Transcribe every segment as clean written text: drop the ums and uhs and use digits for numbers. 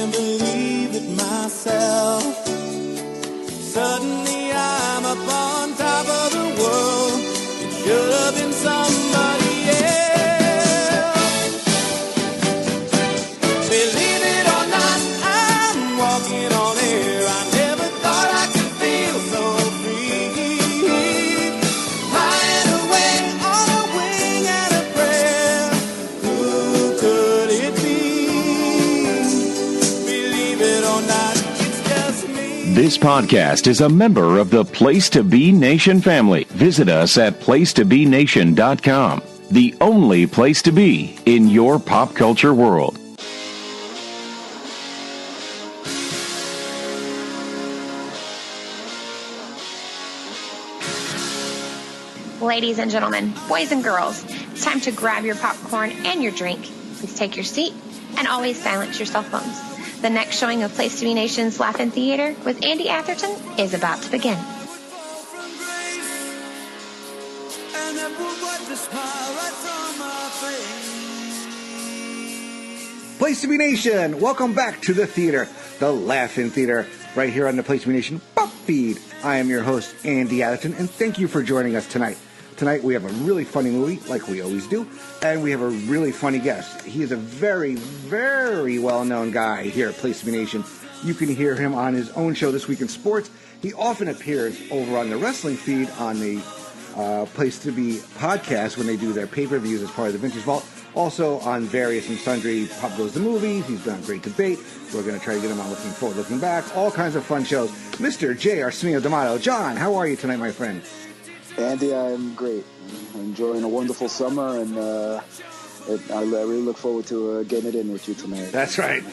can't believe it myself. Suddenly I'm up on top of the world. It should have been somebody else. Believe it or not, I'm walking on air. I never thought I could feel so free. Flying away on a wing and a prayer. Who could it be? Believe it or not, it's just me. This podcast is a member of the Place to Be Nation family. Visit us at placetobenation.com, the only place to be in your pop culture world. Ladies and gentlemen, boys and girls, it's time to grab your popcorn and your drink. Please take your seat and always silence your cell phones. The next showing of Place to Be Nation's Laugh-In Theater with Andy Atherton is about to begin. And that will wipe the smile right from my face. Place to Be Nation, welcome back to the theater, the Laugh-In Theater, right here on the Place to Be Nation Pop Feed. I am your host, Andy Atherton, and thank you for joining us tonight. Tonight we have a really funny movie, like we always do, and we have a really funny guest. He is a very, very well-known guy here at Place to Be Nation. You can hear him on his own show, This Week in Sports. He often appears over on the wrestling feed on the Place to Be podcast when they do their pay-per-views as part of the Vintage Vault. Also on various and sundry Pop Goes the Movies. He's been on Great Debate. We're going to try to get him on Looking Forward, Looking Back. All kinds of fun shows. Mr. J Arsenio D'Amato. John, how are you tonight, my friend? Andy, I'm great. I'm enjoying a wonderful summer, and I really look forward to getting it in with you tonight. That's right.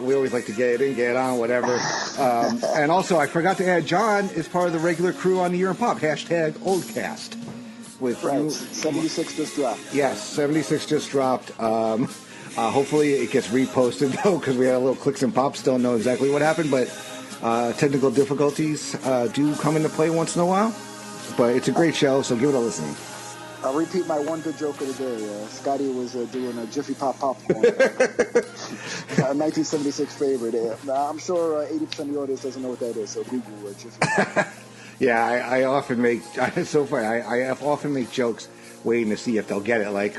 We always like to get it in, get it on, whatever. And also, I forgot to add, John is part of the regular crew on the Year in Pop, hashtag Oldcast. With right, 76 just dropped. Yes, 76 just dropped. Hopefully it gets reposted, though, because we had a little clicks and pops. Don't know exactly what happened, but technical difficulties do come into play once in a while. But it's a great show, so give it a listen. I'll repeat my one good joke of the day. Scotty was doing a Jiffy Pop popcorn. 1976 favorite. I'm sure 80% of the audience doesn't know what that is, so Google Jiffy Pop. Yeah, I often make, it's so funny, I often make jokes waiting to see if they'll get it. Like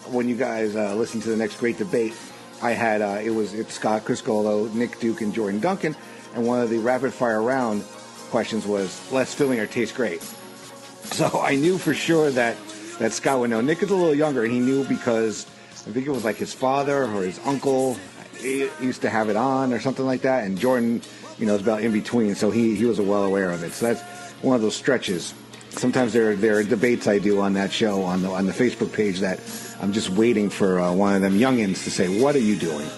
when you guys listen to the next Great Debate, I had, it's Scott Criscolo, Nick Duke, and Jordan Duncan, and one of the rapid fire round questions was, less filling or taste great? So I knew for sure that Scott would know. Nick is a little younger, and he knew because I think it was like his father or his uncle used to have it on or something like that, and Jordan, is about in between, so he was well aware of it. So that's one of those stretches. Sometimes there are debates I do on that show on the Facebook page that I'm just waiting for one of them youngins to say, "What are you doing?"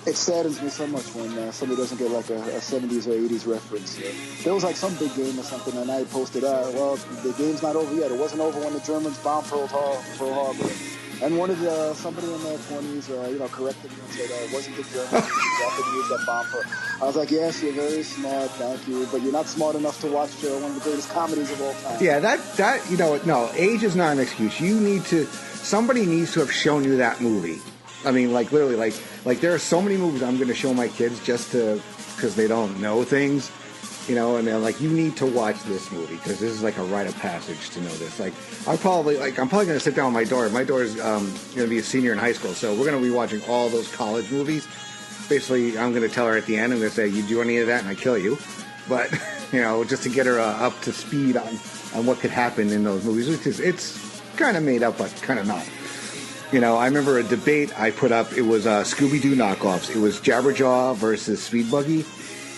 It saddens me so much when somebody doesn't get like a 70s or 80s reference. There was like some big game or something, and I posted, well, the game's not over yet. It wasn't over when the Germans bombed Pearl Harbor. And one of somebody in their 20s, corrected me and said, it wasn't the Germans who used that bomb. I was like, yes, you're very smart, thank you, but you're not smart enough to watch one of the greatest comedies of all time. Yeah, no, age is not an excuse. Somebody needs to have shown you that movie. I mean, like literally, like there are so many movies I'm going to show my kids just because they don't know things, and they're like, you need to watch this movie because this is like a rite of passage to know this. Like, I'm probably going to sit down with my daughter. My daughter's going to be a senior in high school, so we're going to be watching all those college movies. Basically, I'm going to tell her at the end, I'm going to say, you do any of that and I kill you. But, just to get her up to speed on what could happen in those movies, which is, it's kind of made up, but kind of not. I remember a debate I put up. It was Scooby-Doo knockoffs. It was Jabberjaw versus Speed Buggy.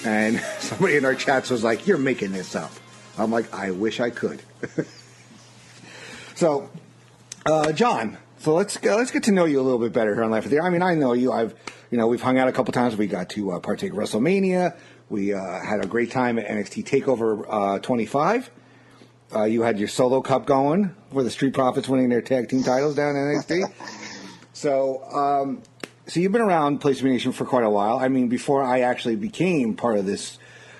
And somebody in our chats was like, you're making this up. I'm like, I wish I could. So, John, let's get to know you a little bit better here on Laugh-In Theater. I mean, I know you. We've hung out a couple times. We got to partake of WrestleMania. We had a great time at NXT TakeOver 25. You had your solo cup going with the Street Profits winning their tag team titles down in NXT. So you've been around Place to Be Nation for quite a while. I mean, before I actually became part of this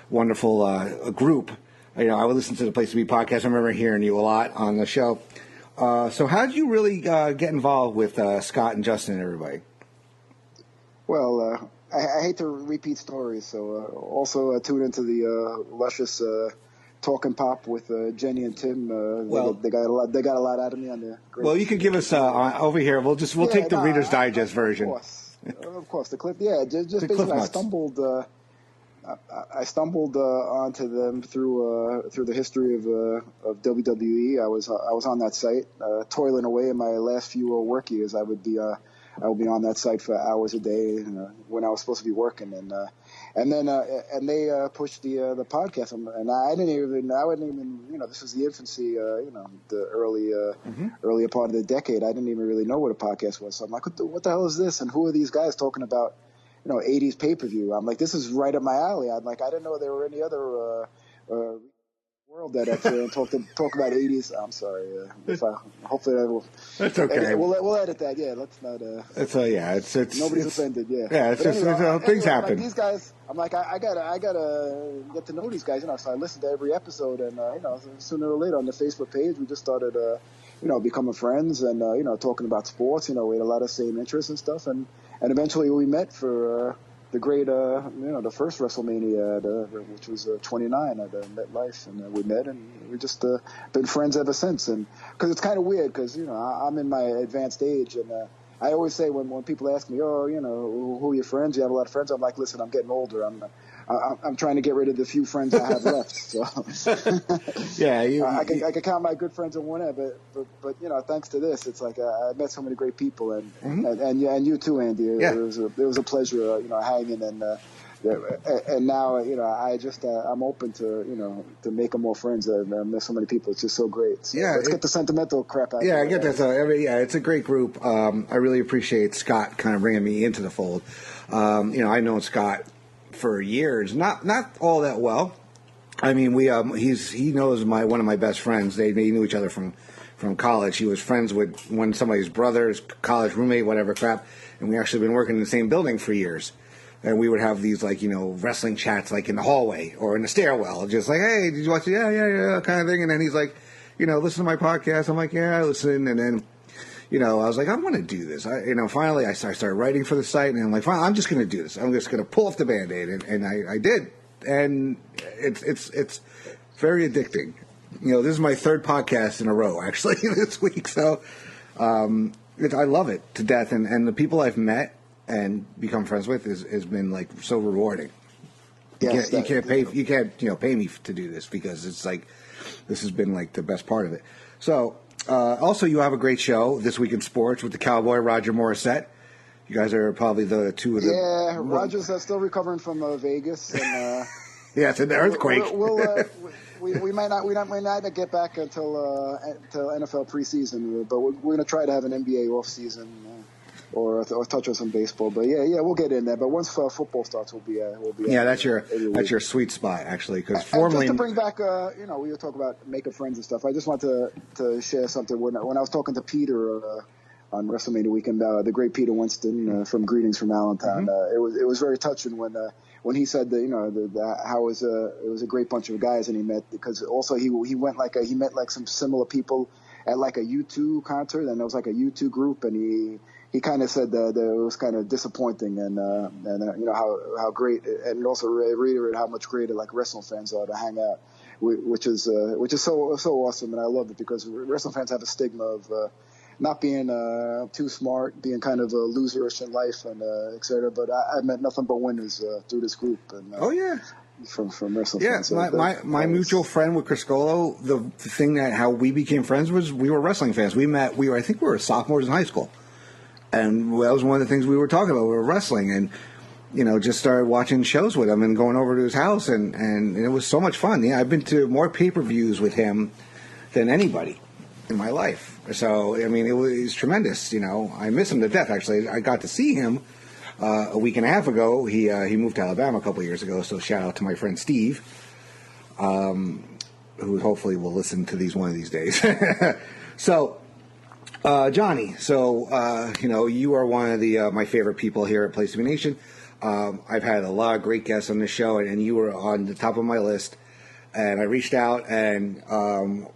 wonderful group, I would listen to the Place to Be podcast. I remember hearing you a lot on the show. So how did you really get involved with Scott and Justin and everybody? Well, I hate to repeat stories, so also tune into the luscious Talking Pop with Jenny and Tim. They got a lot. They got a lot out of me on there. Great. Well, you could give us over here. We'll take the Reader's Digest version. Of course, the clip. Yeah, just the basically, Cliff I stumbled onto them through the history of WWE. I was on that site, toiling away in my last few work years. I would be on that site for hours a day when I was supposed to be working, and then they pushed the podcast, and I wouldn't even this was the infancy, the earlier part of the decade. I didn't even really know what a podcast was. So I'm like, what the hell is this? And who are these guys talking about? 80s pay-per-view. I'm like, this is right up my alley. I didn't know there were any other world that actually talk about 80s. I'm sorry. Hopefully I will. That's okay. We'll edit that. Yeah, let's not. It's nobody's offended. Yeah. Yeah, it's just things happen. Like these guys, I'm like, I gotta get to know these guys. So I listened to every episode, and sooner or later on the Facebook page, we just started, becoming friends and talking about sports. We had a lot of same interests and stuff, and eventually we met for the great, the first WrestleMania, which was 29 at MetLife, and we met, and we just been friends ever since. And because it's kind of weird, because I'm in my advanced age, and I always say when people ask me, who are your friends? You have a lot of friends. I'm like, listen, I'm getting older. I'm trying to get rid of the few friends I have left. So yeah, I can count my good friends on one hand, but thanks to this, it's like I met so many great people, and you too, Andy. Yeah. It was a pleasure, hanging, and now I'm open to making more friends. I met so many people. It's just so great. So let's get the sentimental crap out. Yeah, I get that. So it's a great group. I really appreciate Scott kind of bringing me into the fold. I've known Scott for years, not all that well. I mean, he knows one of my best friends. They knew each other from college. He was friends with somebody's brother's college roommate, whatever crap, and we actually been working in the same building for years. And we would have these wrestling chats in the hallway or in the stairwell, just like, hey, did you watch it? Yeah, kind of thing. And then he's like, listen to my podcast. I'm like, yeah, I listen. And then I was like, I want to do this. Finally I started writing for the site, and I'm like, fine, I'm just going to do this. I'm just going to pull off the Band-Aid, and I did. And it's very addicting. This is my third podcast in a row, actually, this week. So I love it to death. And the people I've met and become friends with has been so rewarding. Yes, you can't pay me to do this, because it's this has been the best part of it. So also, you have a great show, This Week in Sports, with the Cowboy Roger Morissette. You guys are probably the two of the... Yeah, Roger's still recovering from Vegas. And, yeah, it's an earthquake. We might not get back until NFL preseason, but we're going to try to have an NBA offseason or touch on some baseball. But yeah, we'll get in there. But once football starts, we'll be yeah, that's your sweet spot, actually, because formerly... Just to bring back, we were talking about making friends and stuff. I just want to share something. When I was talking to Peter on WrestleMania weekend, the great Peter Winston from Greetings from Allentown, it was very touching when he said that how it was a great bunch of guys, and he met, because also he met some similar people at a U2 concert, and there was a U2 group, and he kind of said that it was kind of disappointing, and how great, and also reiterated how much greater wrestling fans are to hang out, which is so awesome, and I love it, because wrestling fans have a stigma of not being too smart, being kind of loserish in life, and etc. But I met nothing but winners through this group. And, from wrestling fans. Yeah, so my mutual friend with Criscolo, the thing how we became friends was we were wrestling fans. I think we were sophomores in high school. And that was one of the things we were talking about. We were wrestling, and just started watching shows with him and going over to his house, and it was so much fun. Yeah, I've been to more pay-per-views with him than anybody in my life. So it was tremendous. I miss him to death. Actually, I got to see him a week and a half ago. He moved to Alabama a couple of years ago. So shout out to my friend Steve, who hopefully will listen to these one of these days. So. Johnny, you are one of my favorite people here at Place to Be Nation. I've had a lot of great guests on this show, and you were on the top of my list. And I reached out, and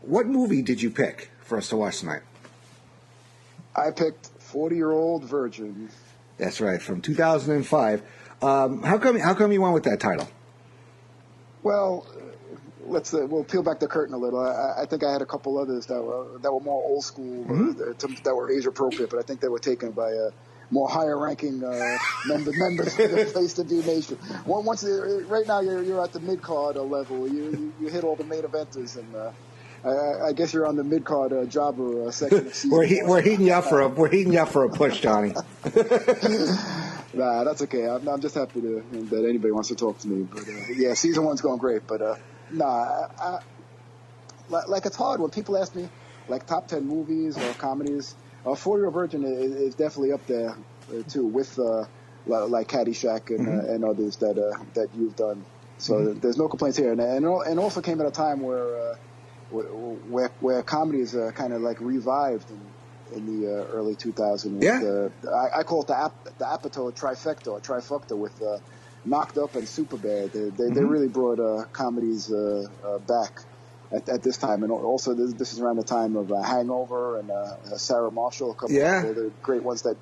what movie did you pick for us to watch tonight? I picked 40-Year-Old Virgin. That's right, from 2005. How come you went with that title? Well, we'll peel back the curtain a little. I think I had a couple others that were more old school, that were age appropriate, but I think they were taken by more higher ranking members of the Place to Be Nation. Right now you're at the mid card level. You hit all the main eventers, and I guess you're on the mid card jobber section of season. We're heating you up for a push, Johnny. Nah, that's okay. I'm just happy that anybody wants to talk to me. But yeah, season 1's going great. But like it's hard when people ask me like top 10 movies or comedies. 40-Year-Old Virgin is definitely up there too, with like Caddyshack and others that you've done. So there's no complaints here, and also came at a time where comedies kind of like revived in the early 2000s. Yeah. I call it the Apatow trifecta with Knocked Up and Superbad. They really brought comedies back at this time, and also this is around the time of Hangover and Sarah Marshall, a couple of the great ones that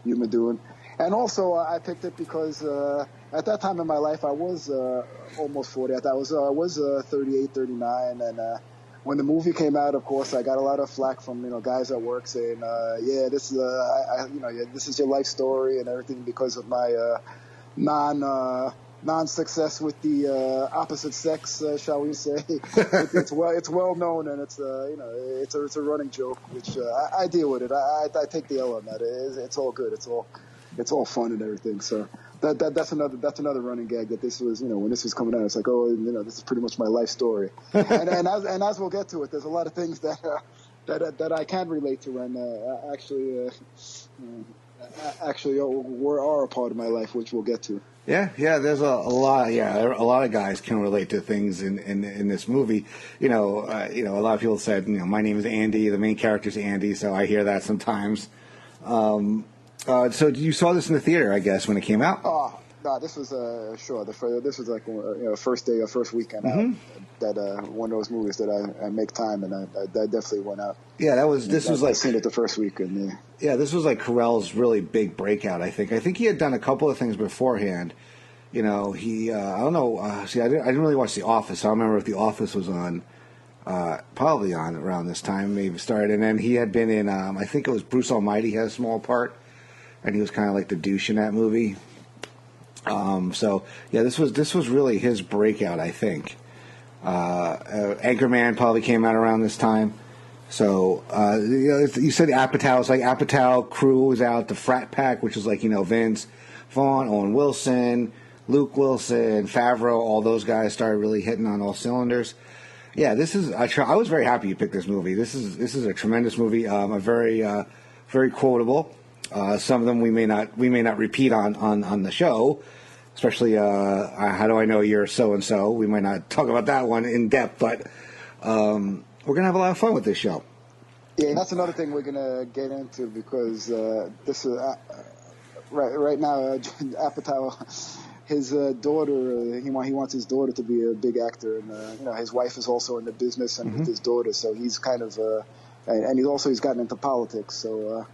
you've been doing. And also I picked it because at that time in my life I was almost 40. I was 38, 39, and when the movie came out, of course, I got a lot of flack from guys at work saying, this is your life story and everything because of my non-success with the opposite sex, shall we say? It's well known, and it's a running joke, which I deal with it. I take the L on that. It's all good. It's all fun and everything. So that's another running gag that this was, when this was coming out, it's like, this is pretty much my life story. and as we'll get to it, there's a lot of things that I can relate to and actually are a part of my life, which we'll get to. Yeah, there's a lot of guys can relate to things in this movie. A lot of people said, my name is Andy, the main character's Andy, so I hear that sometimes. So you saw this in the theater, I guess, when it came out? Oh, no, this was sure. This was like first day or first weekend out. That one of those movies that I make time, and I definitely went out. Yeah, this was like I seen it the first weekend. Yeah, this was like Carell's really big breakout. I think he had done a couple of things beforehand. He I don't know. I didn't really watch The Office. I don't remember if The Office was on. Probably on around this time, maybe started, and then he had been in. I think it was Bruce Almighty had a small part, and he was kind of like the douche in that movie. So yeah, this was really his breakout, I think. Anchorman probably came out around this time. So you said Apatow. It's like Apatow crew was out. The Frat Pack, which was like Vince Vaughn, Owen Wilson, Luke Wilson, Favreau. All those guys started really hitting on all cylinders. Yeah, this is. I was very happy you picked this movie. This is a tremendous movie. A very quotable. Some of them we may not repeat on the show, especially how do I know you're so and so. We might not talk about that one in depth, but we're gonna have a lot of fun with this show. Yeah, that's another thing we're gonna get into because this is right now Apatow. His daughter, he wants his daughter to be a big actor, and his wife is also in the business and with his daughter, so he's kind of and he's gotten into politics, so.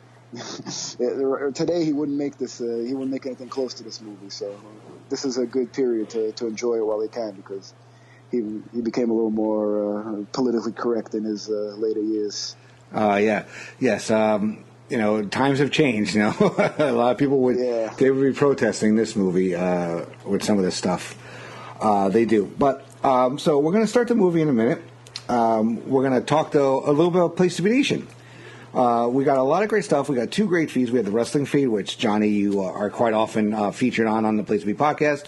Today he wouldn't make this. He wouldn't make anything close to this movie. So this is a good period to enjoy it while he can, because he became a little more politically correct in his later years. Yes. Times have changed. A lot of people would be protesting this movie with some of this stuff. They do, but so we're going to start the movie in a minute. We're going to talk though a little bit about Place to Be Nation. We got a lot of great stuff. We got 2 great feeds. We had the wrestling feed, which, Johnny, you are quite often featured on the Place to Be podcast.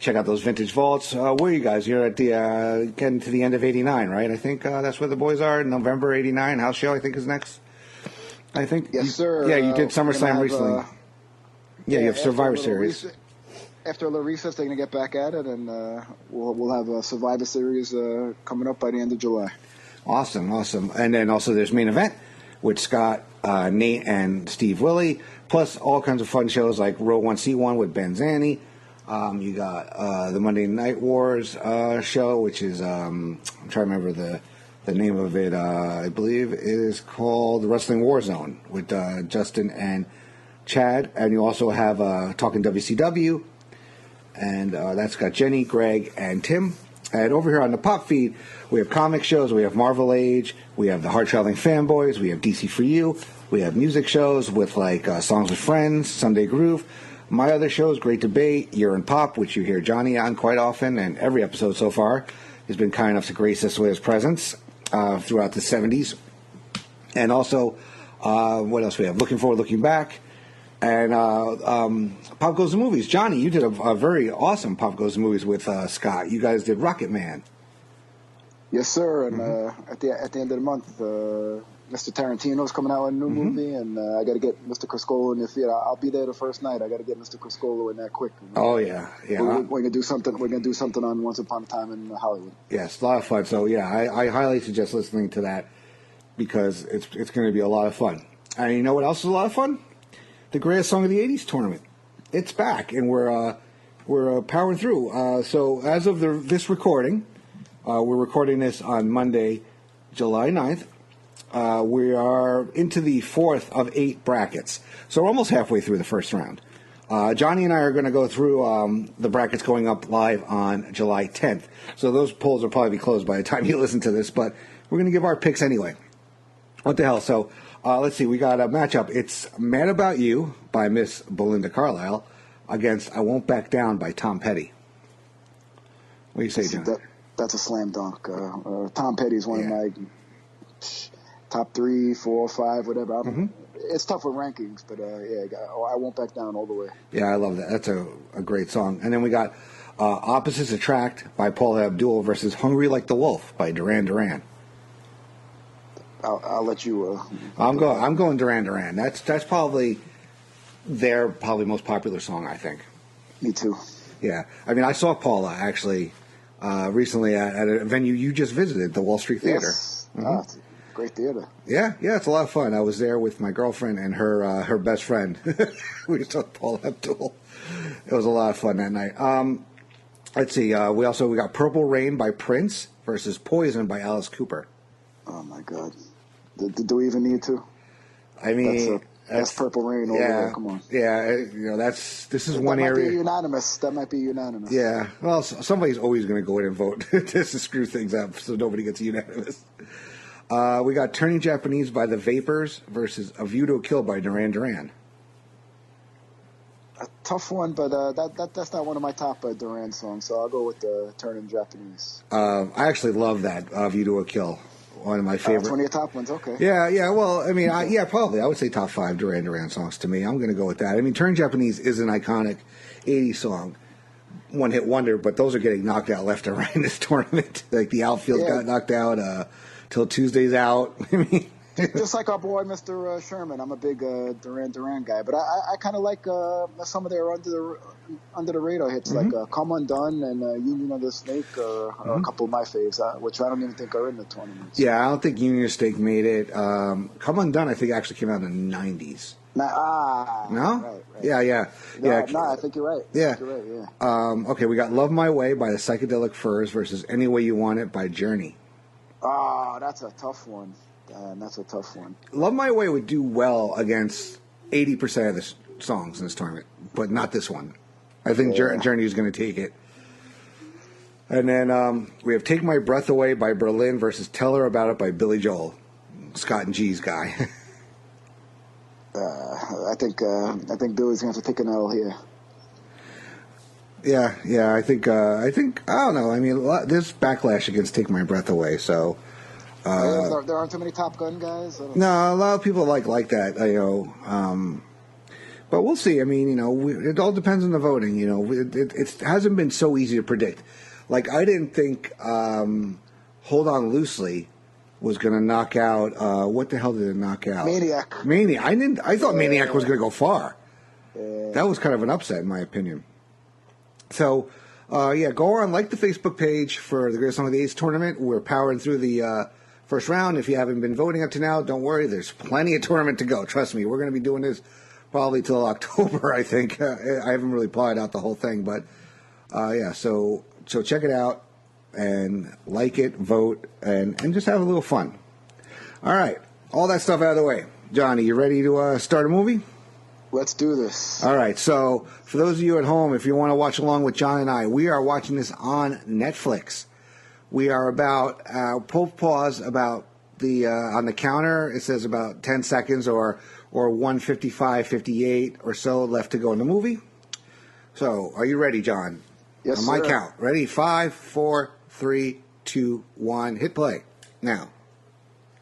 Check out those vintage vaults. Where are you guys? You're at the getting to the end of 89, right? I think that's where the boys are. November 89. House show, I think, is next. I think. Yes, sir. Yeah, you did SummerSlam recently. You have Survivor Series. After a little recess, they're going to get back at it, and we'll have a Survivor Series coming up by the end of July. Awesome. And then also there's Main Event with Scott, Nate, and Steve Willie, plus all kinds of fun shows like Row 1 C1 with Ben Zanny. You got the Monday Night Wars show, which is, I'm trying to remember the name of it. I believe it is called the Wrestling War Zone with Justin and Chad, and you also have Talking WCW, and that's got Jenny, Greg, and Tim. And over here on the Pop feed, we have comic shows, we have Marvel Age, we have the Hard Traveling Fanboys, we have DC For You, we have music shows with like Songs with Friends, Sunday Groove. My other shows, Great Debate, Year in Pop, which you hear Johnny on quite often, and every episode so far. He's been kind enough to grace us with his presence throughout the 70s. And also, what else we have? Looking Forward, Looking Back. And Pop Goes the Movies. Johnny, you did a very awesome Pop Goes the Movies with Scott. You guys did Rocket Man. Yes, sir. And at the end of the month, Mr. Tarantino's coming out with a new movie, and I got to get Mr. Criscolo in the theater. I'll be there the first night. I got to get Mr. Criscolo in there quick. Oh yeah. We're gonna do something. We're gonna do something on Once Upon a Time in Hollywood. Yes, a lot of fun. So yeah, I highly suggest listening to that because it's going to be a lot of fun. And you know what else is a lot of fun? The Greatest Song of the '80s tournament. It's back, and we're powering through. So as of this recording, we're recording this on Monday, July 9th. We are into the fourth of 8 brackets. So we're almost halfway through the first round. Johnny and I are going to go through the brackets going up live on July 10th. So those polls will probably be closed by the time you listen to this, but we're going to give our picks anyway. What the hell? So let's see. We got a matchup. It's Mad About You by Miss Belinda Carlisle against I Won't Back Down by Tom Petty. What do you say, John? That's a slam dunk. Tom Petty's one of my top 3, 4, 5, whatever. It's tough with rankings, but I Won't Back Down all the way. Yeah, I love that. That's a great song. And then we got Opposites Attract by Paula Abdul versus Hungry Like the Wolf by Duran Duran. I'll let you. I'm going Duran Duran. That's probably their most popular song, I think. Me too. Yeah, I mean, I saw Paula actually recently at a venue you just visited, the Wall Street Theater. Yes. It's a great theater. Yeah, it's a lot of fun. I was there with my girlfriend and her best friend. We saw Paula Abdul. It was a lot of fun that night. Let's see. We got Purple Rain by Prince versus Poison by Alice Cooper. Oh my God. Do we even need to? I mean, that's Purple Rain. Over come on. Yeah, this is one area. That might be unanimous. Yeah. Well, somebody's always going to go in and vote just to screw things up, so nobody gets unanimous. We got Turning Japanese by the Vapors versus A View to a Kill by Duran Duran. A tough one, but that's not one of my top Duran songs, so I'll go with Turning Japanese. I actually love that A View to a Kill. One of my favorite. That's one of your top ones, okay. Yeah. Well, I mean, probably. I would say top 5 Duran Duran songs to me. I'm going to go with that. I mean, Turn Japanese is an iconic 80s song, one-hit wonder, but those are getting knocked out left and right in this tournament. Like, the outfield got knocked out till Tuesday's out. I mean... Just like our boy, Mr. Sherman. I'm a big Duran Duran guy, but I kind of like some of their under the radar hits, like Come Undone and Union of the Snake are a couple of my faves, which I don't even think are in the tournament. Yeah, I don't think Union of the Snake made it. Come Undone, I think, actually came out in the 90s. No? Right. Yeah. No, I think you're right. Yeah. Okay, we got Love My Way by the Psychedelic Furs versus Any Way You Want It by Journey. That's a tough one. That's a tough one. Love My Way would do well against 80% of the songs in this tournament, but not this one. I think Journey is going to take it. And then we have Take My Breath Away by Berlin versus Tell Her About It by Billy Joel. Scott and G's guy. I think Billy's going to have to take an L here. Yeah. I think I don't know. I mean, there's backlash against Take My Breath Away, so... there aren't too many Top Gun guys? No, a lot of people like that, but we'll see. I mean, it all depends on the voting. It hasn't been so easy to predict. Like, I didn't think Hold On Loosely was going to knock out, what the hell did it knock out? Maniac. I thought Maniac was going to go far. That was kind of an upset, in my opinion. So, go on, like the Facebook page for the Greatest Song of the '80s tournament. We're powering through the first round. If you haven't been voting up to now, don't worry. There's plenty of tournament to go. Trust me. We're going to be doing this probably till October, I think. I haven't really plotted out the whole thing. But, so check it out and like it, vote, and just have a little fun. All right. All that stuff out of the way. Johnny, you ready to start a movie? Let's do this. All right. So for those of you at home, if you want to watch along with John and I, we are watching this on Netflix. We are about pause about the on the counter. It says about 10 seconds or 1:55, 58 or so left to go in the movie. So are you ready, John? Yes, on sir. my count. Ready? 5, 4, 3, 2, 1. Hit play now.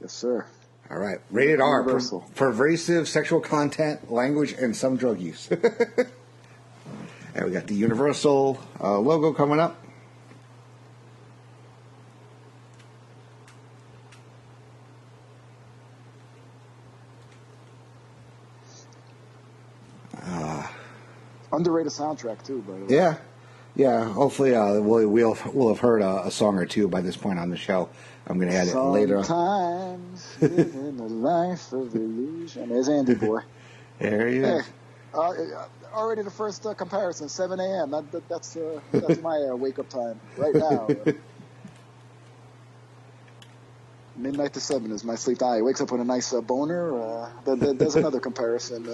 Yes, sir. All right. Rated R. Universal. Pervasive sexual content, language, and some drug use. And we got the Universal logo coming up. Underrated soundtrack too, by the way. Yeah. Yeah. Hopefully we'll have heard a song or two by this point on the show. I'm going to add it later. Sometimes living the life of illusion. There's Andy boy. There he is. Hey, already the first comparison, 7 a.m. That's my wake-up time right now. Midnight to 7 is my sleep time. He wakes up with a nice boner. There's another comparison.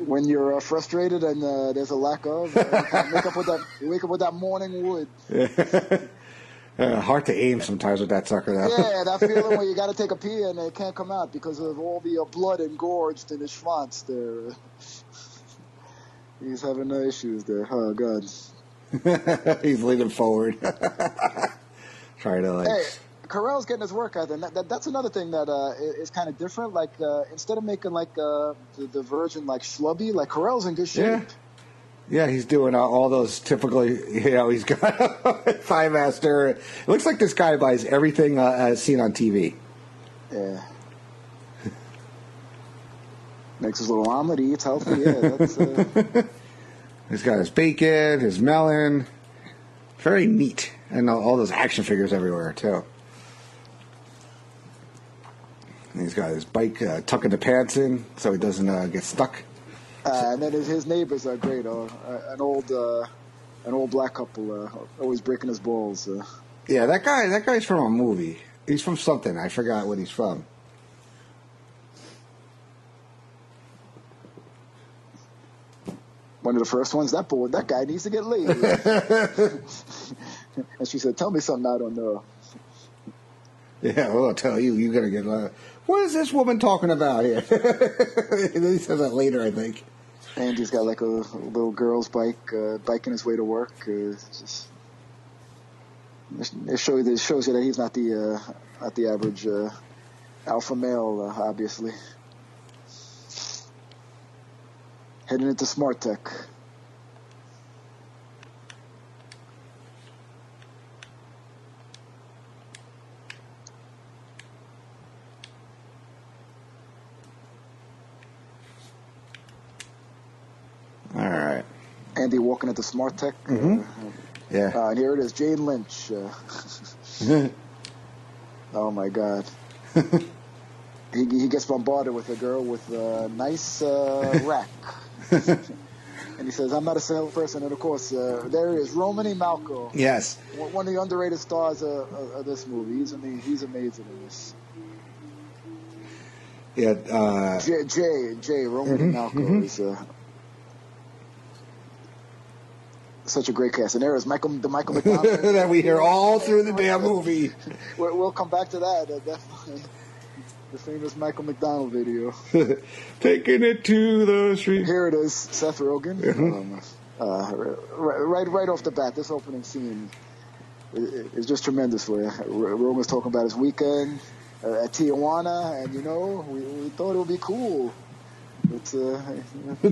When you're frustrated and there's a lack of, you wake up with that morning wood. Hard to aim sometimes with that sucker, though. Yeah, that feeling where you got to take a pee and it can't come out because of all the blood engorged in his schwanz there. He's having issues there. Oh, God. He's leaning forward. Trying to, like... Hey, Carell's getting his work out there. That's another thing that is kind of different. Like, instead of making, like, the Virgin, like, schlubby, like, Carell's in good shape. Yeah. Yeah, he's doing all those typical, he's got a Thigh Master. It looks like this guy buys everything seen on TV. Yeah. Makes his little omelet, he eats healthy. Yeah, that's... He's got his bacon, his melon. Very neat. And all those action figures everywhere, too. And he's got his bike tucking the pants in so he doesn't get stuck. And then his neighbors are great. An old black couple always breaking his balls. Yeah, that guy's from a movie. He's from something. I forgot what he's from. One of the first ones. That guy needs to get laid. And she said, "Tell me something I don't know." Yeah, well, I'll tell you. You're gonna get. What is this woman talking about here? He says that later, I think. Andy's got like a little girl's bike, biking his way to work. It shows you that he's not the average alpha male, obviously. Heading into smart tech. All right. Andy walking into smart tech. Mm-hmm. Yeah. And here it is, Jane Lynch. Oh my God. He gets bombarded with a girl with a nice rack. And he says, "I'm not a salesperson." And of course, there he is, Roman E. Malco. Yes. One of the underrated stars of this movie. He's amazing in this. Yeah. J Roman E. Malco is such a great cast. And there is Michael McDonald. That we hear all through the damn movie. We'll come back to that, definitely. The famous Michael McDonald video. Taking it to the street. Here it is, Seth Rogen. Right off the bat, this opening scene is just tremendous for you. Rogen's talking about his weekend at Tijuana, and we thought it would be cool. It's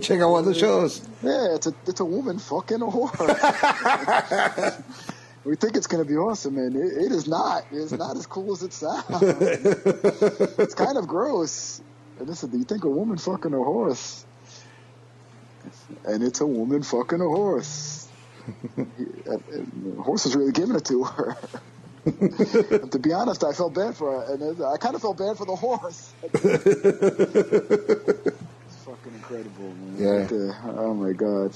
check out one of the shows. Yeah, it's a woman fucking a horse. We think it's going to be awesome, and it is not. It's not as cool as it sounds. It's kind of gross. And listen, do you think a woman fucking a horse? And it's a woman fucking a horse. And the horse is really giving it to her. And to be honest, I felt bad for her, and I kind of felt bad for the horse. It's fucking incredible, man. Yeah. Oh my God.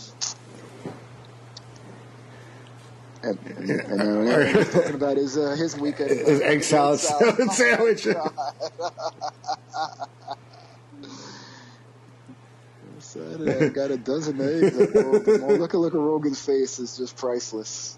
And he's talking about his weekend. His egg salad sandwich. I got a dozen eggs. Look at Rogan's face. It's just priceless.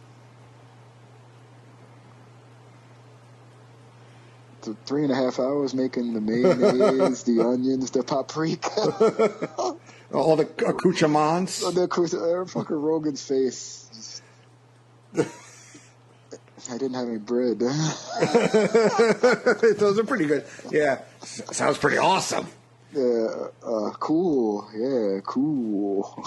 3.5 hours making the mayonnaise, the onions, the paprika. All the accoutrements. Fucking Rogan's face. I didn't have any bread. Those are pretty good. Yeah, sounds pretty awesome. Yeah, cool. Yeah, cool.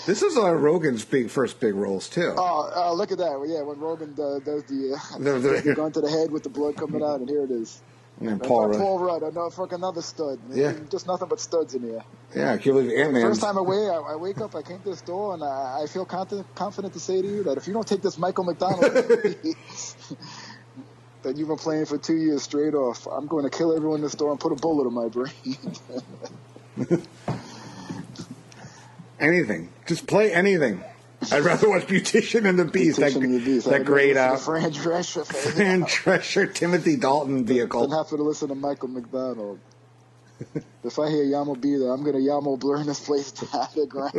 This is Rogan's first big roles too. Oh, look at that! Yeah, when Rogan does the gun to the head with the blood coming out, and here it is. And Paul Rudd, another stud. Yeah, just nothing but studs in here. Yeah, I can't believe Ant-Man. First time I wake up, I came to the store, and I feel confident to say to you that if you don't take this Michael McDonald that you've been playing for 2 years straight off, I'm going to kill everyone in the store and put a bullet in my brain. Anything. Just play anything. I'd rather watch Beautician and the Beast. That great Fran Drescher, Timothy Dalton vehicle. I'm happy to listen to Michael McDonald. If I hear Yamo be there, I'm going to Yamo blurring this place down to the ground.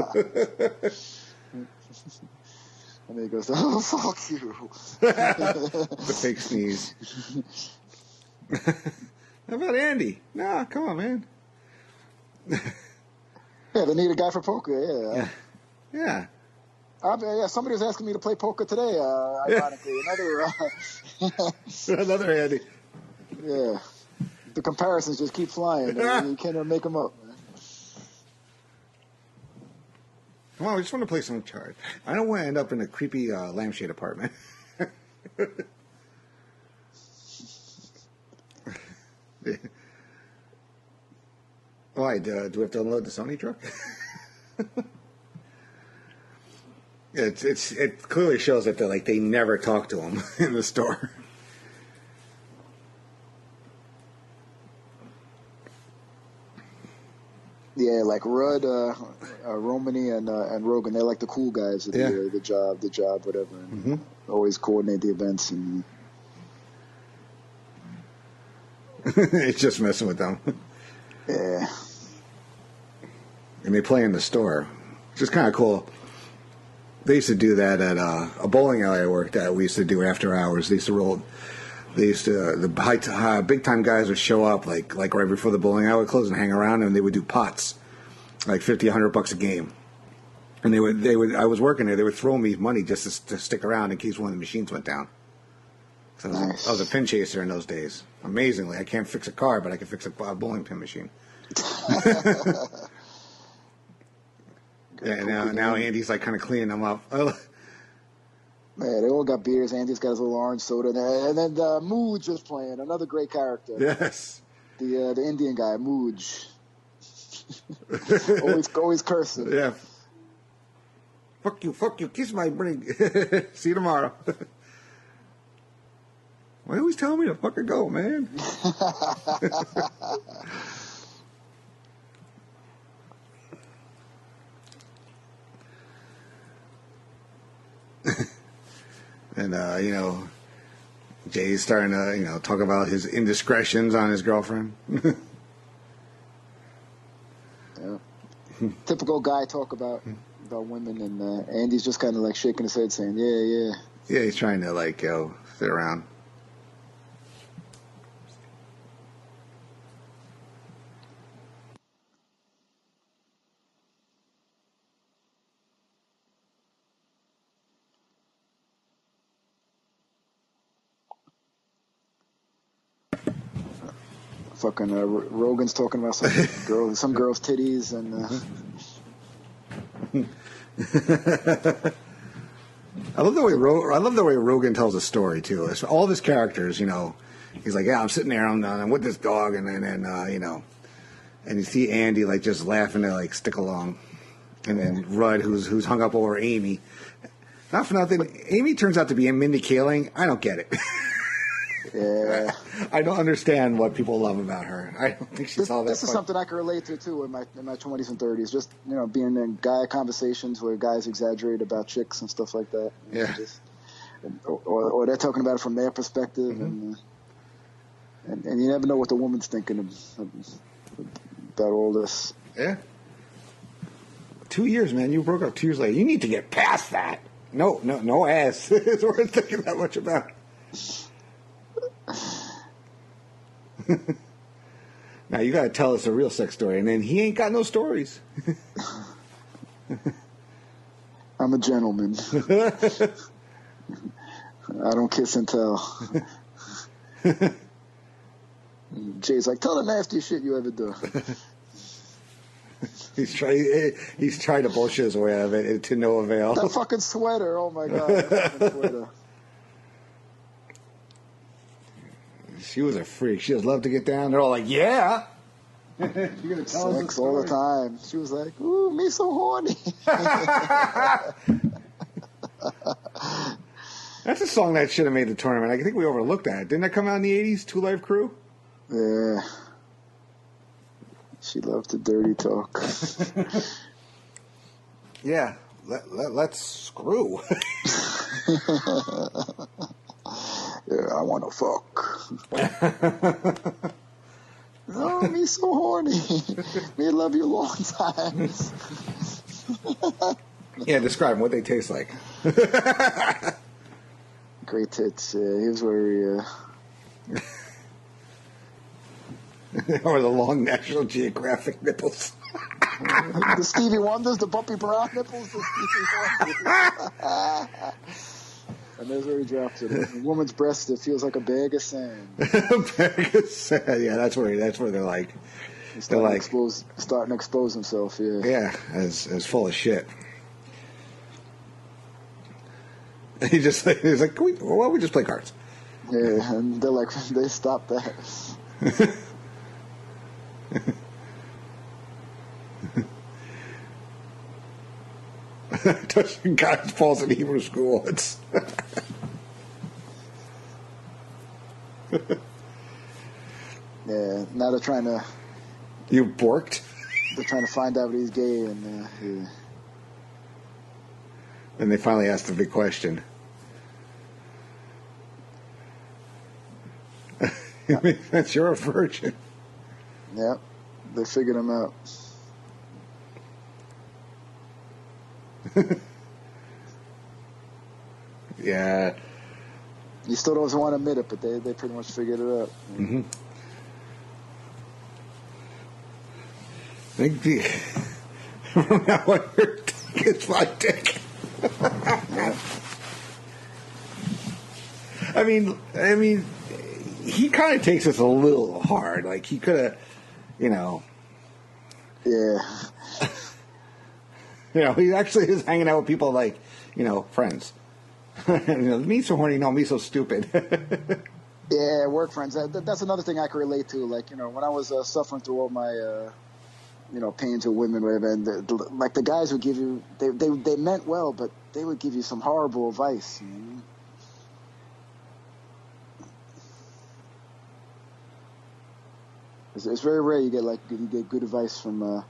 And then he goes, oh, fuck you. The fake sneeze. How about Andy? Nah, come on, man. Yeah, they need a guy for poker, Yeah. Yeah, somebody was asking me to play poker today, ironically. Another Andy. Yeah. The comparisons just keep flying. You can't make them up, man. Come on, we just want to play some cards. I don't want to end up in a creepy lampshade apartment. Why? Do we have to unload the Sony truck? It clearly shows that they never talk to him in the store. Yeah, like Rudd, Romany, and Rogan, they're like the cool guys at the job, whatever. And always coordinate the events. And it's just messing with them. Yeah. And they play in the store, which is kind of cool. They used to do that at a bowling alley I worked at. We used to do after hours. The big time guys would show up like right before the bowling alley would close and hang around, and they would do pots, like $50, $100 a game. And they would. I was working there. They would throw me money just to stick around in case one of the machines went down. So nice. I was a pin chaser in those days. Amazingly, I can't fix a car, but I can fix a bowling pin machine. Yeah, now Andy's kind of cleaning them up. Yeah, they all got beers. Andy's got his little orange soda there. And then Mooj was playing, another great character. Yes. The Indian guy, Mooj. always cursing. Yeah. Fuck you, kiss my brain. See you tomorrow. Why always tell me to fucking go, man? And Jay's starting to talk about his indiscretions on his girlfriend. Yeah. Typical guy talk about women, and Andy's just kind of shaking his head, saying, "Yeah." Yeah, he's trying to sit around. Fucking Rogan's talking about some girl's titties, and I love the way Rogan tells a story too. It's all of his characters, he's like, yeah, I'm sitting there, I'm with this dog, and and you see Andy just laughing to stick along, and then Rudd who's hung up over Amy. Not for nothing, Amy turns out to be Mindy Kaling. I don't get it. Yeah. I don't understand what people love about her. I don't think she's all that. This is something I can relate to too in my 20s and 30s. Just being in guy conversations where guys exaggerate about chicks and stuff like that. Yeah. Or they're talking about it from their perspective, and you never know what the woman's thinking about all this. Yeah. 2 years, man. You broke up 2 years later. You need to get past that. No ass. It's worth thinking that much about. Now you got to tell us a real sex story, and then he ain't got no stories. I'm a gentleman. I don't kiss and tell. Jay's like, tell the nastiest shit you ever do. He's trying to bullshit his way out of it to no avail. That fucking sweater, oh my god, that fucking sweater. She was a freak. She just loved to get down. They're all like, yeah. You're gonna tell Sex all the time. She was like, ooh, me so horny. That's a song that should have made the tournament. I think we overlooked that. Didn't that come out in the 80s, Two Live Crew? Yeah. She loved to dirty talk. Yeah. Let's screw. Yeah, I want to fuck. Oh, me so horny. Me love you long time. Yeah, describe what they taste like. Great tits. Here's where Or the long National Geographic nipples. the Stevie Wonders, the Bumpy Brown nipples, the Stevie Wonders. And there's where he drops it. A woman's breast, it feels like a bag of sand. Bag of sand. Yeah, that's where they're like. Starting to expose himself. Yeah. Yeah, as full of shit. He's like, why don't we just play cards? Yeah, and they're like, they stopped that. Touching guys falls in Hebrew school. It's yeah. Now they're trying to. You borked. They're trying to find out he's gay, and yeah. And they finally asked the big question. That's you're a virgin. Yep, they figured him out. Yeah. He still doesn't want to admit it, but they pretty much figured it out. Mm-hmm. From now on, your dick is my dick. I mean, he kind of takes this a little hard. Like he could have, Yeah. He actually is hanging out with people like, friends. Me so horny, no, me so stupid. Yeah, work friends. That's another thing I can relate to. Like, when I was suffering through all my, pains with women, whatever, and the guys would give you, they meant well, but they would give you some horrible advice. It's very rare you get good advice from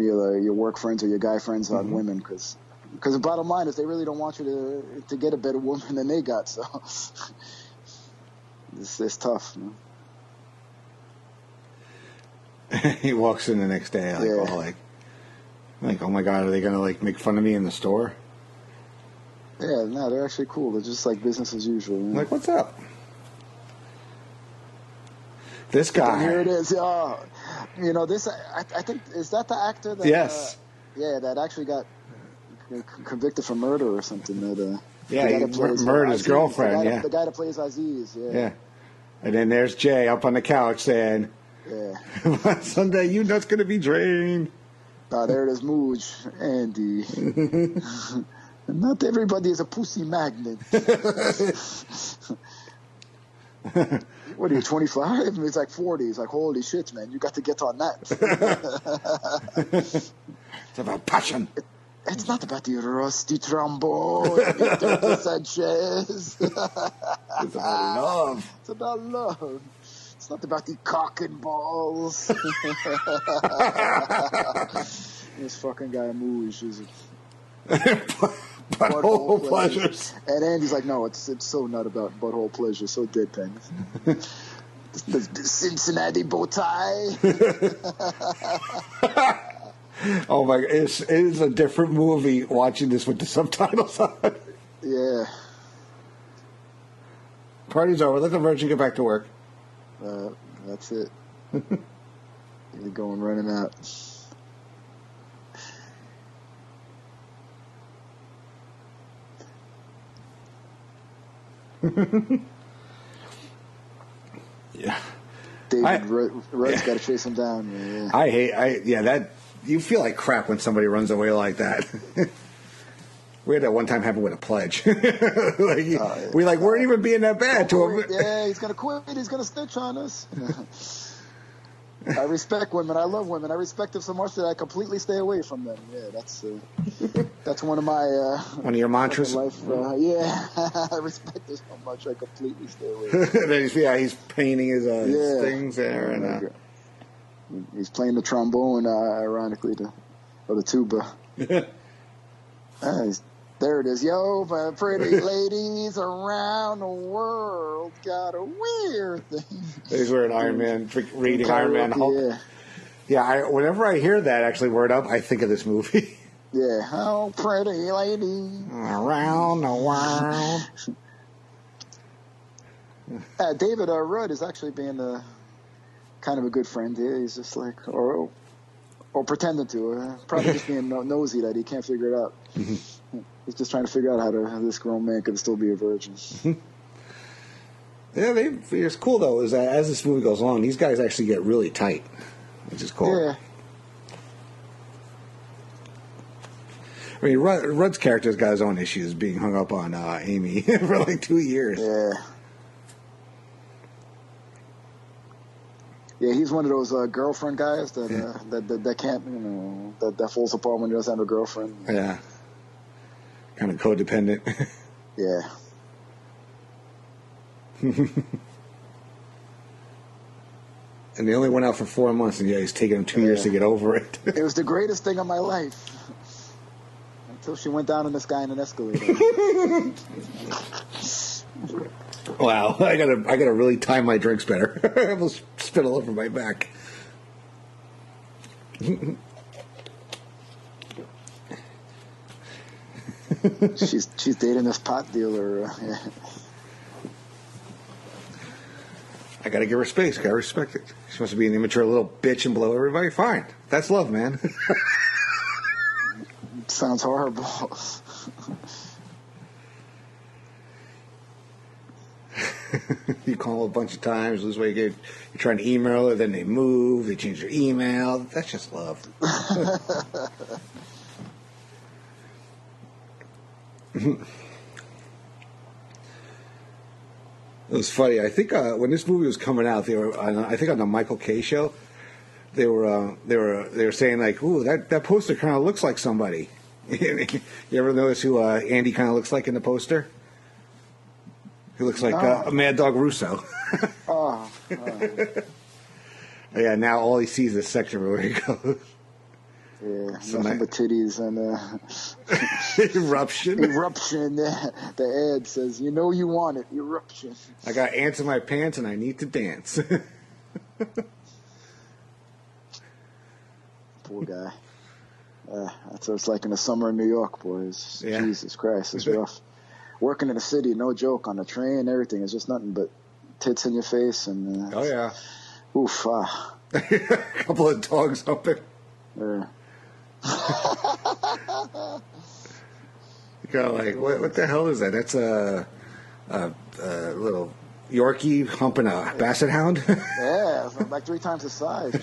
your work friends or your guy friends on women, because the bottom line is they really don't want you to get a better woman than they got. So it's tough. He walks in the next day like, oh my god, are they gonna make fun of me in the store? Yeah, no, they're actually cool. They're just like business as usual. Like, what's up? This guy. And here it is. This. I think, is that the actor that? Yes. That actually got convicted for murder or something. He murdered his girlfriend. The guy that plays Aziz. Yeah. And then there's Jay up on the couch saying, "Yeah, someday you nut's gonna be drained." There it is, Mooj, Andy. Not everybody is a pussy magnet. What are you, 25? It's like 40. It's like, holy shit, man, you got to get on that. It's about passion. It's not about the rusty trombone, the Sanchez. It's about love. It's about love. It's not about the cock and balls. This fucking guy Mooj is butthole pleasures. And Andy's like, no, it's so not about butthole pleasure, so deadpan. The Cincinnati bow tie. Oh my! It is a different movie watching this with the subtitles on. Yeah. Party's over. Let the Virgin get back to work. That's it. You're going running out. Yeah. David Rudd's got to chase him down. Yeah. That you feel like crap when somebody runs away like that. We had that one time happen with a pledge. We weren't even being that bad to him. Yeah, he's gonna quit. He's gonna snitch on us. I respect women. I love women. I respect them so much that I completely stay away from them. Yeah, that's one of my one of your mantras. Life, yeah, I respect it so much. I completely stay away. He's painting his things there, and he's playing the trombone, ironically, the tuba. There it is. Yo, my pretty ladies around the world got a weird thing. He's wearing Iron Man, reading Iron Man Hulk. Yeah. Whenever I hear that actually word up, I think of this movie. Yeah. Oh, pretty lady. Around the world. David Rudd is actually being kind of a good friend here. He's just like, or pretending to. Probably just being nosy that he can't figure it out. He's just trying to figure out how this grown man could still be a virgin. Yeah, it's cool though. Is that as this movie goes along, these guys actually get really tight, which is cool. Yeah. I mean, Rudd's character's got his own issues, being hung up on Amy for like 2 years. Yeah. Yeah, he's one of those girlfriend guys that can't, that falls apart when he doesn't have a girlfriend. Yeah. Kind of codependent. Yeah. And they only went out for 4 months, and he's taken him 2 years to get over it. It was the greatest thing of my life. Until she went down on this guy in an escalator. Wow, I gotta really time my drinks better. I almost spit all over my back. She's dating this pot dealer. Yeah. I gotta give her space. Gotta respect it. She wants to be an immature little bitch and blow everybody. Fine, that's love, man. Sounds horrible. You call a bunch of times, lose weight. You're trying to email her, then they move, they change their email. That's just love. It was funny. I think when this movie was coming out, they were I think on the Michael K show. They were saying like, "Ooh, that poster kind of looks like somebody." You ever notice who Andy kind of looks like in the poster? He looks like Mad Dog Russo. Oh. Yeah. Now all he sees is sex everywhere he goes. Yeah, nothing but titties and eruption. Eruption. The ad says, "You know you want it." Eruption. I got ants in my pants and I need to dance. Poor guy. That's what it's like in the summer in New York, boys. Yeah. Jesus Christ, it's rough. Working in the city, no joke, on the train, everything is just nothing but tits in your face and. Oh yeah. Oof. A couple of dogs humping. Yeah. You go like, what the hell is that? That's a little Yorkie humping a basset hound. Yeah, like 3 times the size.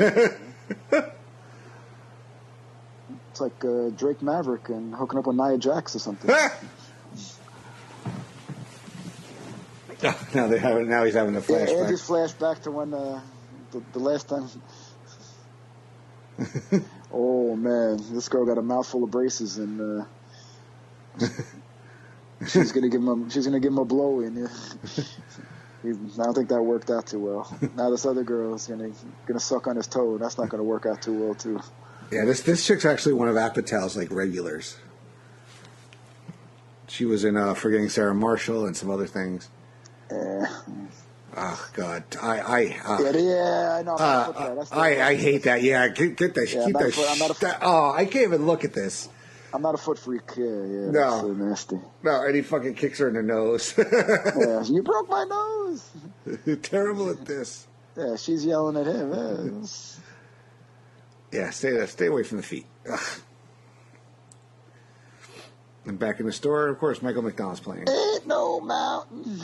It's like Drake Maverick and hooking up with Nia Jax or something. Now he's having a flashback. Yeah, Andy's flashback to when the last time. Oh man, this girl got a mouthful of braces, and she's gonna give him a blow in. I don't think that worked out too well. Now this other girl is gonna suck on his toe, and that's not gonna work out too well too. Yeah, this chick's actually one of Apatow's like regulars. She was in Forgetting Sarah Marshall and some other things. Yeah. Oh God, I know. I hate that. Yeah, get that. Keep that. I can't even look at this. I'm not a foot freak. Yeah, No, that's so nasty. No, and he fucking kicks her in the nose. Yeah, you broke my nose. Terrible at this. Yeah, she's yelling at him. Yeah, stay away from the feet. Ugh. And back in the store, of course, Michael McDonald's playing. Ain't no mountain.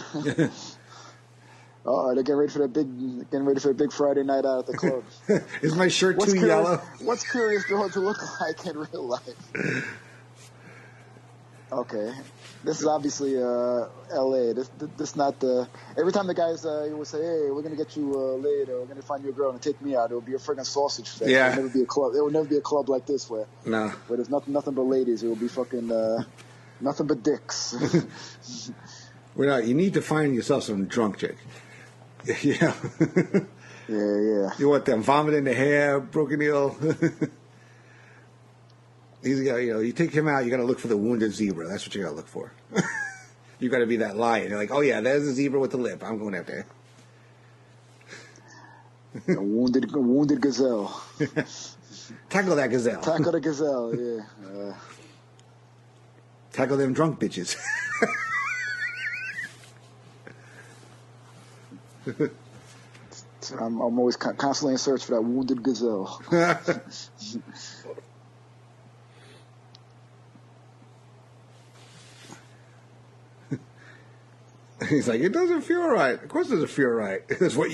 They're getting ready for the big Friday night out at the club. Is my shirt too yellow? What's curious to look like in real life? Okay, this is obviously L.A. This not the. Every time the guys would say, "Hey, we're gonna get you laid, or we're gonna find you a girl and take me out," it would be a friggin' sausage fest. Yeah. It would never be a club. It would never be a club like this where there's nothing but ladies. It will be fucking nothing but dicks. You need to find yourself some drunk chick. Yeah. Yeah. You want them vomit in the hair, broken heel. He's got, you take him out. You got to look for the wounded zebra. That's what you got to look for. You got to be that lion. You're like, oh yeah, there's a zebra with the lip. I'm going out there. A wounded gazelle. Tackle that gazelle. Tackle the gazelle. Yeah. Tackle them drunk bitches. I'm always constantly in search for that wounded gazelle. He's like, it doesn't feel right. Of course it doesn't feel right. It's what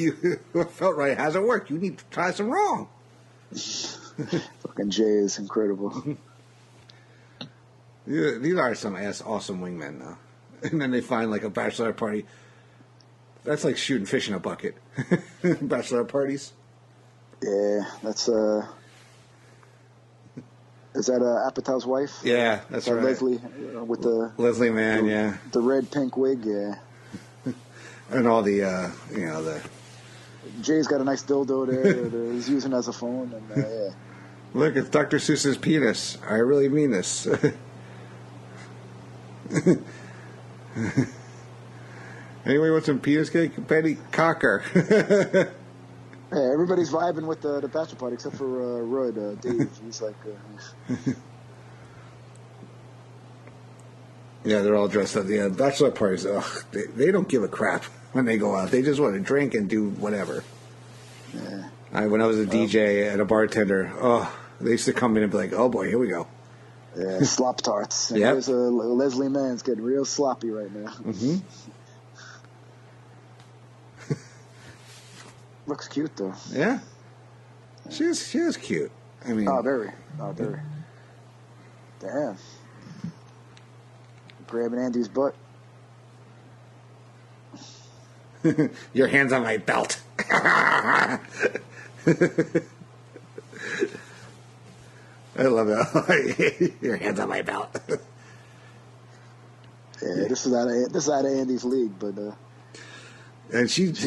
felt right hasn't worked. You need to try some wrong. Fucking Jay is incredible. Yeah, these are some awesome wingmen, though. And then they find, like, a bachelor party. That's like shooting fish in a bucket. Bachelor parties. Yeah, that's, is that Apatow's wife? Yeah, that's right. Leslie, with the... Leslie Mann, yeah. The red, pink wig, yeah. And all the, Jay's got a nice dildo there that he's using as a phone, and, yeah. Look, it's Dr. Seuss's penis. I really mean this. Anybody want some penis cake? Betty Cocker. Hey, everybody's vibing with the bachelor party except for Rudd, Dave. He's like... Yeah, they're all dressed up. Yeah, bachelor parties, they don't give a crap when they go out. They just want to drink and do whatever. Yeah. When I was a DJ and a bartender, they used to come in and be like, oh boy, here we go. Yeah, slop tarts. And Yep. there's Leslie Mann's getting real sloppy right now. Mm-hmm. Looks cute, though. Yeah. She is cute. I mean... very. Damn. Grabbing Andy's butt. Your hand's on my belt. I love that. Your hand's on my belt. Yeah, this is out of Andy's league, but and she's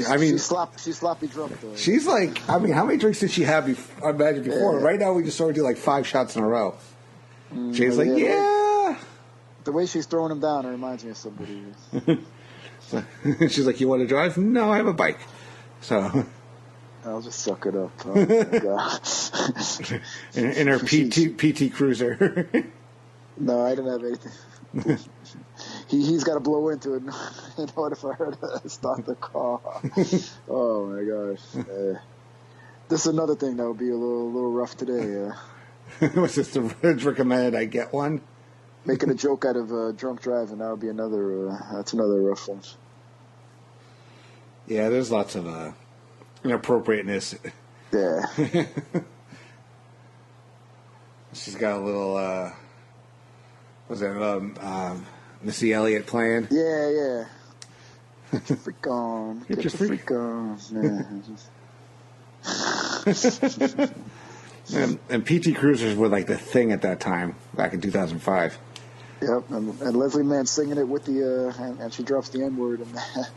sloppy drunk though. She's like, how many drinks did she have? I imagine before. Yeah. Right now, we just saw her do like 5 shots in a row. She's like, yeah. The way she's throwing him down, it reminds me of somebody. She's like, you want to drive? No, I have a bike. So I'll just suck it up. Oh my God. in her PT Cruiser. No, I didn't have anything. He's got to blow into it in order for her to start the car. Oh my gosh! This is another thing that would be a little rough today. What's this? The recommended I get one. Making a joke out of drunk driving, that would be another. That's another rough one. Yeah, there's lots of inappropriateness. Yeah. She's got a little. Was that Missy Elliott playing? Yeah. Get your freak on. Get your freak on. Yeah. and PT Cruisers were like the thing at that time, back in 2005. Yep, and Leslie Mann singing it with the and she drops the N-word in that.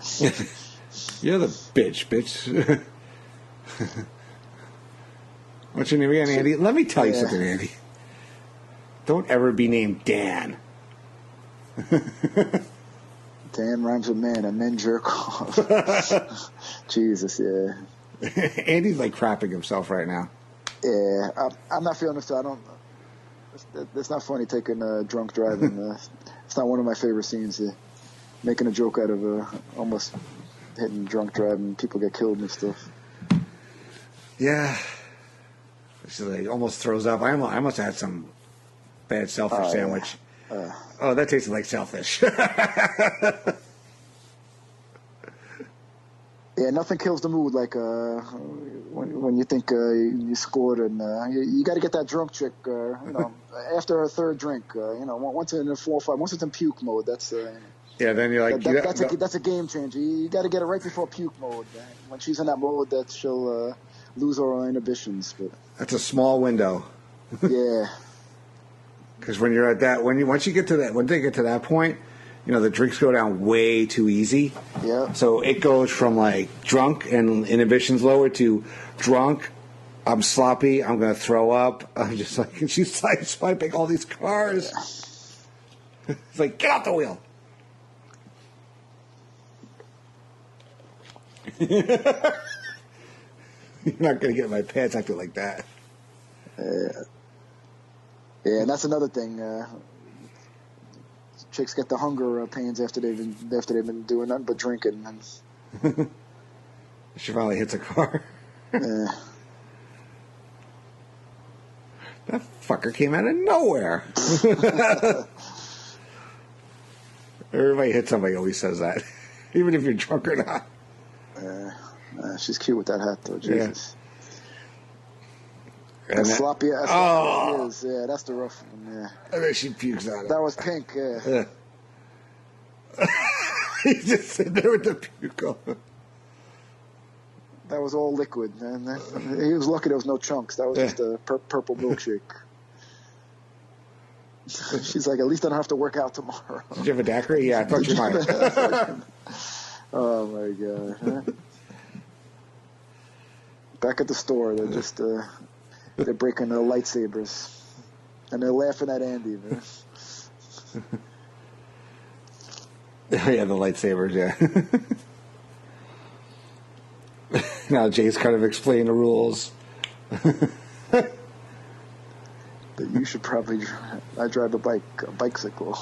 You're the bitch. What's your name again, Andy? Let me tell you something, Andy. Don't ever be named Dan. Dan rhymes with man, and men jerk off. Jesus, yeah. Andy's like crapping himself right now. Yeah, I'm not feeling this. I don't. It's not funny taking drunk driving. It's not one of my favorite scenes. Making a joke out of almost hitting drunk driving, people get killed and stuff. Yeah. She like almost throws up. I must have had some bad shellfish sandwich. Oh, that tasted like shellfish. Yeah, nothing kills the mood like when you think you scored and you got to get that drunk chick. After her third drink, once in 4 or 5, once it's in puke mode, that's. Yeah, then you're like that's a game changer. You got to get it right before puke mode. When she's in that mode, that she'll lose all her inhibitions. But that's a small window. Yeah. Because when you're at that, once they get to that point, the drinks go down way too easy. Yeah. So it goes from like drunk and inhibitions lower to drunk. I'm sloppy. I'm gonna throw up. I'm just like, and she's like swiping all these cars. Yeah. It's like, get off the wheel. You're not gonna get my pants acting like that. Yeah, and that's another thing. Chicks get the hunger pains after they've been doing nothing but drinking. She finally hits a car. Yeah. That fucker came out of nowhere. Everybody hits somebody always says that, even if you're drunk or not. She's cute with that hat, though. Jesus. Yeah. As sloppy as it is. Yeah, that's the rough one. Yeah. And then she pukes out. That was pink. Yeah. He's just sitting there with the puke on. That was all liquid, and he was lucky there was no chunks. That was just a purple milkshake. She's like, at least I don't have to work out tomorrow. Did you have a daiquiri? Yeah, I thought you might. Oh my god! Back at the store, they're just they're breaking their lightsabers, and they're laughing at Andy, man. Yeah, the lightsabers, yeah. Now Jay's kind of explaining the rules. That you should probably drive. I drive a bicycle.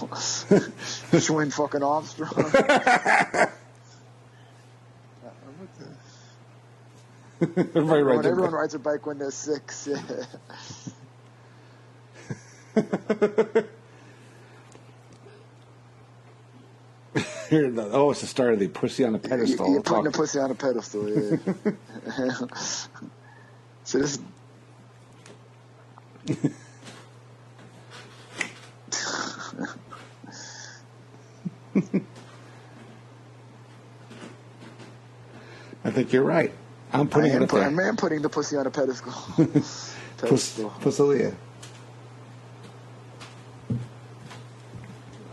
Schwinn fucking Armstrong. Everyone rides a bike when they're 6. Yeah. Oh, it's the start of the pussy on a pedestal. You're putting the pussy on a pedestal, yeah. So this... I think you're right. I'm putting it up there. I'm putting the pussy on a pedestal. Pussalia.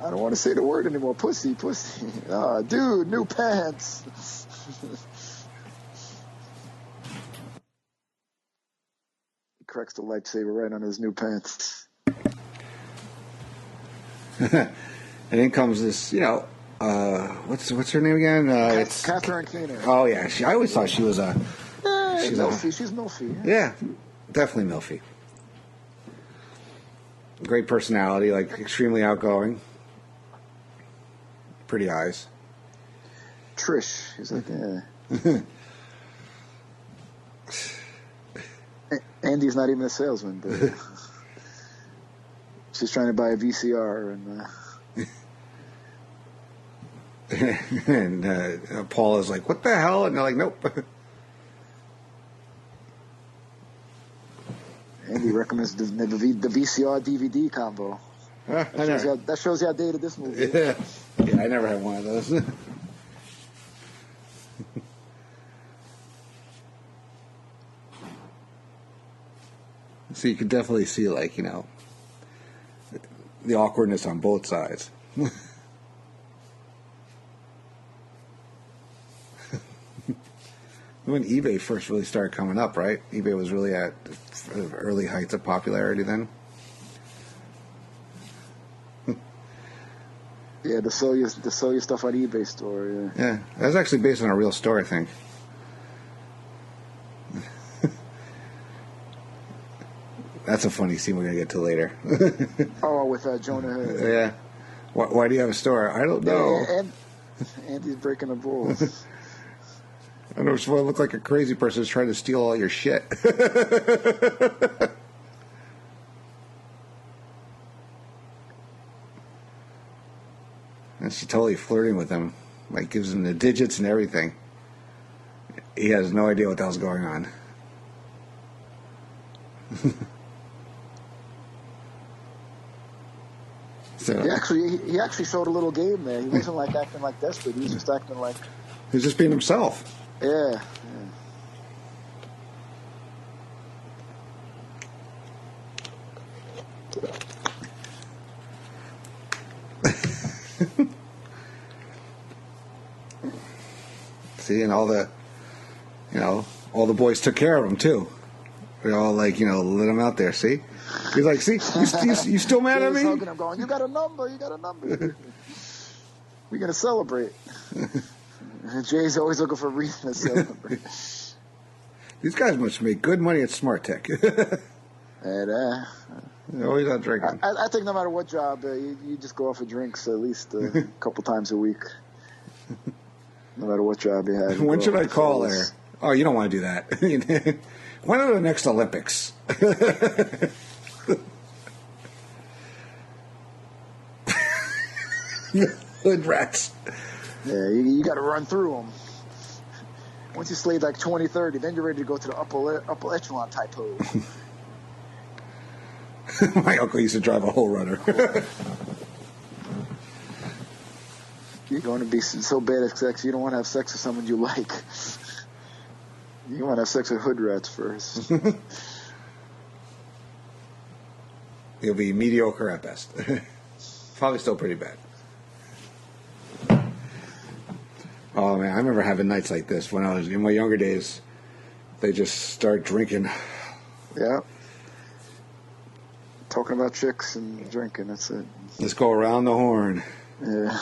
I don't want to say the word anymore. Pussy. Dude, new pants. He cracks the lightsaber right on his new pants. And then comes this, what's her name again? It's Catherine Keener. Oh yeah, I always thought she was a. She's milfy. Yeah, definitely milfy. Great personality, like extremely outgoing. Pretty eyes. Trish, he's like, Andy's not even a salesman, but she's trying to buy a VCR and Paul is like, "What the hell?" And they're like, "Nope." Andy recommends the VCR DVD combo. That shows you how dated this movie is. Yeah, I never had one of those. So you can definitely see, like, the awkwardness on both sides. When eBay first really started coming up, right? eBay was really at early heights of popularity then. Yeah, the sell your stuff on eBay store. Yeah. Yeah, that's actually based on a real story, I think. That's a funny scene we're gonna get to later. Oh, with Jonah Hill. Yeah. Why do you have a store? I don't know. And Andy's breaking the rules. I don't know. Just want to look like a crazy person who's trying to steal all your shit. And she's totally flirting with him. Like, gives him the digits and everything. He has no idea what the hell's going on. So, He actually showed a little game there. He wasn't like acting like desperate. He was just acting like... he's just being himself. Yeah. See, and all the boys took care of him too. They're all like, let him out there. See, he's like, see, you still mad at me? Hugging him, going, you got a number. We're gonna celebrate. Jay's always looking for a reason to celebrate. These guys must make good money at Smart Tech. And They're always out drinking. I think no matter what job, you just go out for drinks at least a couple times a week. No matter what job you have. When should I call her? Oh, you don't want to do that. When are the next Olympics? Hood rats. Yeah, you got to run through them. Once you slayed like 20, 30, then you're ready to go to the upper echelon type hood. My uncle used to drive a whole runner. You're going to be so bad at sex, you don't want to have sex with someone you like. You want to have sex with hood rats first. You'll be mediocre at best. Probably still pretty bad. Oh, man, I remember having nights like this when I was in my younger days. They just start drinking. Yeah. Talking about chicks and drinking, that's it. Let's go around the horn. Yeah.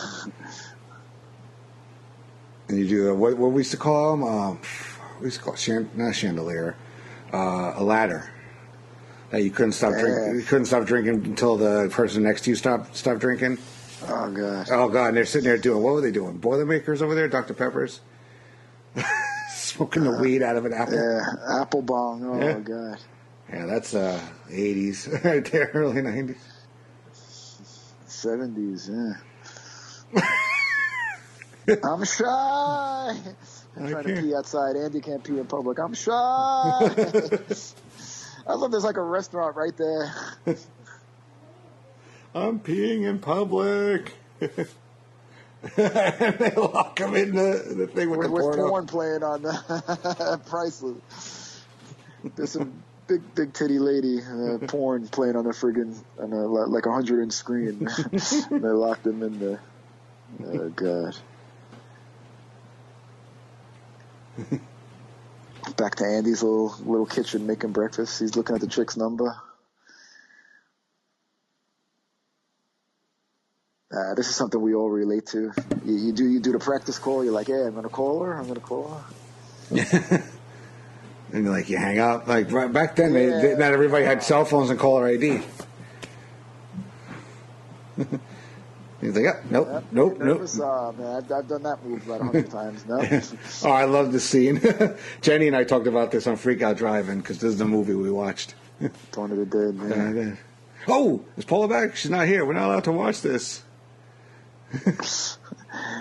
And you do what we used to call them? We used to call not chandelier, a ladder. That you couldn't stop drinking. You couldn't stop drinking until the person next to you stopped drinking. Oh god. Oh god! And they're sitting there doing, what were they doing? Boilermakers over there, Dr. Peppers, smoking the weed out of an apple. Yeah, apple bong. Oh yeah. god. Yeah, that's 80s right there, early 90s, 70s. Yeah. I'm shy. I'm trying to pee outside. Andy can't pee in public. I'm shy. I love there's like a restaurant right there. I'm peeing in public. And they lock him in the thing with the porn playing on the priceless. There's some big titty lady porn playing on the friggin' like 100-inch screen. They locked him in there. Oh god. Back to Andy's little kitchen making breakfast. He's looking at the chick's number. This is something we all relate to. You do the practice call. You're like, yeah, I'm gonna call her. And like you hang up. Like right back then, not everybody had cell phones and caller ID. He's like, nope. Man, I've done that move about 100 times. No. Oh, I love this scene. Jenny and I talked about this on Freak Out Driving because this is the movie we watched. Dawn of the Dead. Man. Oh, is Paula back? She's not here. We're not allowed to watch this.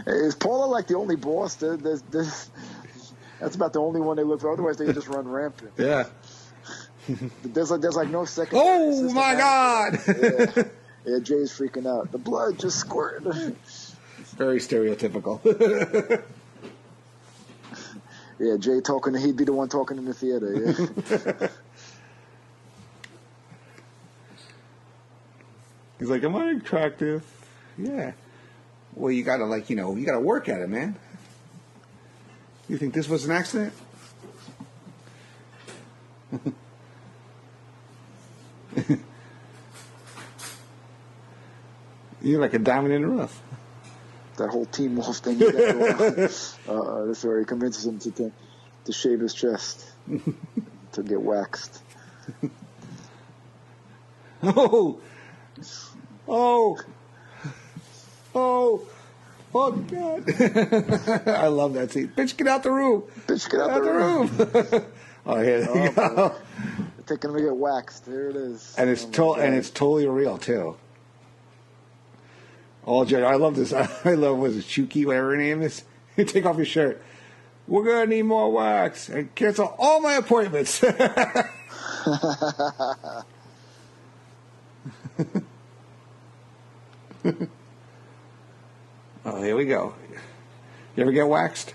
Is Paula like the only boss? There's that's about the only one they look for. Otherwise, they just run rampant. Yeah. There's like no second. Oh my God! Yeah, Jay's freaking out. The blood just squirted. Very stereotypical. Yeah, Jay talking. He'd be the one talking in the theater. Yeah. He's like, "Am I attractive?" Yeah. Well, you gotta you gotta work at it, man. You think this was an accident? You're like a diamond in the rough. that whole Teen Wolf thing. That's where he convinces him to shave his chest to get waxed. Oh, God. I love that scene. Bitch, get out the room. Bitch, get out the room. Oh, here they go. Taking him to get waxed. There it is. And it's totally real, too. Oh, Jerry, I love this. I love, was it Chucky, whatever her name is? Take off your shirt. We're going to need more wax. And cancel all my appointments. Oh, here we go. You ever get waxed?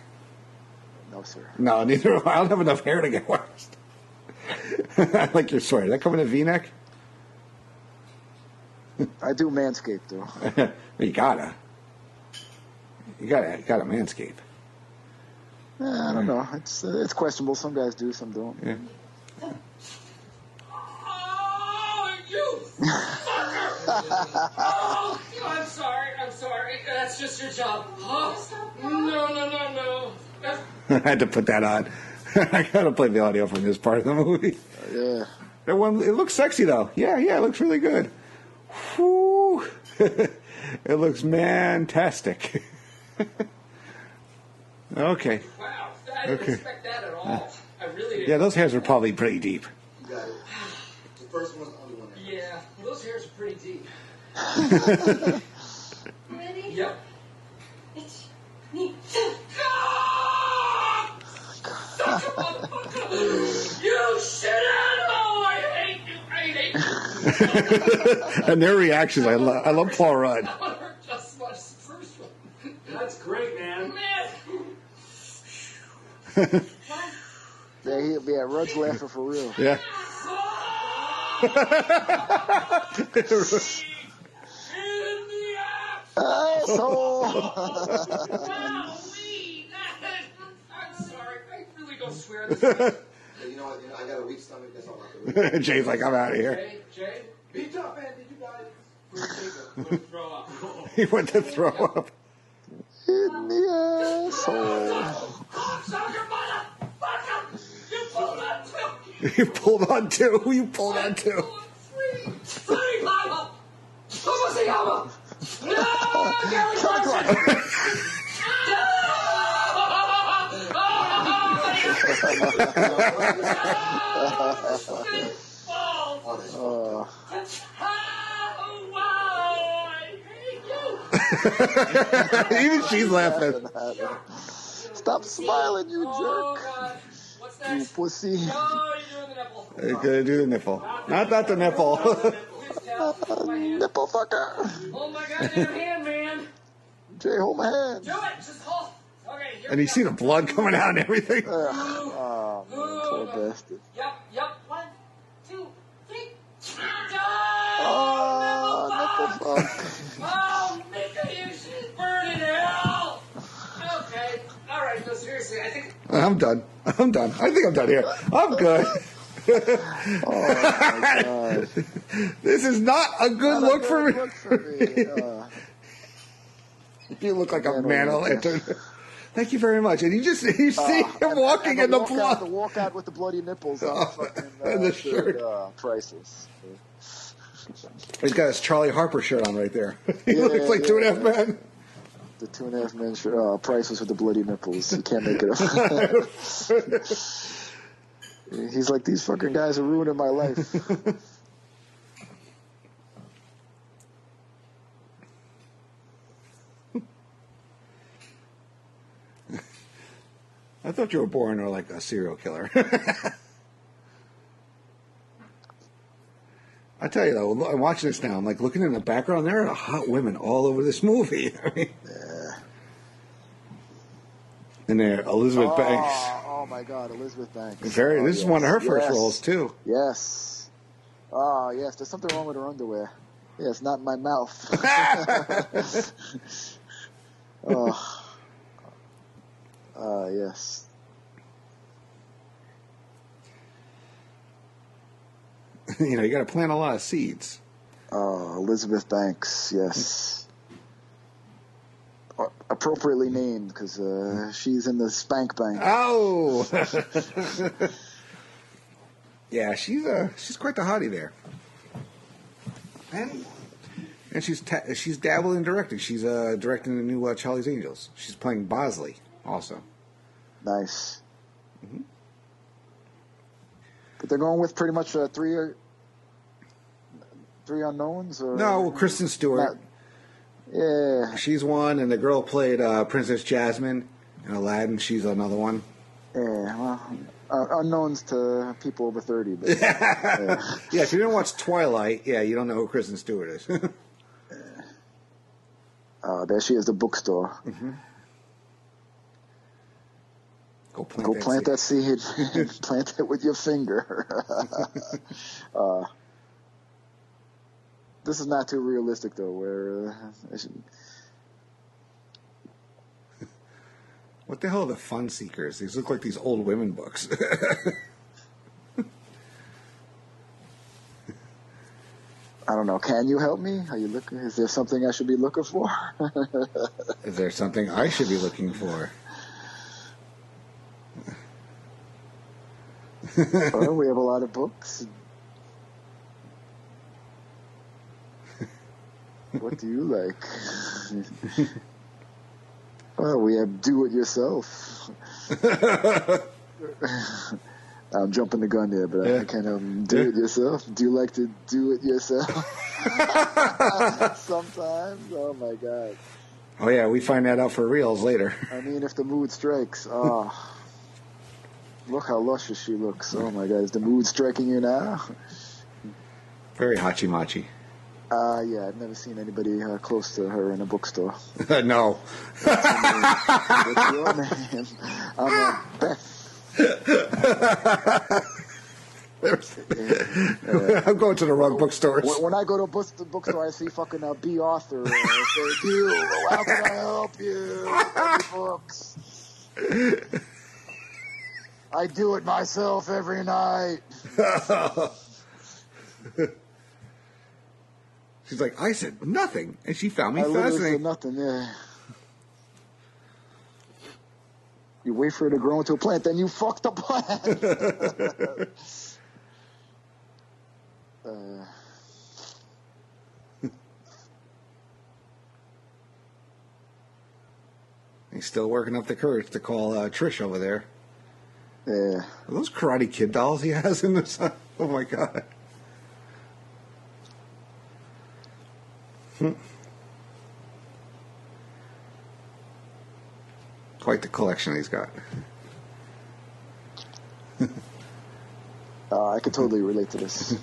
No, sir. No, neither. I don't have enough hair to get waxed. I like your sweater. Does that come in a V-neck? I do manscape, though. You gotta manscape. I don't know. It's questionable. Some guys do, some don't. Yeah. Oh, you fucker! Oh, I'm sorry. That's just your job. Oh, no. I had to put that on. I gotta play the audio from this part of the movie. Yeah. That one, it looks sexy though. Yeah, it looks really good. Whew. It looks fantastic. Okay. Wow, I didn't expect that at all. I really didn't. Yeah, those hairs are probably pretty deep. You got it. The first one's the only one. Yeah, those hairs are pretty deep. Ready? Yep. It's me. Ah! Such a motherfucker! You shit animal! I hate you! And their reactions, I love Paul Rudd. That one hurt just as much as the first one. That's great, man. Yeah, Rudd's laughing for real. Yeah. Asshole! I'm sorry. I really don't swear this way. You know what? I got a weak stomach. That's all I can do. Jay's like, I'm out of here. Jay? Be tough, man. Did you got it? Throw up. He went to throw up. In the asshole. Cocksucker motherfucker! You pulled on two! You pulled on two. You pulled on two. Three, Mama! Vamos allá! No! Gary Even she's laughing. Stop smiling, you Oh, jerk. God. What's You next? pussy. Oh, you're doing the nipple. He's gonna do the nipple. Not the nipple. Please tell. Hold my hand. Nipple fucker. Hold my goddamn hand, man. Jay, hold my hand. Do it. Just hold. Okay, here And we you go. see the blood coming out and everything. Oh, man, poor bastard. Yep. 1, 2, 3. Oh, nipple fuck. Oh, Mika, you should burn in hell. Okay. All right. No, seriously, I think. I'm done. I think I'm done here. I'm good. Oh, my God. This is not a good Not a look for me. good look for me. You look like a Man, man oh, of lantern. Thank you very much. And you see him walking in the blood. The walkout with the bloody nipples on the fucking And the shirt. priceless. He's got his Charlie Harper shirt on right there. He Yeah, looks like yeah. 2.5 Men. The 2.5 Men priceless with the bloody nipples. You can't make it up. He's like, these fucking guys are ruining my life. I thought you were born or like a serial killer. I tell you though, I'm watching this now. I'm like looking in the background. There are hot women all over this movie. I mean, Yeah. and there, Elizabeth Banks. Oh my God, Elizabeth Banks. This Oh, is one of her first yes. roles too. Yes. Oh, yes. There's something wrong with her underwear. Yeah, it's not in my mouth. Yes. You know, you got to plant a lot of seeds. Oh, Elizabeth Banks. Yes. appropriately named because she's in the spank bank. Oh, yeah, she's quite the hottie there, and she's dabbling in directing. She's directing the new Charlie's Angels. She's playing Bosley also. Nice. Mm-hmm. But they're going with pretty much three unknowns. Or no, Kristen Stewart. Yeah, she's one, and the girl played Princess Jasmine in Aladdin. She's another one. Yeah, well, unknowns to people over 30. But, yeah, if you didn't watch Twilight, yeah, you don't know who Kristen Stewart is. There she is, the bookstore. Mm-hmm. Go plant that seed. Plant it with your finger. This is not too realistic, though. Where what the hell are the Fun Seekers? These look like these old women books. I don't know. Can you help me? Are you looking? Is there something I should be looking for? Is there something I should be looking for? Well, we have a lot of books. What do you like? Well, we have do-it-yourself. I'm jumping the gun there, but I can't do-it-yourself. Do you like to do-it-yourself? Sometimes. Oh, my God. Oh, yeah, we find that out for reals later. I mean, if the mood strikes. Oh, look how luscious she looks. Oh, my God. Is the mood striking you now? Very hachi-machi. Yeah, I've never seen anybody close to her in a bookstore. No. What's your name? I'm Beth. I'm going to the wrong bookstores. When I go to the bookstore, I see fucking B. Arthur. Say, how can I help you? Any books? I do it myself every night. She's like, I said nothing, and she found me I literally fascinating. said nothing, yeah. You wait for it to grow into a plant, then you fuck the plant. He's still working up the courage to call Trish over there. Yeah. Are those Karate Kid dolls he has in this? Oh, my God. Quite the collection he's got. I could totally relate to this.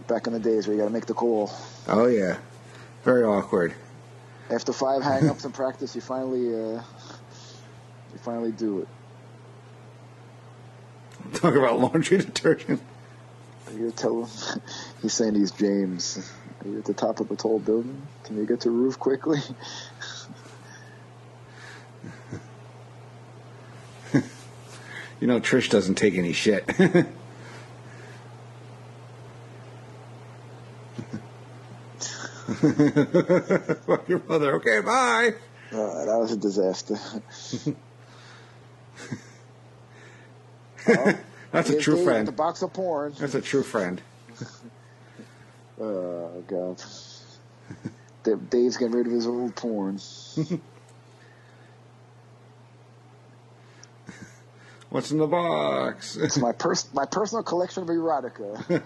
Back in the days where you got to make the call. Oh, yeah. Very awkward. After 5 hang-ups in practice, you finally do it. Talk about laundry detergent. You tell him, he's saying he's James. Are you at the top of a tall building? Can you get to the roof quickly? You know, Trish doesn't take any shit. Fuck your mother. Okay, bye. That was a disaster. That's a true friend. The box of porn. That's a true friend. Oh, God. Dave's getting rid of his old porn. What's in the box? It's my personal collection of erotica.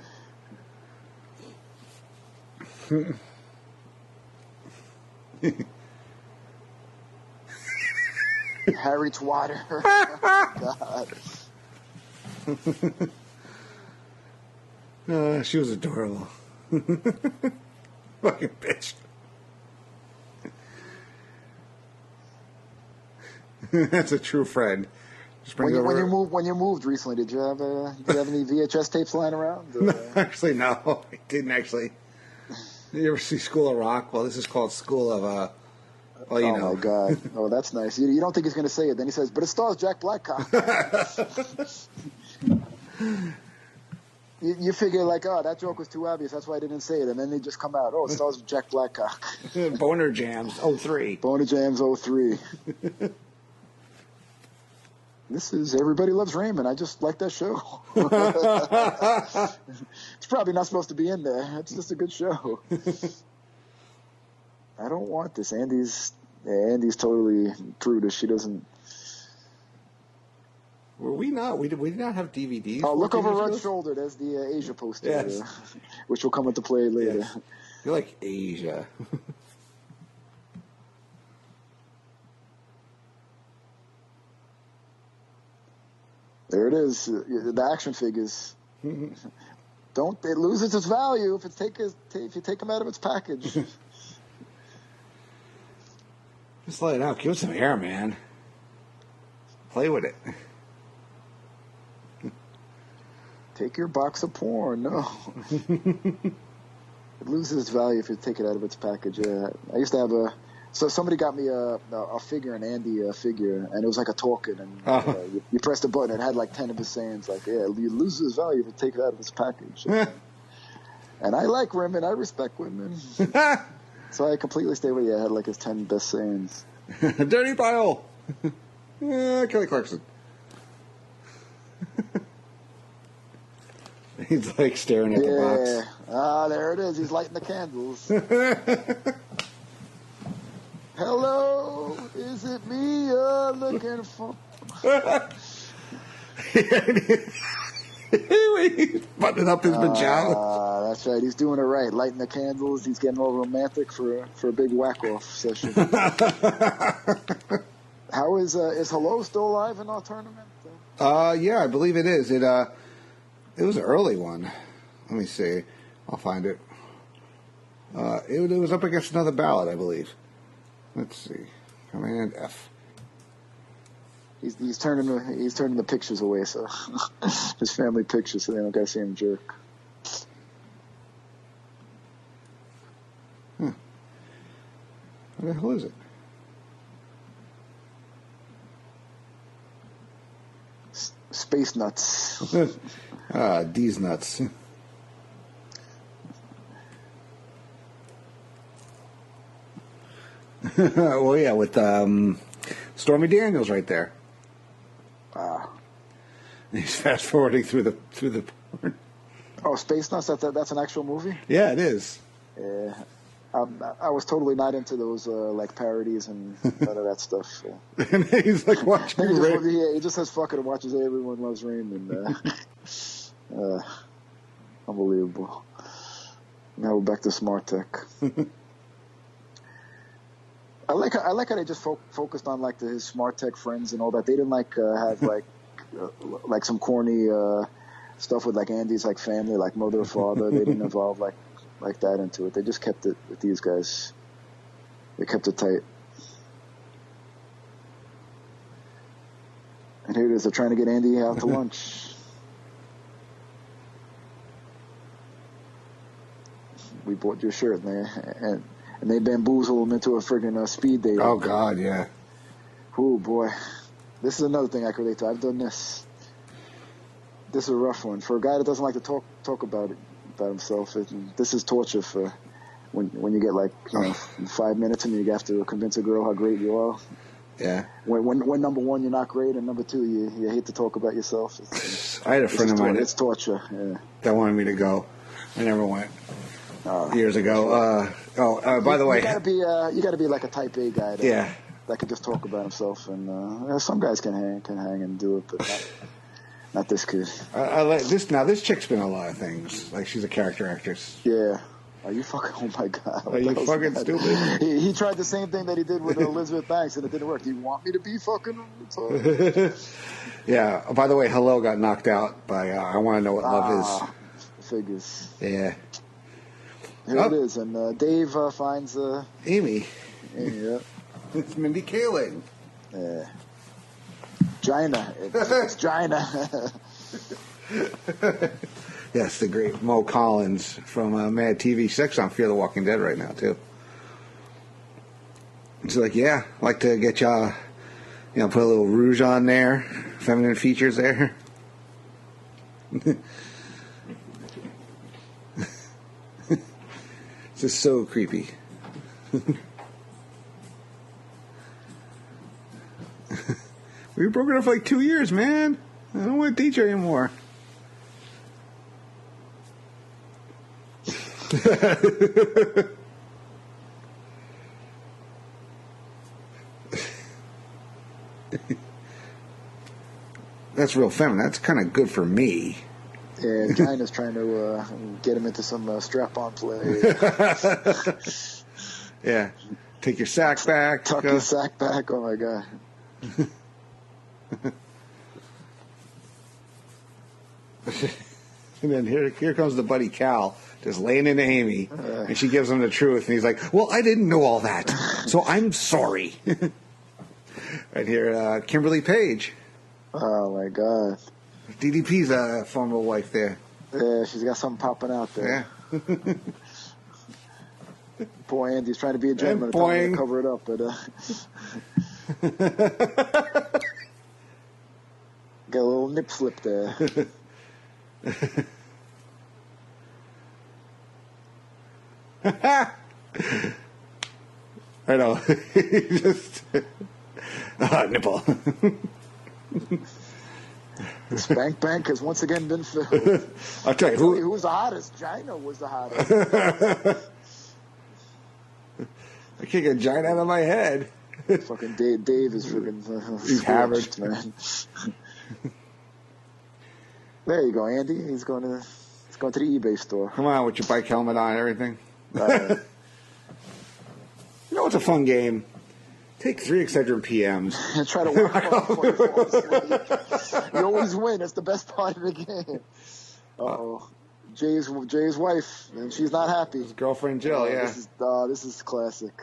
Harry Twatter. God. She was adorable. Fucking bitch. That's a true friend. When you moved recently, did you have any VHS tapes lying around? No, actually, no. I didn't actually. You ever see School of Rock? Well, this is called School of well, you know. Oh my God! Oh, that's nice. You don't think he's going to say it? Then he says, "But it stars Jack Blackcock." You figure like, oh, that joke was too obvious. That's why I didn't say it. And then they just come out. Oh, it stars with Jack Blackcock. Boner Jams 03. Boner Jams 03. This is Everybody Loves Raymond. I just like that show. It's probably not supposed to be in there. It's just a good show. I don't want this. Andy's totally prudish. She doesn't. Were we not? We did not have DVDs. Oh, look over Rod's Rudd's shoulder. There's the Asia poster, yes. Which will come into play later. Yes. You're like Asia. There it is. The action figures. It loses its value if you take them out of its package. Just let it out. Give it some air, man. Play with it. Take your box of porn. No. It loses its value if you take it out of its package. Yeah. I used to have so somebody got me a figure, an Andy figure, and it was like a token, and you pressed a button, it had like 10 of his sayings, like, yeah, it loses its value if you take it out of its package. And I like women, I respect women. So I completely stayed with it. I had like his 10 best sayings. Dirty pile! Kelly Clarkson. He's like staring at the box. Ah, there it is. He's lighting the candles. Hello, is it me you're looking for? He's buttoning up his pajamas. That's right. He's doing it right. Lighting the candles. He's getting all romantic for a big whack-off session. How is Hello still alive in our tournament? Yeah, I believe it is. It was an early one. Let me see. I'll find it. It was up against another ballot, I believe. Let's see. Command F. He's turning the pictures away, so his family pictures, so they don't gotta see him jerk. What the hell is it? Space nuts. These nuts. Well, yeah, with Stormy Daniels right there. He's fast forwarding through the porn. Oh, Space Nuts. That's an actual movie. Yeah, it is. Yeah, I was totally not into those like parodies and none of that stuff. And he's like watching. He just says fuck it and watches Everyone Loves Raymond. Unbelievable. Now we're back to Smart Tech. I like how they just focused on like his Smart Tech friends and all that. They didn't like have like some corny stuff with like Andy's like family, like mother or father. They didn't involve like that into it. They just kept it with these guys. They kept it tight. And here it is. They're trying to get Andy out to lunch. We bought your shirt, and they bamboozle him into a friggin' speed date. Oh God, yeah. Oh boy, this is another thing I can relate to. I've done this. This is a rough one for a guy that doesn't like to talk about himself. This is torture for when you get like 5 minutes and you have to convince a girl how great you are. Yeah. When number one you're not great, and number two you hate to talk about yourself. I had a friend of mine. It's torture. Yeah. That wanted me to go. I never went. Years ago. By the way, you gotta be like a type A guy. That can just talk about himself, and some guys can hang and do it, but not this kid. I like this. Now this chick's been in a lot of things. Like she's a character actress. Yeah. Are you fucking? Oh my God! Are you fucking stupid? He tried the same thing that he did with Elizabeth Banks, and it didn't work. Do you want me to be fucking retarded? Yeah. By the way, Hello got knocked out by I Want to Know What Love Is. Figures. Yeah. Here it is, and Dave finds Amy. Yeah. It's Mindy Kaling. Yeah. Gina. It's Gina. Yes, the great Mo Collins from Mad TV. She's actually on Fear the Walking Dead right now, too. She's like, yeah, I'd like to get y'all, put a little rouge on there, feminine features there. It's just so creepy. We were broken up for like 2 years, man. I don't want to date you anymore. That's real feminine. That's kind of good for me. Yeah, Gina's trying to get him into some strap-on play. Yeah. Take your sack back. Tuck your sack back. Oh, my God. And then here comes the buddy Cal, just laying into Amy, and she gives him the truth, and he's like, well, I didn't know all that, so I'm sorry. Right here, Kimberly Page. Oh, my God. DDP's a former wife there. Yeah, she's got something popping out there. Yeah. Poor Andy's trying to be a gentleman and cover it up, but got a little nip slip there. I know. Just nipple. The spank bank has once again been filled. I'll tell you who's the hottest. Gina was the hottest. I can't get Gina out of my head. Fucking Dave is freaking he's hammered, man. There you go, Andy. He's going to the eBay store. Come on, with your bike helmet on and everything. You know what's a fun game? Take 3 Excedrin PMs. And try to work off before you fall asleep. You always win. It's the best part of the game. Uh-oh. Jay's wife, and she's not happy. His girlfriend Jill, yeah. This is classic.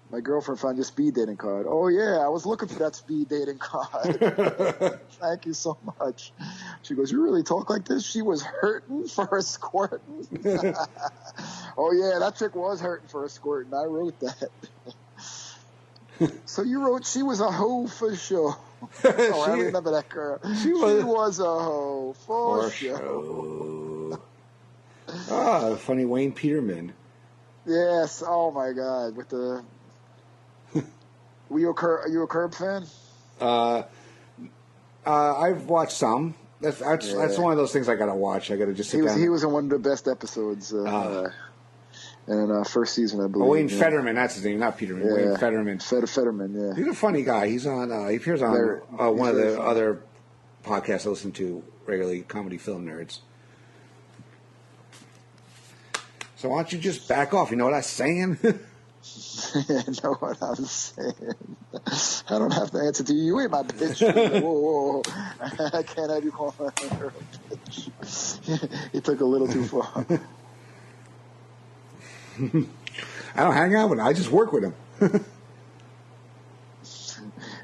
My girlfriend found your speed dating card. Oh, yeah, I was looking for that speed dating card. Thank you so much. She goes, you really talk like this? She was hurting for a squirting? Oh, yeah, that chick was hurting for a squirting. I wrote that. So you wrote she was a hoe for sure. Oh, I remember that girl. She was a hoe for sure. Ah, funny Wayne Peterman. Yes. Oh my God. With the. Are you a Curb fan? I've watched some. That's one of those things I gotta watch. I gotta just sit down. He was in one of the best episodes. In first season, I believe. Wayne Fetterman, that's his name, not Peterman. Yeah. Wayne Fetterman. Fetterman, yeah. He's a funny guy. He's on. He appears on one of the other podcasts I listen to regularly, Comedy Film Nerds. So why don't you just back off? You know what I'm saying? I know what I'm saying. I don't have to answer to you. You ain't my bitch. Whoa. I can't have you call her a bitch. He took a little too far. I don't hang out with him. I just work with him.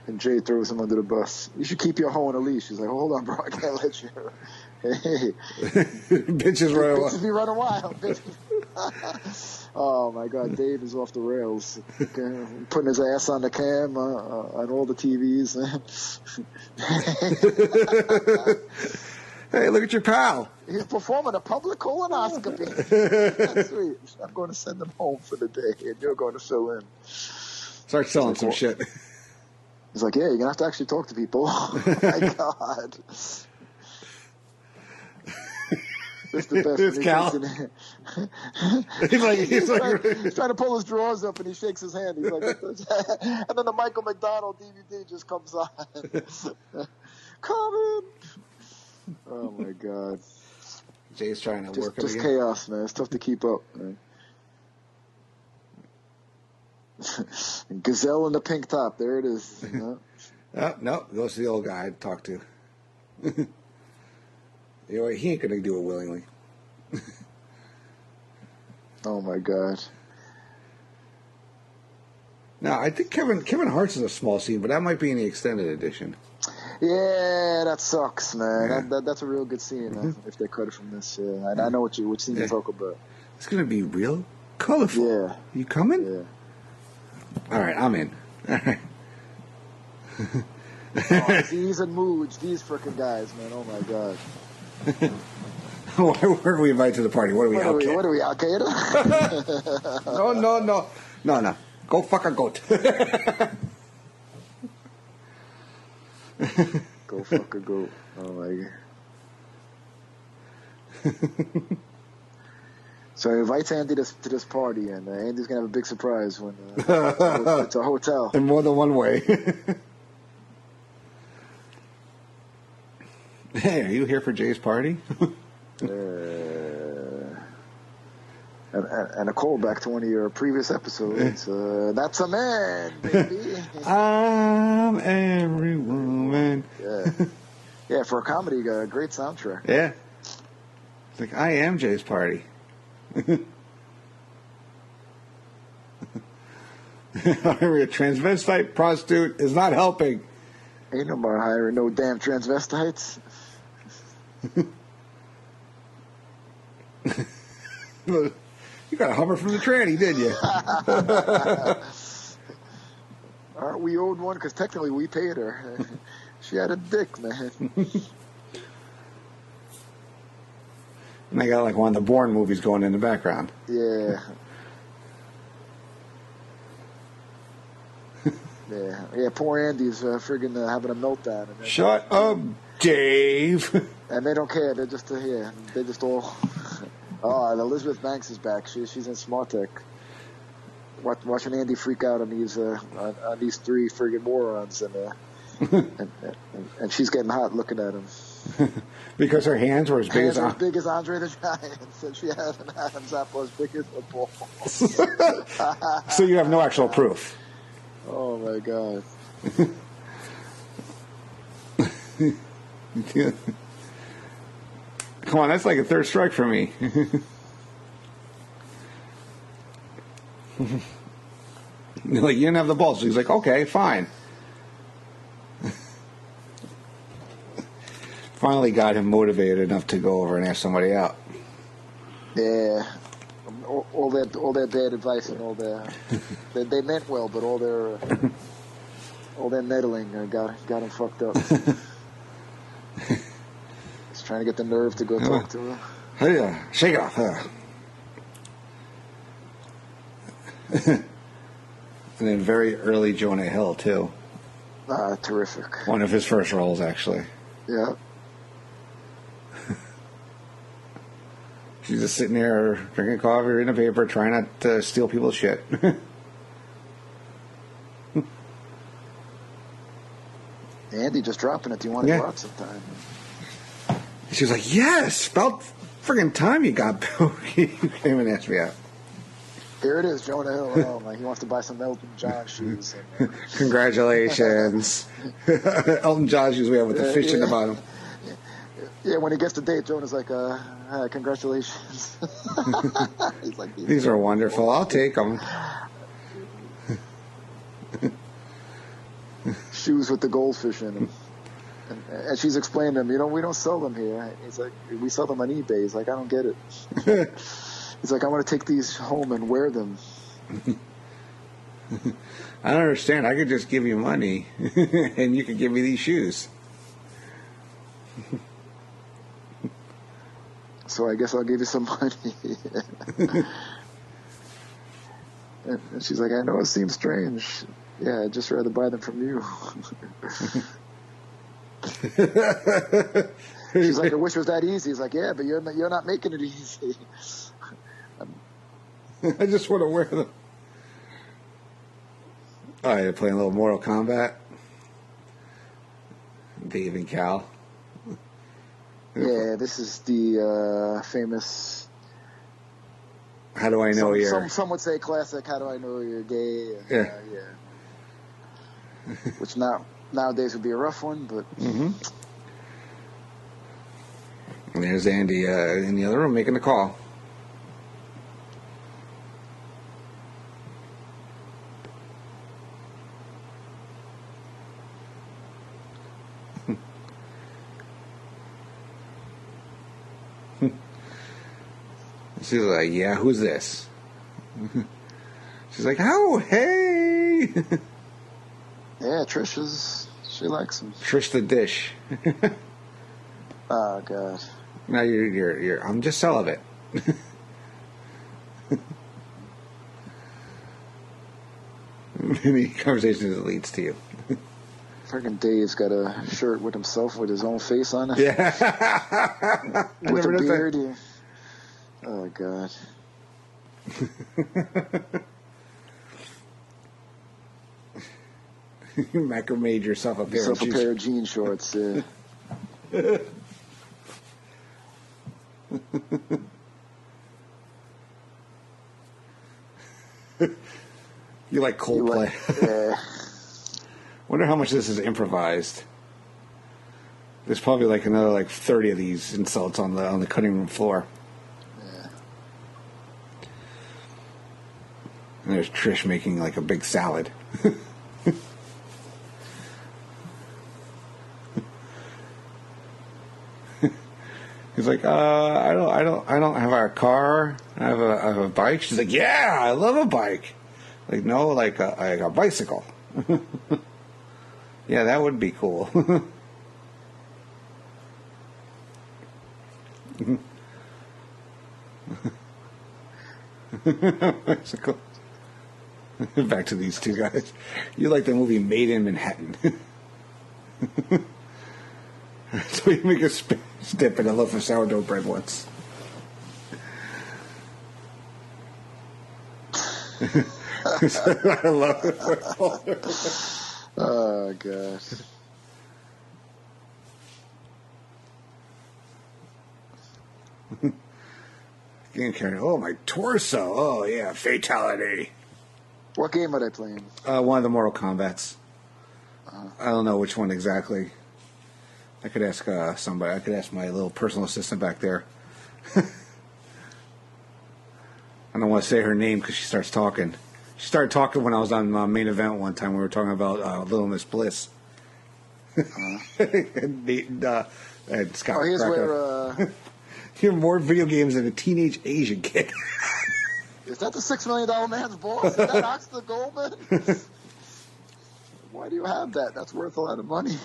And Jay throws him under the bus. You should keep your hoe on a leash. He's like, hold on, bro. I can't let you. Hey. Bitches run wild. Bitches be running wild. Oh, my God. Dave is off the rails. Putting his ass on the cam on all the TVs. Hey, look at your pal. He's performing a public colonoscopy. That's sweet. I'm going to send him home for the day, and you're going to fill in. Start selling some shit. He's like, yeah, you're going to have to actually talk to people. Oh, my God. It's the best. It's Cal. He's trying to pull his drawers up, and he shakes his hand. He's like, and then the Michael McDonald DVD just comes on. Come in. Oh my God! Jay's trying to work. Just chaos, man. It's tough to keep up, man. Gazelle in the pink top. There it is. No, goes to the old guy I'd talk to. You know, he ain't gonna do it willingly. Oh my God! Now I think Kevin Hart's is a small scene, but that might be in the extended edition. Yeah, that sucks, man. Yeah. That's a real good scene if they cut it from this. Yeah. I know which scene you talk about. It's gonna be real colorful. Yeah. You coming? Yeah. All right, I'm in. All right. These and Mooj, these frickin' guys, man. Oh my God. Where are we invited to the party? What are we, What are we, Al Qaeda? No. Go fuck a goat. Go fuck a goat. Oh my god. So he invites Andy to this party, and Andy's gonna have a big surprise when it's a hotel. In more than one way. Hey, are you here for Jay's party? And a callback to one of your previous episodes. That's a man, baby. I'm every woman. Yeah, for a comedy, a great soundtrack. Yeah. It's like, I am Jay's party. A transvestite prostitute is not helping. Ain't nobody hiring no damn transvestites. You got a Hummer from the tranny, didn't you? Aren't we owed one? Because technically we paid her. She had a dick, man. And they got like one of the Bourne movies going in the background. Yeah. Yeah, poor Andy's friggin' having a meltdown. And Shut up, Dave. And they don't care. They're just, they just all... Oh, and Elizabeth Banks is back. She's in Smart Tech. Watching Andy freak out on these three friggin' morons, and she's getting hot looking at him. Because her hands were as big as Andre the Giant, and she has an Adam's apple as big as a ball. So you have no actual proof. Oh my god. Come on, that's like a third strike for me. Like, you didn't have the balls. So he's like, okay, fine. Finally got him motivated enough to go over and ask somebody out. Yeah. All their bad advice and all their... they meant well, but all their meddling got him fucked up. He's trying to get the nerve to go talk to her. Hey, shake it off. And then very early Jonah Hill, too. Terrific. One of his first roles, actually. Yeah. She's just sitting there drinking coffee, reading a paper, trying not to steal people's shit. Andy just dropping it. Do you want to go out sometime? She was like, yes, about friggin' time you got Bill. You came and asked me out. Here it is, Jonah Hill. Oh, my, he wants to buy some Elton John shoes. Congratulations. Elton John shoes we have with the fish in the bottom. Yeah, when he gets the date, Jonah's like, congratulations. He's like, these are wonderful. I'll take them. Shoes with the goldfish in them. And she's explaining to him, we don't sell them here. He's like, we sell them on eBay. He's like, I don't get it. He's like, I want to take these home and wear them. I don't understand. I could just give you money, and you could give me these shoes. So I guess I'll give you some money. And she's like, I know it seems strange. Yeah, I'd just rather buy them from you. She's like, I wish it was that easy. He's like, yeah, but you're not making it easy. I just want to wear them. Oh, you're playing a little Mortal Kombat. Dave and Cal. Yeah, this is the famous. How do I know you're? Some would say classic. How do I know you're gay? Yeah. Which nowadays would be a rough one, but. Mm-hmm. And there's Andy in the other room making the call. She's like, yeah, who's this? She's like, oh, hey. Yeah, she likes him. Trish the dish. Oh, God. No, you're. I'm just celibate. Any conversation that leads to you. Freaking Dave's got a shirt with himself with his own face on it. Yeah. With a beard. Oh, God. You macrame yourself a pair of jean shorts, yeah. You like Coldplay. Yeah. Wonder how much this is improvised. There's probably like another like 30 of these insults on the cutting room floor. Yeah. And there's Trish making like a big salad. He's like, I don't have a car. I have a bike. She's like, yeah, I love a bike. Like, no, like a bicycle. Yeah, that would be cool. Bicycle. Back to these two guys. You like the movie Made in Manhattan. So you make a step in a loaf of sourdough bread once. I love it. Oh, gosh. Oh, my torso. Oh, yeah, fatality. What game are they playing? One of the Mortal Kombats. I don't know which one exactly. I could ask somebody. I could ask my little personal assistant back there. I don't want to say her name because she starts talking. She started talking when I was on Main Event one time. We were talking about Little Miss Bliss. And Scott. Oh, here's where... You're more video games than a teenage Asian kid. Is that the $6 million man's boss? Is that Oxley Goldman? Why do you have that? That's worth a lot of money.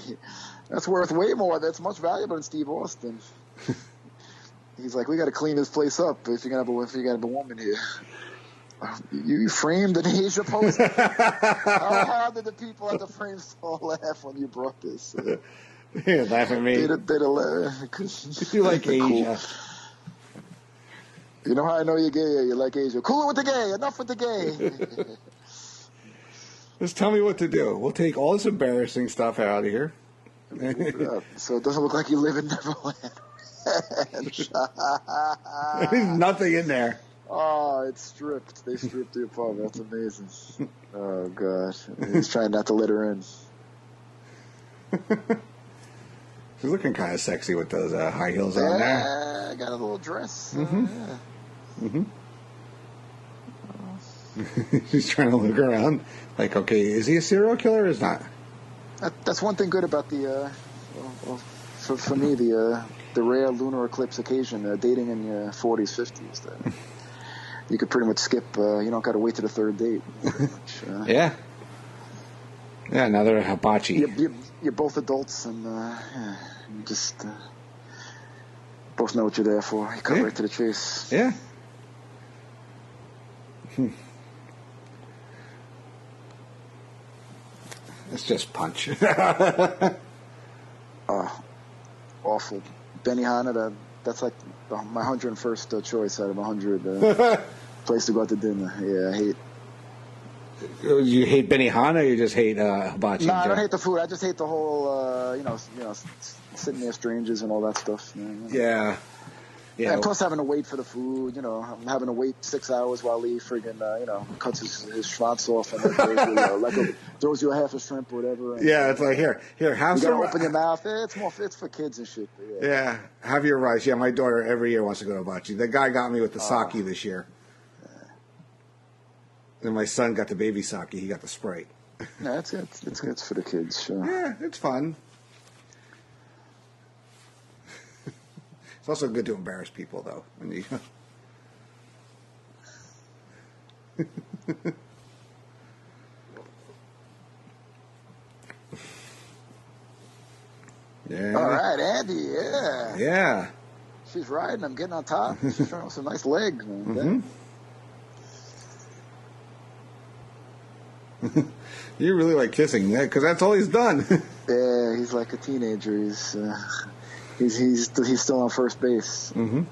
That's worth way more. That's much valuable than Steve Austin. He's like, we got to clean this place up if you're gonna have a woman here. You framed an Asia post. How hard did the people at the frame store laugh when you brought this? Yeah, laugh at me. They'd laugh. You like Asia. Cool. You know how I know you're gay? You like Asia. Cool it with the gay. Enough with the gay. Just tell me what to do. We'll take all this embarrassing stuff out of here. So it doesn't look like you live in Neverland. There's nothing in there. Oh, it's stripped. They stripped the apartment. That's amazing. Oh, God. He's trying not to let her in. She's looking kind of sexy with those high heels on there. Yeah, got a little dress. Yeah. She's trying to look around. Like, okay, is he a serial killer or is not? That's one thing good about the, for me, the rare lunar eclipse occasion, dating in your 40s, 50s. That you could pretty much skip. You don't got to wait to the third date. Yeah. Yeah, now they're a hibachi. You're both adults, and you just both know what you're there for. You cut right to the chase. Yeah. It's just punch. Awful. Benihana, that's like my 101st choice out of 100 place to go out to dinner. Yeah, I hate. You hate Benihana, or you just hate hibachi? No, I don't hate the food. I just hate the whole, sitting near strangers and all that stuff. Yeah. Yeah. And plus having to wait for the food, I'm having to wait 6 hours while he friggin', cuts his schwanz off and then throws you a half a shrimp or whatever. And, yeah, it's like, here, have you some. You gotta open your mouth. It's for kids and shit. Yeah, have your rice. Yeah, my daughter every year wants to go to hibachi. The guy got me with the sake this year. And my son got the baby sake. He got the Sprite. Yeah, it's good. It's for the kids, sure. Yeah, it's fun. It's also good to embarrass people, though. When you... Yeah. All right, Andy. Yeah. Yeah. She's riding. I'm getting on top. She's showing some nice legs, man. You really like kissing, because that's all he's done. Yeah, he's like a teenager. He's still on first base. Mm-hmm.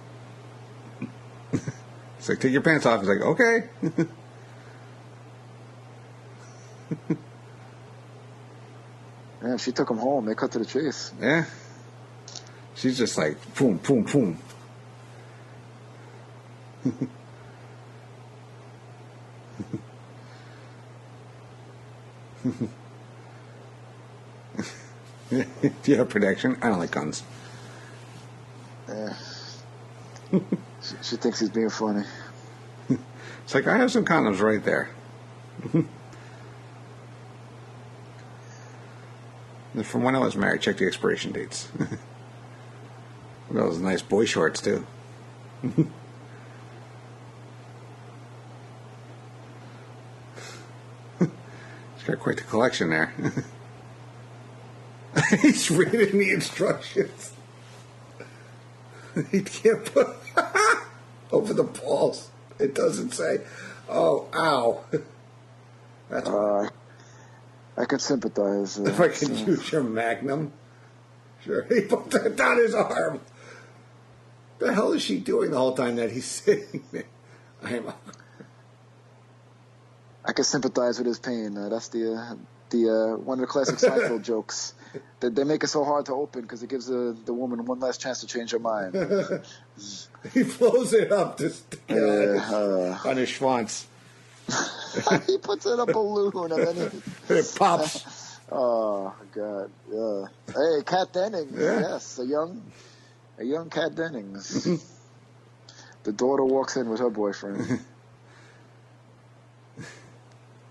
It's like, take your pants off. He's like, okay. Yeah, she took him home. They cut to the chase. Yeah. She's just like, boom, boom, boom. Do you have protection? I don't like guns. Yeah. She thinks he's being funny. It's like, I have some condoms right there. From when I was married, check the expiration dates. Those nice boy shorts, too. She's got quite the collection there. He's reading the instructions. He can't put over the balls. It doesn't say, oh, ow. That's I can sympathize. if I can use your magnum. Sure. He put that down his arm. The hell is she doing the whole time that he's sitting there? I can sympathize with his pain. That's the one of the classic Seinfeld jokes. They make it so hard to open because it gives the woman one last chance to change her mind. He blows it up to stick it on his schwanz. He puts in a balloon and then it pops. Oh God! Yeah. Hey, Kat Dennings. Yeah. Yes, a young Kat Dennings. The daughter walks in with her boyfriend.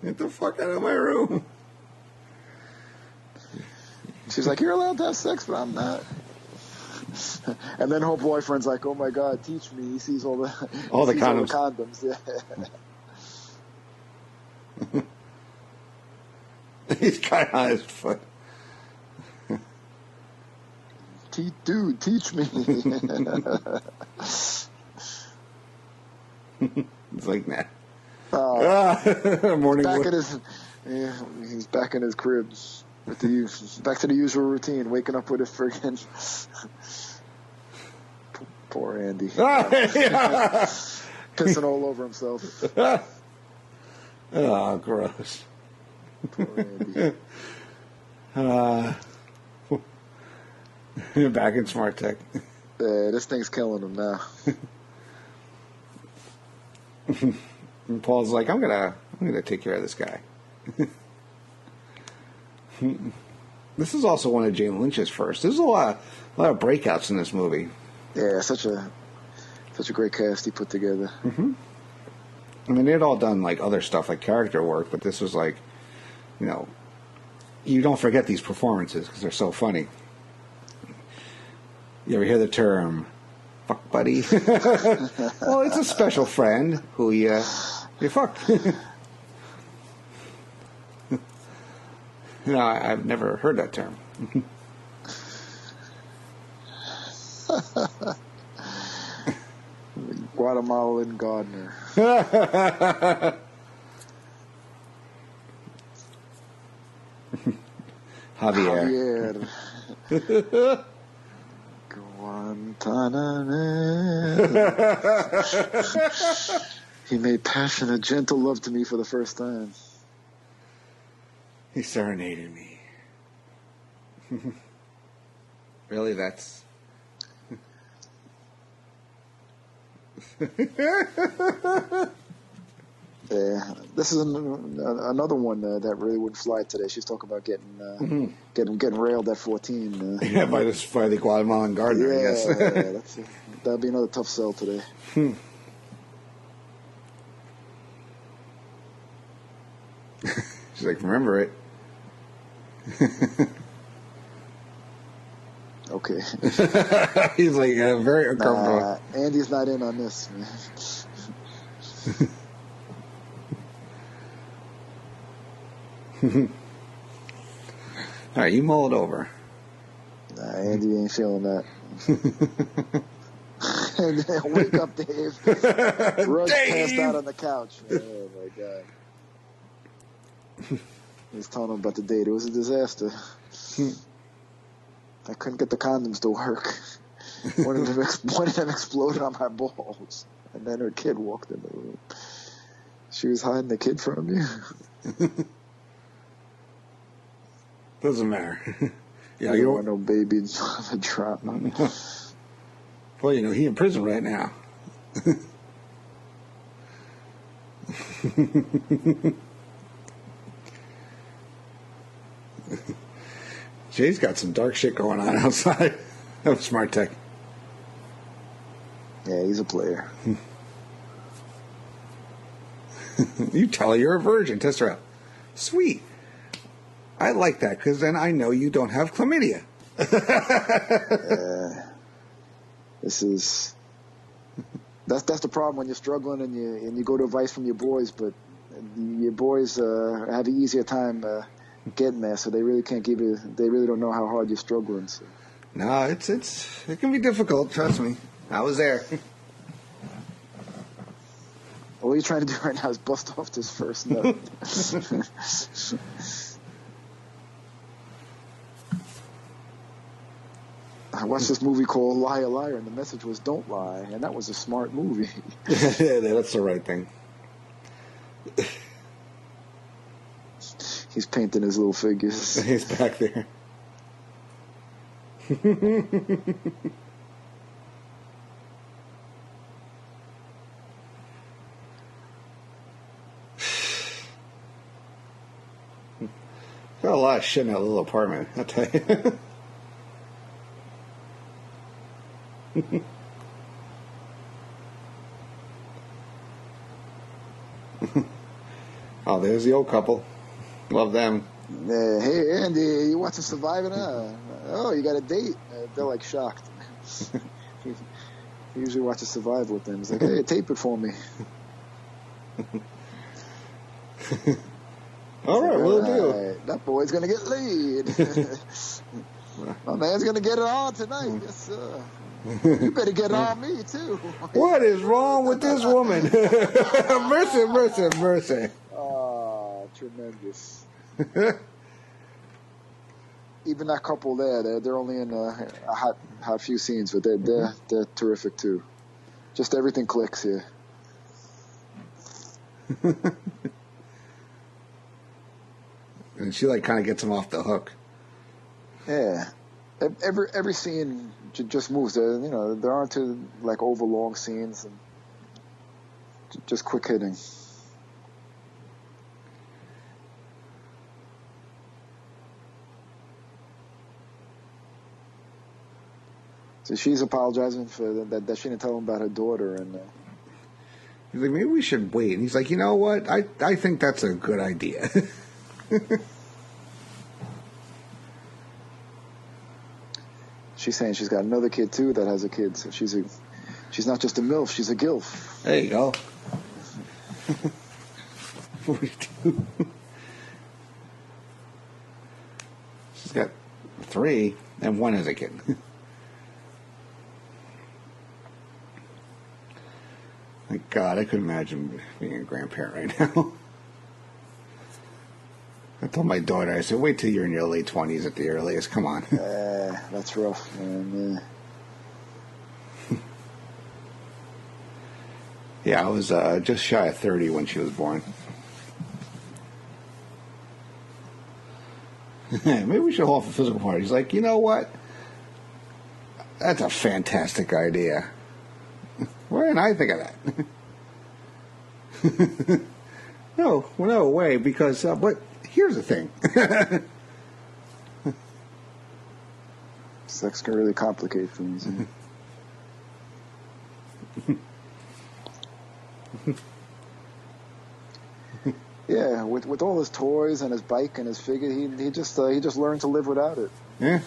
Get the fuck out of my room. She's like, "You're allowed to have sex, but I'm not." And then her boyfriend's like, "Oh my God, teach me." He sees all the condoms. All the condoms. Yeah. He's got on his foot. Dude, teach me. It's like that. Morning. He's back in his crib. Back to the usual routine, waking up with a friggin' poor Andy. Pissing all over himself. Oh, gross. Poor Andy. Back in Smart Tech. This thing's killing him now. And Paul's like, I'm gonna take care of this guy. This is also one of Jane Lynch's first. There's a lot of breakouts in this movie. Yeah, such a great cast he put together. Mm-hmm. I mean, they had all done like other stuff, like character work, but this was like, you don't forget these performances because they're so funny. You ever hear the term "fuck buddy"? Well, it's a special friend who you fuck. I've never heard that term. Guatemalan gardener. Javier. Guantanamo. He made passionate, gentle love to me for the first time. He serenaded me. Really, that's... Yeah, this is another one that really wouldn't fly today. She's talking about getting railed at 14. Yeah, by the Guatemalan gardener, I guess. That'd be another tough sell today. She's like, remember it. Okay. He's like very uncomfortable. Andy's not in on this, man. All right, you mull it over. Nah, Andy ain't feeling that. Wake up, Dave. Russ passed out on the couch. Oh, my God. He's telling him about the date. It was a disaster. I couldn't get the condoms to work. One of them exploded on my balls. And then her kid walked in the room. She was hiding the kid from you. Doesn't matter. Yeah, you don't want no baby drama. Well, you know, he in prison right now. Jay's got some dark shit going on outside of Smart Tech. Yeah, he's a player. You tell her you're a virgin. Test her out. Sweet. I like that because then I know you don't have chlamydia. That's the problem when you're struggling and you go to advice from your boys, but your boys have an easier time getting there, so they really can't give you. They really don't know how hard you're struggling. So. No, it can be difficult. Trust me, I was there. All you're trying to do right now is bust off this first note. I watched this movie called Liar Liar, and the message was don't lie, and that was a smart movie. Yeah, that's the right thing. He's painting his little figures. He's back there. Got a lot of shit in that little apartment, I'll tell you. Oh, there's the old couple. Love them. Hey, Andy, you watching Survivor now? Oh, you got a date? They're like shocked. He usually watches Survivor with them. He's like, hey, tape it for me. All right, we'll do. Right, that boy's going to get laid. My man's going to get it on tonight. Yes, sir. You better get it on me, too. What is wrong with this woman? Mercy, mercy, mercy. Oh, tremendous. Even that couple there, they're only in a hot few scenes, but they're terrific, too. Just everything clicks here. And she kind of gets him off the hook. Yeah, every scene just moves. There aren't two overlong scenes, and just quick hitting. So she's apologizing for that she didn't tell him about her daughter, and he's like, maybe we should wait. And he's like, you know what? I think that's a good idea. She's saying she's got another kid too that has a kid, so she's not just a MILF, she's a GILF. There you go. 42. She's got 3 and 1 as a kid. Thank God, I couldn't imagine being a grandparent right now. I told my daughter, I said, wait till you're in your late 20s at the earliest. Come on. That's rough, man. Yeah, I was just shy of 30 when she was born. Maybe we should hold a physical party. He's like, you know what? That's a fantastic idea. Why didn't I think of that? No way, because, but here's the thing. Sex can really complicate things. Yeah, with all his toys and his bike and his figure, he just learned to live without it. Yeah.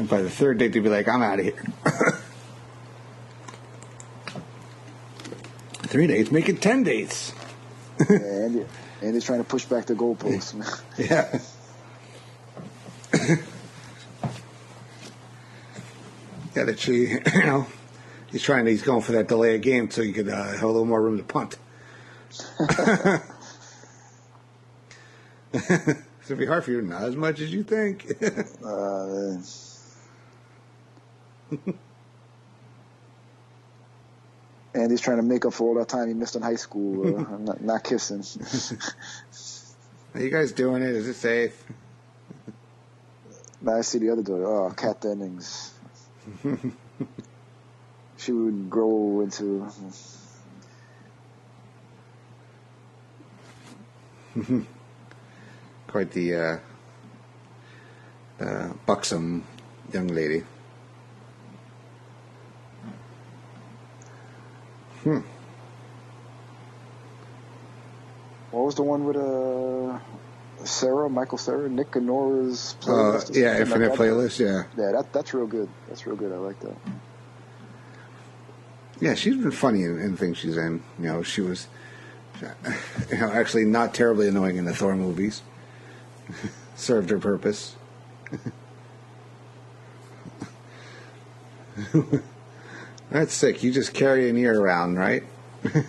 By the third date, they'd be like, I'm out of here. 3 dates, make it 10 dates. Yeah, Andy's trying to push back the goalposts. Yeah. Yeah, that she, he's going for that delay of game so you could have a little more room to punt. It'll be hard for you, not as much as you think. Andy's trying to make up for all that time he missed in high school. Not kissing. Are you guys doing it? Is it safe? Now I see the other daughter. Oh, Kat Dennings. She would grow into... Quite the buxom young lady. What was the one with Michael Cera, Nick and Nora's playlist? Yeah, Infinite Playlist, yeah. Yeah, that's real good. That's real good. I like that. Yeah, she's been funny in things she's in. She was, actually not terribly annoying in the Thor movies. Served her purpose. That's sick. You just carry an ear around, right? With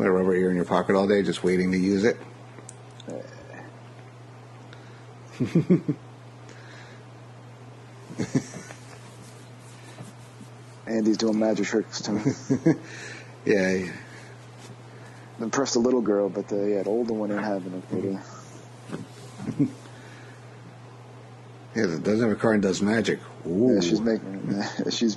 a rubber ear in your pocket all day, just waiting to use it. Andy's doing magic tricks too. Yeah. Impressed the little girl, but the older one ain't having it. Yeah, it doesn't have a car and does magic. Ooh. Yeah, she's making. She's.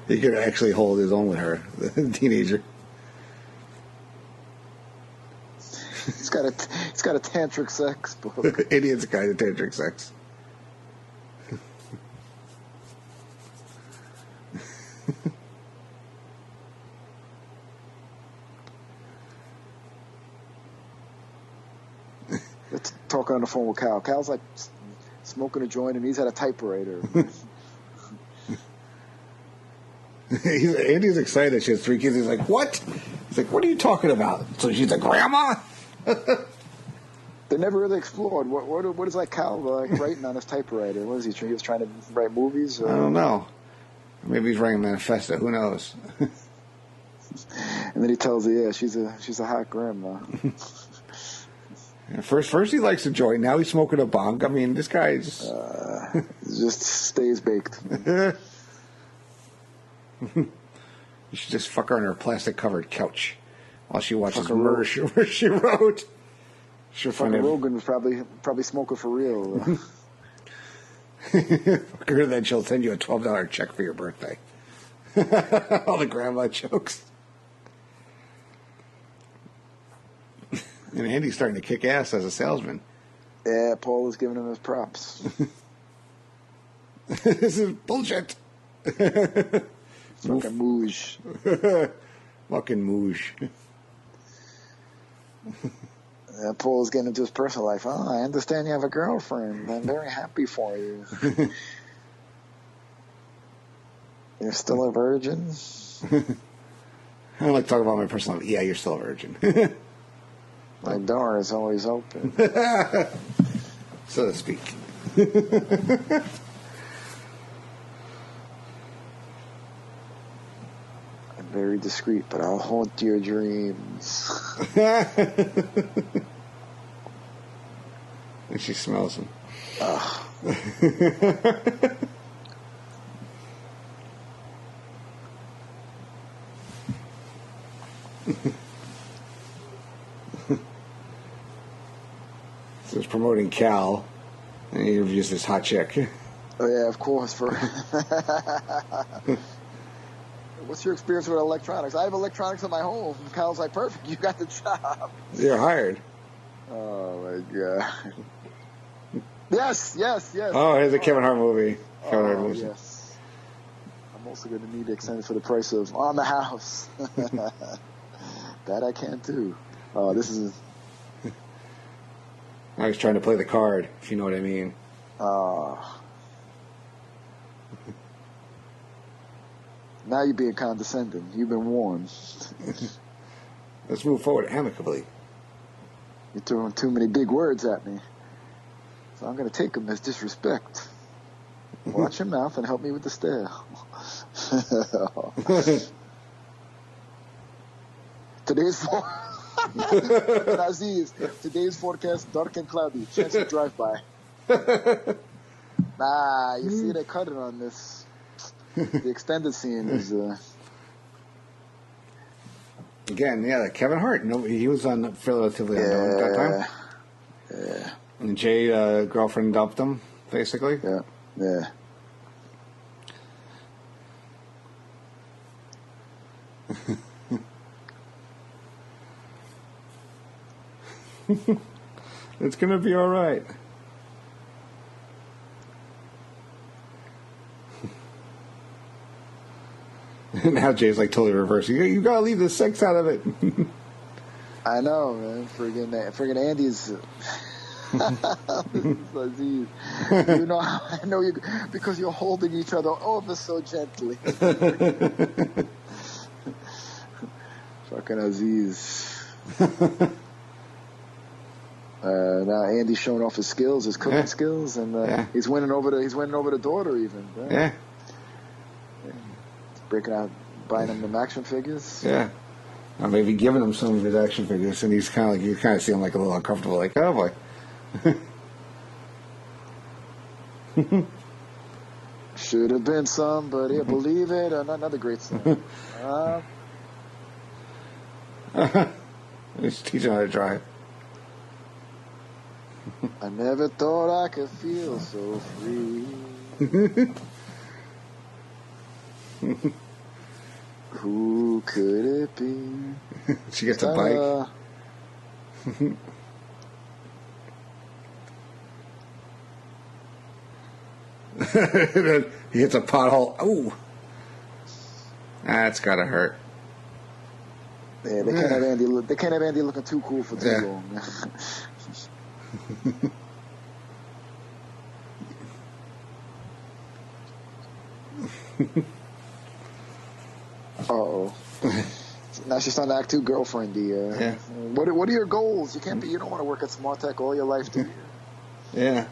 He could actually hold his own with her, the teenager. He's got a tantric sex book. Idiot's kind of tantric sex. Talking on the phone with Cal. Cal's like smoking a joint, and he's at a typewriter. Andy's excited. She has 3 kids. He's like, "What?" He's like, "What are you talking about?" So she's like, "Grandma." They never really explored what is like Cal writing on his typewriter. What is he? He was trying to write movies. I don't know. Maybe he's writing a manifesto. Who knows? And then he tells her, "Yeah, she's a hot grandma." First he likes a joint. Now he's smoking a bong. I mean, this guy just stays baked. You should just fuck her on her plastic-covered couch while she watches Murder, She Wrote. Fucking Rogan was probably smoking for real. Fuck her, then she'll send you a $12 check for your birthday. All the grandma jokes. And Andy's starting to kick ass as a salesman. Yeah, Paul is giving him his props. This is bullshit. Fucking moosh. Fucking moosh. Paul is getting into his personal life. Oh, I understand you have a girlfriend. I'm very happy for you. You're still a virgin? I don't like talking about my personal life. Yeah, you're still a virgin. My door is always open. So to speak. I'm very discreet, but I'll haunt your dreams. And she smells him. So it's promoting Cal, and he interviews this hot chick. Oh yeah, of course. What's your experience with electronics? I have electronics in my home. Cal's like, perfect. You got the job. You're hired. Oh my god. Yes. Oh, here's a Kevin Hart movie. Kevin Hart movie. Yes. I'm also going to need to extend it for the price of On the House. That I can't do. Oh, this is. I was trying to play the card, if you know what I mean. Now you're being condescending. You've been warned. Let's move forward amicably. You're throwing too many big words at me. So I'm going to take them as disrespect. Watch your mouth and help me with the stare. Today's forecast, dark and cloudy. Chance of drive-by. You see they cut it on this. The extended scene is... Again, yeah, Kevin Hart. No, he was on relatively unknown at that time. Yeah. And Jay, girlfriend dumped him, basically. Yeah. It's gonna be all right. Now Jay's like totally reversed. You gotta leave the sex out of it. I know, man. Friggin' Andy's. Aziz. You know, I know you because you're holding each other ever so gently. Fucking Aziz. Now Andy's showing off his skills, his cooking skills, and he's winning over the daughter even. Yeah. Breaking out, buying him them action figures. Yeah. Or maybe giving him some of his action figures, and he's kind of like, you kind of see him like a little uncomfortable, like, oh boy. Should have been somebody, believe it, another great song. He's teaching how to drive. I never thought I could feel so free. Who could it be? She gets a bike. Then he hits a pothole. Oh, that's gotta hurt. Yeah, they can't have Andy. They can't have Andy looking too cool for too long. Uh-oh. Now she's starting to act too girlfriendy. What are your goals? You can't be. You don't want to work at Smart Tech all your life, do you? Yeah.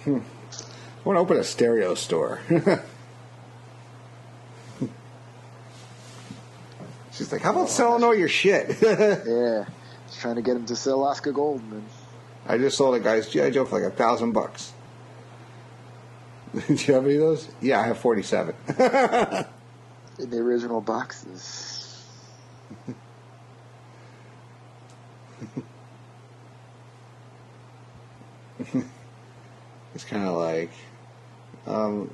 I want to open a stereo store. She's like, how about selling all your shit? Yeah. She's trying to get him to sell Oscar Goldman. I just sold a guy's G.I. Joe for like $1,000. Do you have any of those? Yeah, I have 47. In the original boxes. It's kind of like,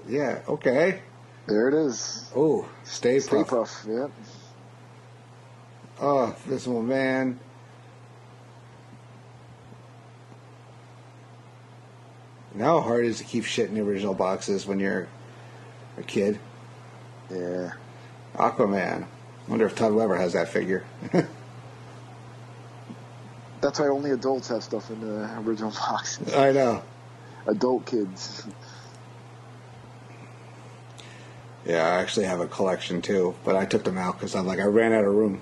yeah, okay. There it is. Oh, Stay Puft. Puft, yeah. Oh, Visible Man. Now how hard it is to keep shit in the original boxes when you're a kid. Yeah. Aquaman. Wonder if Todd Weber has that figure. That's why only adults have stuff in the original boxes. I know. Adult kids. Yeah, I actually have a collection too, but I took them out because I ran out of room.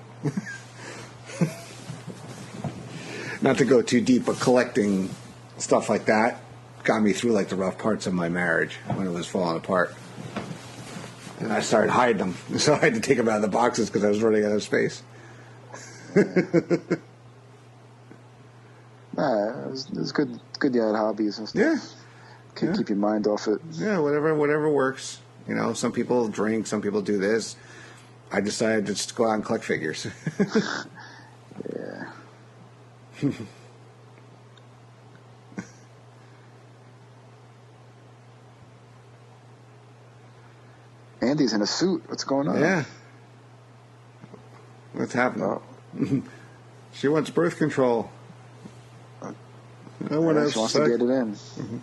Not to go too deep, but collecting stuff like that got me through like the rough parts of my marriage when it was falling apart. And I started hiding them, so I had to take them out of the boxes because I was running out of space. It's good you had hobbies and stuff. Yeah. Keep your mind off it. Yeah, whatever works. You know, some people drink, some people do this. I decided to just go out and collect figures. Yeah. Andy's in a suit. What's going on? Yeah. What's happening? Oh. She wants birth control. She wants to get it in. Mm-hmm.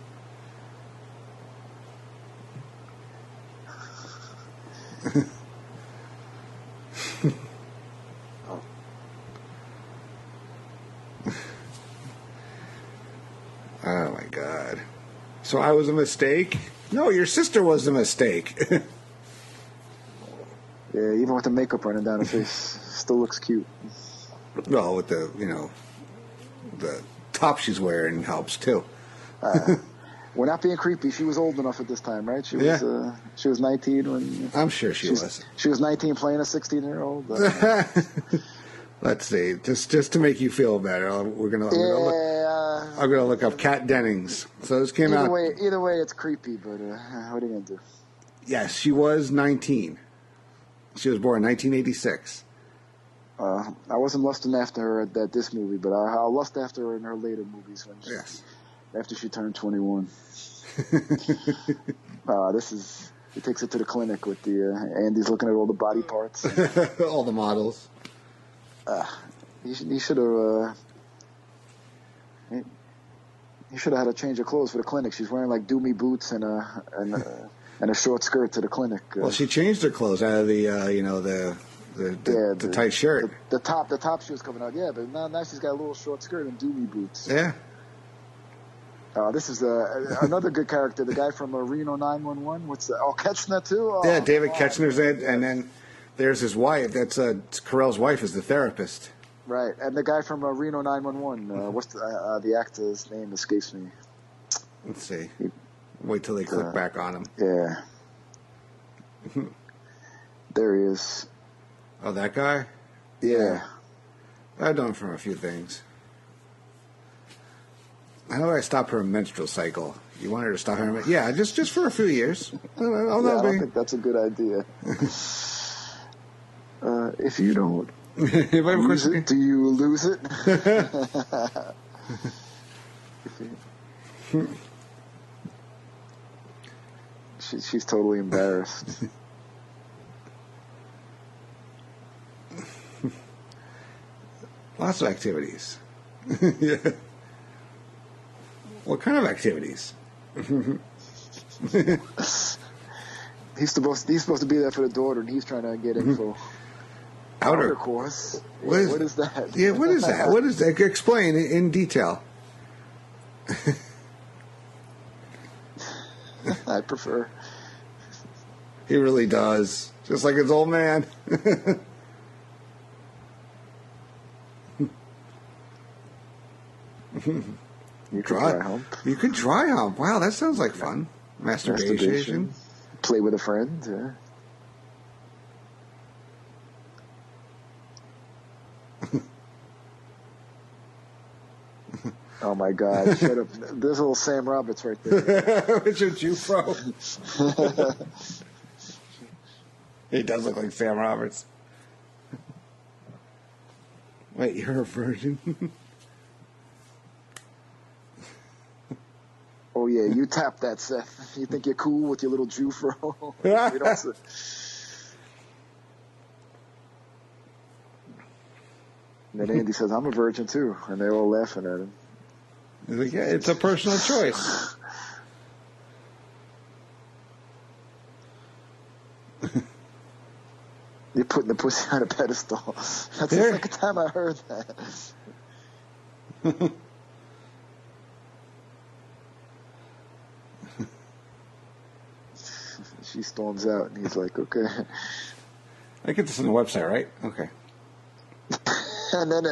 Oh my God. So I was a mistake? No, your sister was the mistake. Yeah, even with the makeup running down her face, still looks cute. Well, with the, the top she's wearing helps too. We're not being creepy. She was old enough at this time, right? She was 19 when. I'm sure she was. She was 19 playing a 16-year-old. Let's see. Just to make you feel better, I'm gonna look up Kat Dennings. So this came out. Either way, it's creepy. But what are you gonna do? Yes, she was 19. She was born in 1986. I wasn't lusting after her at this movie, but I'll lust after her in her later movies after she turned 21. He takes it to the clinic with the Andy's looking at all the body parts, all the models. He should have. He should have had a change of clothes for the clinic. She's wearing like doomy boots and a short skirt to the clinic. Well, she changed her clothes out of the the tight shirt. The top she was coming out. Yeah, but now she's got a little short skirt and doomy boots. Yeah. This is another good character. The guy from Reno 911. What's that? Oh, Ketchner too. Oh, yeah, David Ketchner's in, and then there's his wife. That's Carell's wife is the therapist. Right, and the guy from Reno 911. What's the actor's name? Escapes me. Let's see. Wait till they click back on him. Yeah. There he is. Oh, that guy? Yeah. I've known him from a few things. How do I stop her menstrual cycle? You want her to stop her? Yeah, just for a few years. I don't think that's a good idea. If you don't use it, do you lose it? She's totally embarrassed. Lots of activities. Yeah. What kind of activities? He's supposed to be there for the daughter, and he's trying to get info. Outer course. What is that? Yeah, what is that? What is that? Explain in detail. I prefer. He really does. Just like his old man. You could dry hump. You could dry hump. Wow, that sounds like fun. Masturbation. Play with a friend. Yeah. Oh my God! Shut up. There's little Sam Roberts right there. Richard Jufro. He does look like Sam Roberts. Wait, you're a virgin? Oh yeah, you tap that, Seth. You think you're cool with your little Jufro? We don't say. And then Andy says, "I'm a virgin too," and they're all laughing at him. He's like, yeah, it's a personal choice. You're putting the pussy on a pedestal. That's the second time I heard that. She storms out, and he's like, "Okay." I get this on the website, right? Okay. And then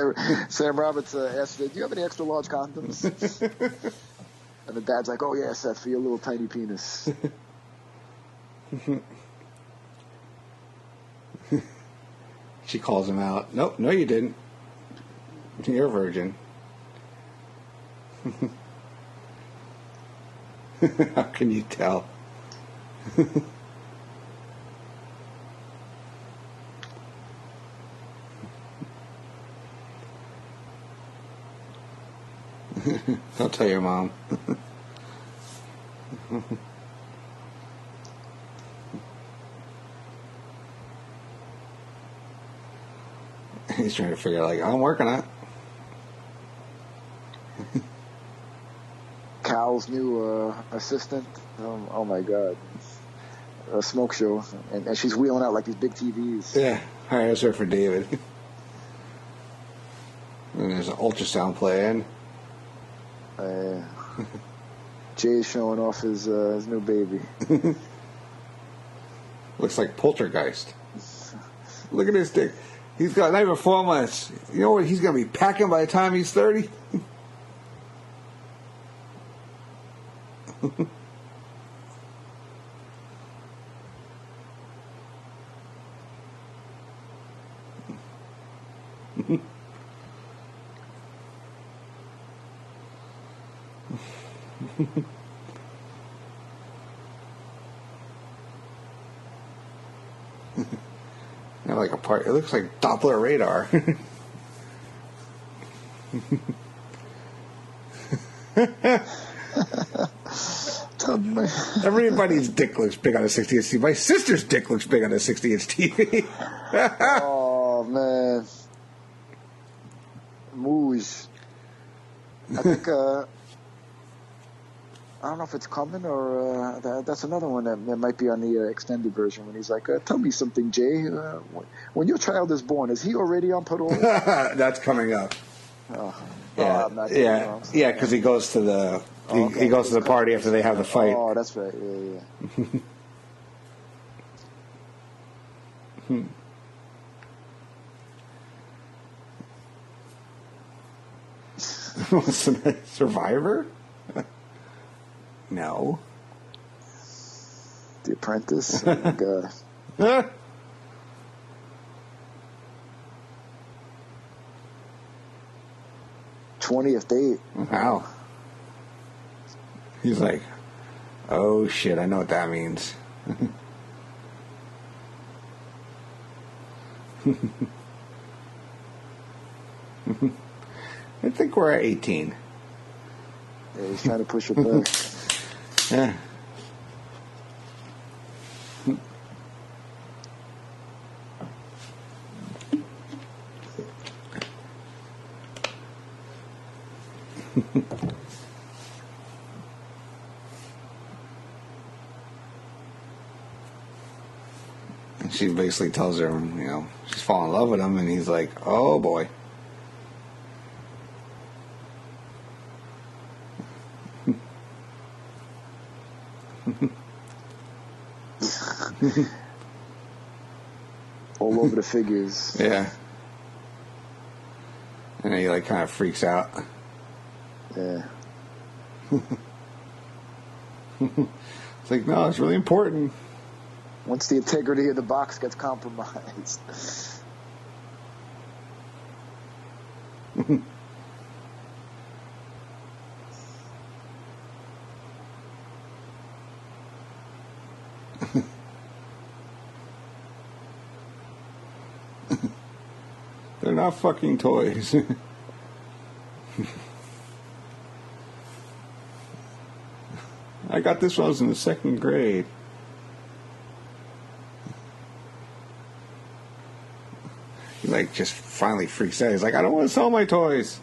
Sam Roberts asks, "Do you have any extra large condoms?" And the dad's like, "Oh yeah, Seth, for your little tiny penis." She calls him out. Nope, no, you didn't. You're a virgin. How can you tell? Don't tell your mom. He's trying to figure out, like, I'm working on it. Cal's new assistant. Oh my God. A smoke show. And she's wheeling out like these big TVs. Yeah. Hires her for David. And there's an ultrasound playing. Jay's showing off his new baby. Looks like Poltergeist. Look at this dick. He's got not even 4 months. You know what he's going to be packing by the time he's 30? Like a part. It looks like Doppler radar. Everybody's dick looks big on a 60-inch TV. My sister's dick looks big on a 60-inch TV. Oh man, Moose. I think I don't know if it's coming or that's another one that might be on the extended version when he's like, tell me something, Jay. When your child is born, is he already on parole? That's coming up. Oh. Yeah, yeah, because he goes to the he goes to the party after they have the fight. Oh, that's right. Yeah. Survivor? No. The Apprentice? Oh my God. 20th date. Wow. He's like, oh shit, I know what that means. I think we're at 18. Yeah, he's trying to push it back. Yeah. And she basically tells her, you know, she's falling in love with him, and he's like, oh boy. All over the figures. Yeah. And he like kind of freaks out. Yeah. It's like, no, it's really important. Once the integrity of the box gets compromised. They're not fucking toys. I got this when I was in the 2nd grade. He like just finally freaks out. He's like, I don't want to sell my toys.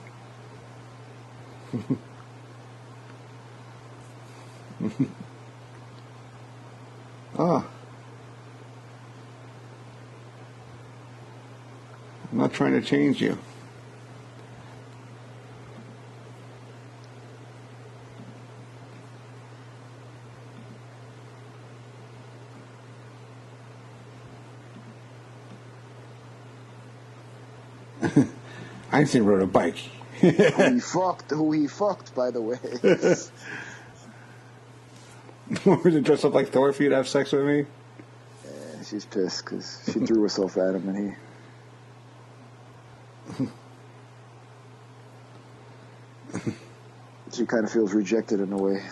Oh. I'm not trying to change you. Einstein rode a bike. Who he fucked, by the way. Want me to dress up like Thor for you to have sex with me? Yeah, she's pissed because she threw herself at him and she kind of feels rejected in a way.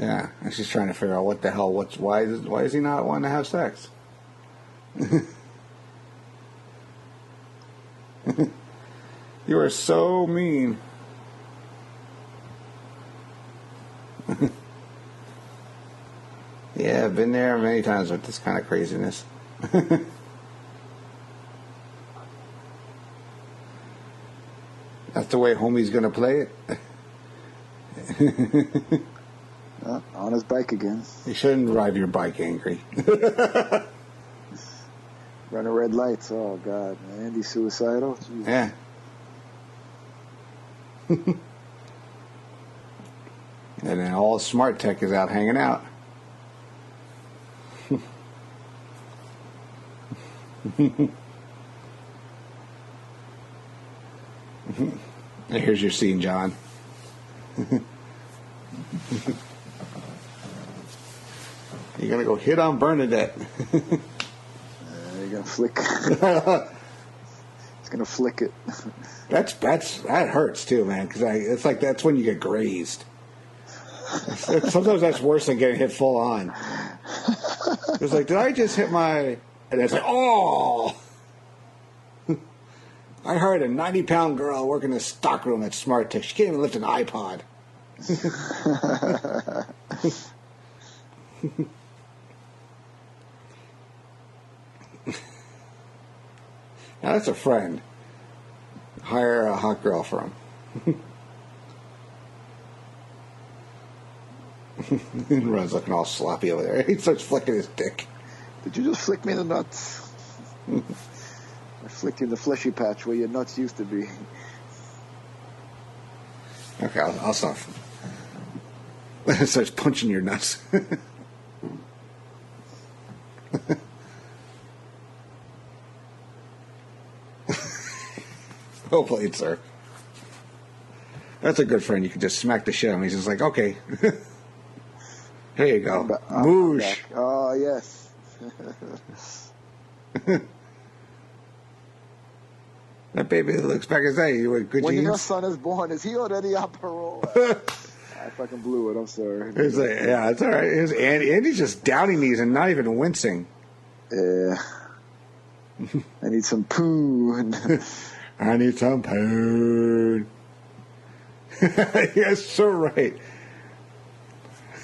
Yeah, and she's trying to figure out what the hell, why is he not wanting to have sex? You are so mean. Yeah, I've been there many times with this kind of craziness. That's the way homie's gonna play it. On his bike again. You shouldn't ride your bike angry. Running red lights. Oh God, man. Andy's suicidal. Jeez. Yeah. And then all smart tech is out hanging out. Here's your scene, John. You're gonna go hit on Bernadette. You're gonna flick. It's gonna flick it. That hurts too, man. Because it's like that's when you get grazed. Sometimes that's worse than getting hit full on. It's like, did I just hit my? And it's like, oh. I heard a 90-pound girl working in a stockroom at Smart Tech. She can't even lift an iPod. Now that's a friend. Hire a hot girl for him. Ron's looking all sloppy over there. He starts flicking his dick. Did you just flick me in the nuts? I flicked you in the fleshy patch where your nuts used to be. Okay, I'll stop. Starts punching your nuts. Well played, sir. That's a good friend. You can just smack the shit out of him. He's just like, okay. Here you go. Moosh. Oh, yes. That baby looks back and say, you with good when genes? your son is born, is he already on parole? I fucking blew it. I'm sorry. It's like, yeah, it's all right. It's Andy's just downing these and not even wincing. Yeah. I need some poo. I need some poo. Yes, so right.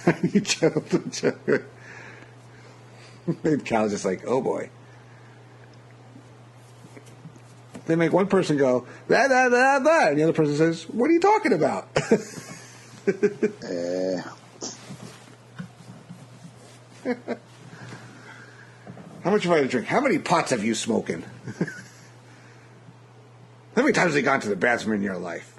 I need chocolate. And Cal's just like, oh boy. They make one person go, blah, blah, blah, blah, and the other person says, what are you talking about? How much have I had to drink? How many pots have you smoking? How many times have you gone to the bathroom in your life?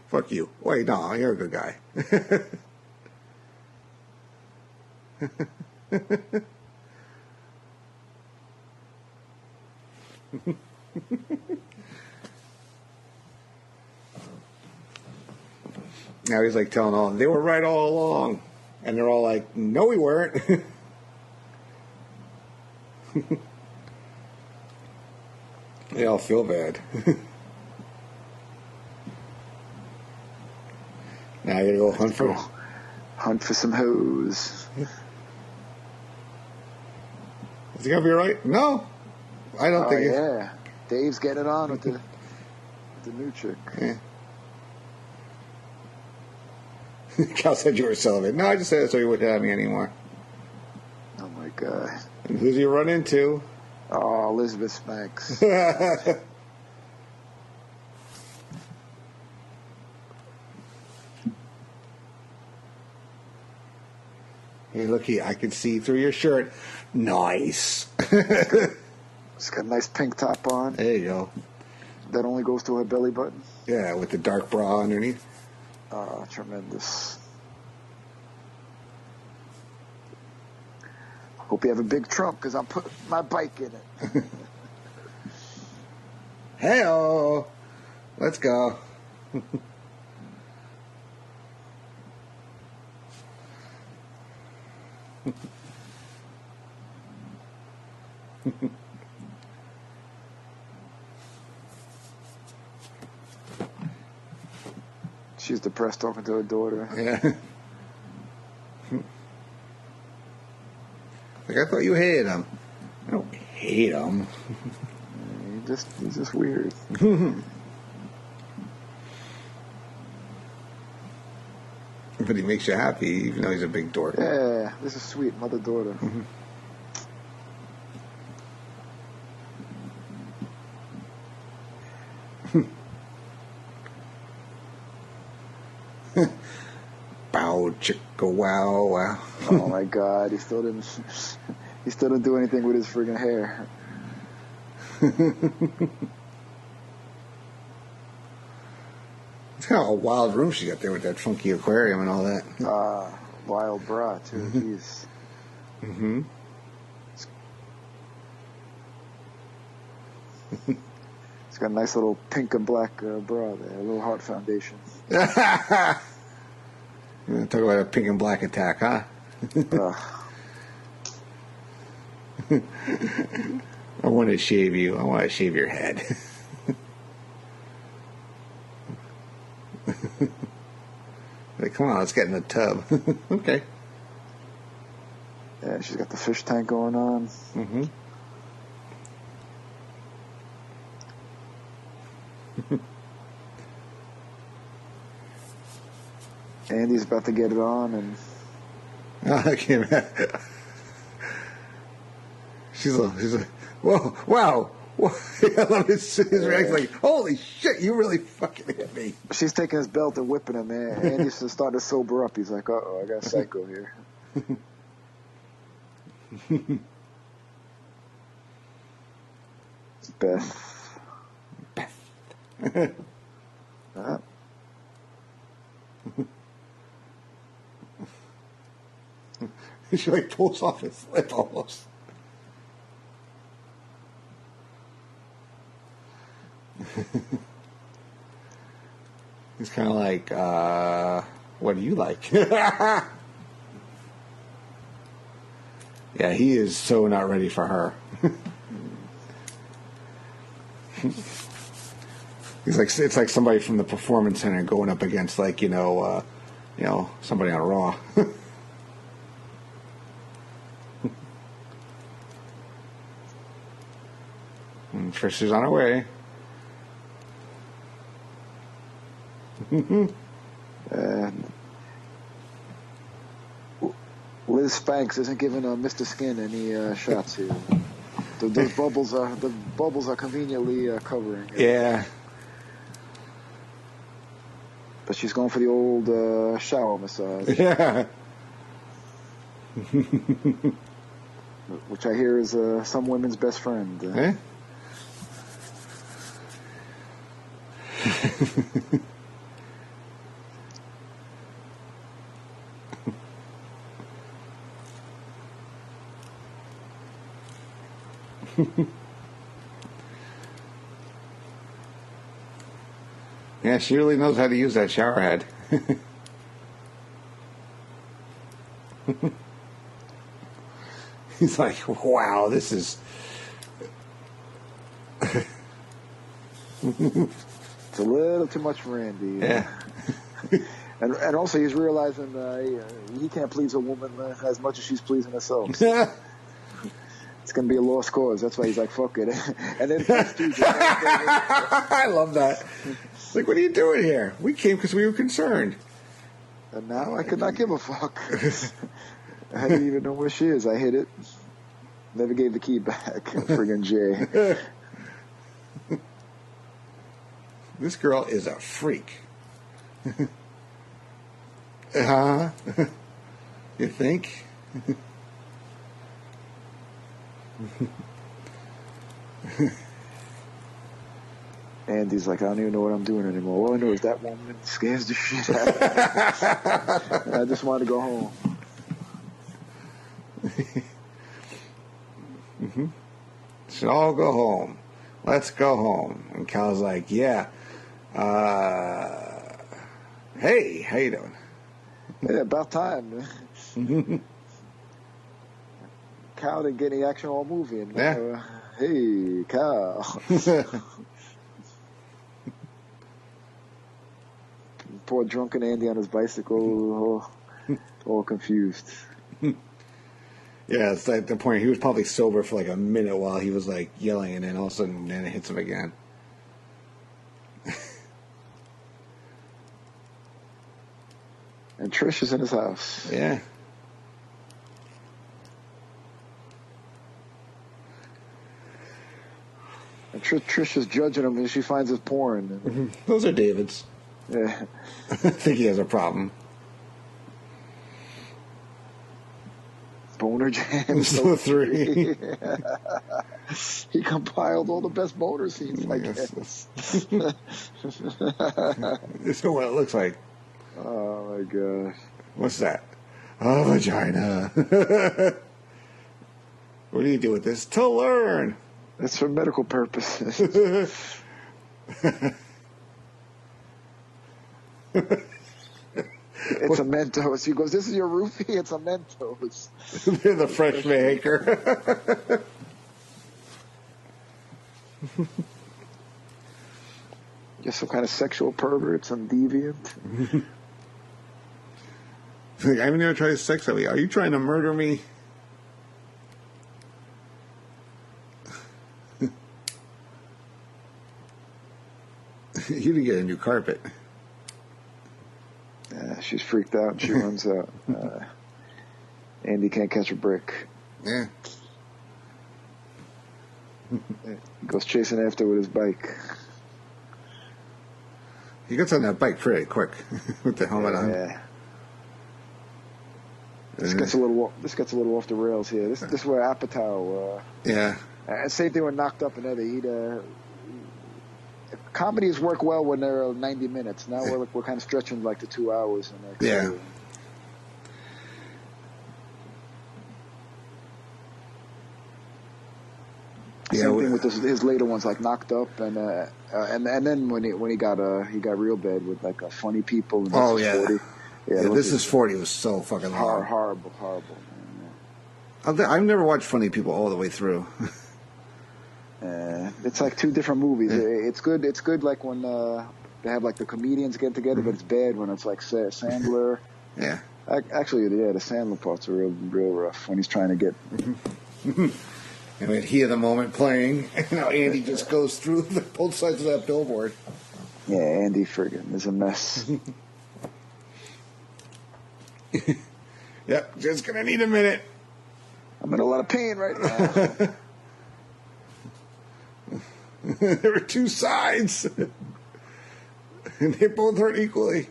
Fuck you. Wait, no, you're a good guy. Now he's like telling all, they were right all along. And they're all like, no, we weren't. They all feel bad. Now you gotta go hunt for some hoes. Is he gonna be alright? No, I don't think. Yeah, Dave's getting it on with the new chick. Yeah. Cal said you were celibate. No, I just said it so you wouldn't have me anymore. Oh my god! And who do you run into? Oh, Elizabeth Spanks. Hey, looky, I can see through your shirt. Nice. It's got a nice pink top on. There you go. That only goes to her belly button. Yeah, with the dark bra underneath. Oh, tremendous. Hope you have a big trunk, because I'm putting my bike in it. Hey-oh. Let's go. She's depressed talking to her daughter. Yeah. Like, I thought you hated him. I don't hate him. He's just weird. But he makes you happy, even though he's a big dork. Yeah, this is sweet, mother-daughter. Bow chicka wow wow. Oh my god, he still didn't do anything with his friggin' hair. It's kind of a wild room she got there with that funky aquarium and all that. Wild bra, too. Jeez. Mm-hmm. It's got a nice little pink and black bra there. A little heart foundation. Talk about a pink and black attack, huh? I want to shave you. I want to shave your head. Like, come on, let's get in the tub. Okay. Yeah, she's got the fish tank going on. Mm-hmm. Andy's about to get it on, and I can't. She's like, whoa, wow. I love his reaction, like, holy shit, you really fucking hit me. She's taking his belt and whipping him, man. Andy's starting to sober up. He's like, uh-oh, I got a psycho here. Beth. She like pulls off his lip almost. He's kind of like, what do you like? Yeah, he is so not ready for her. He's like, it's like somebody from the performance center going up against, like, somebody on Raw. And Trish is on her way. And Liz Spanks isn't giving Mr. Skin any shots here. Those bubbles are conveniently covering it. Yeah. But she's going for the old shower massage. Yeah. Which I hear is some women's best friend. Eh? Yeah, she really knows how to use that shower head. He's like, wow, this is... It's a little too much for Andy. Yeah. And also he's realizing he can't please a woman as much as she's pleasing herself. It's going to be a lost cause. That's why he's like, fuck it. And then I love that. Like, what are you doing here? We came because we were concerned. And now I could not give a fuck. I didn't even know where she is. I hid it. Never gave the key back. Friggin' Jay. This girl is a freak. Huh? You think? Andy's like, I don't even know what I'm doing anymore. All I know is that woman scares the shit out of me. I just want to go home. Mm-hmm. Should all go home. Let's go home. And Cal's like, yeah. Hey, how you doing? Yeah, about time. Cal didn't get any action all movie. And, yeah. Hey, Cal. Poor drunken Andy on his bicycle, all confused. Yeah, it's like the point. He was probably sober for like a minute while he was like yelling, and then all of a sudden, then it hits him again. And Trish is in his house. Yeah. And Trish is judging him, and she finds his porn. Mm-hmm. Those are David's. Yeah. I think he has a problem. But Boner Jams. So 3. He compiled all the best boner scenes, I guess. This is what it looks like. Oh, my gosh. What's that? A vagina. What do you do with this? To learn. It's for medical purposes. It's a Mentos. He goes, this is your roofie? It's a Mentos. They're the fresh maker. You're some kind of sexual pervert, some deviant. Like, I'm going to try to sex with you. Are you trying to murder me? You didn't get a new carpet. She's freaked out and she runs out. Andy can't catch a break. Yeah. He goes chasing after with his bike. He gets on that bike pretty quick with the helmet on. Yeah. This gets a little off the rails here. This is where Apatow. Yeah. Same thing with Knocked Up and Eddie. Comedies work well when they're 90 minutes. Now we're kind of stretching like to 2 hours. Yeah. Same thing with his later ones, like Knocked Up, and then when he got real bad with like Funny People. And 40. Yeah, This is 40 was so fucking long. Horrible. Man. I've never watched Funny People all the way through. It's like two different movies. It's good. It's good like when they have like the comedians get together, but it's bad when it's like Sandler. Yeah. Actually, the Sandler parts are real rough when he's trying to get. And we'd hear the moment playing, and now Andy just goes through both sides of that billboard. Yeah, Andy friggin' is a mess. Yep, just gonna need a minute. I'm in a lot of pain right now. There were two sides, and they both hurt equally.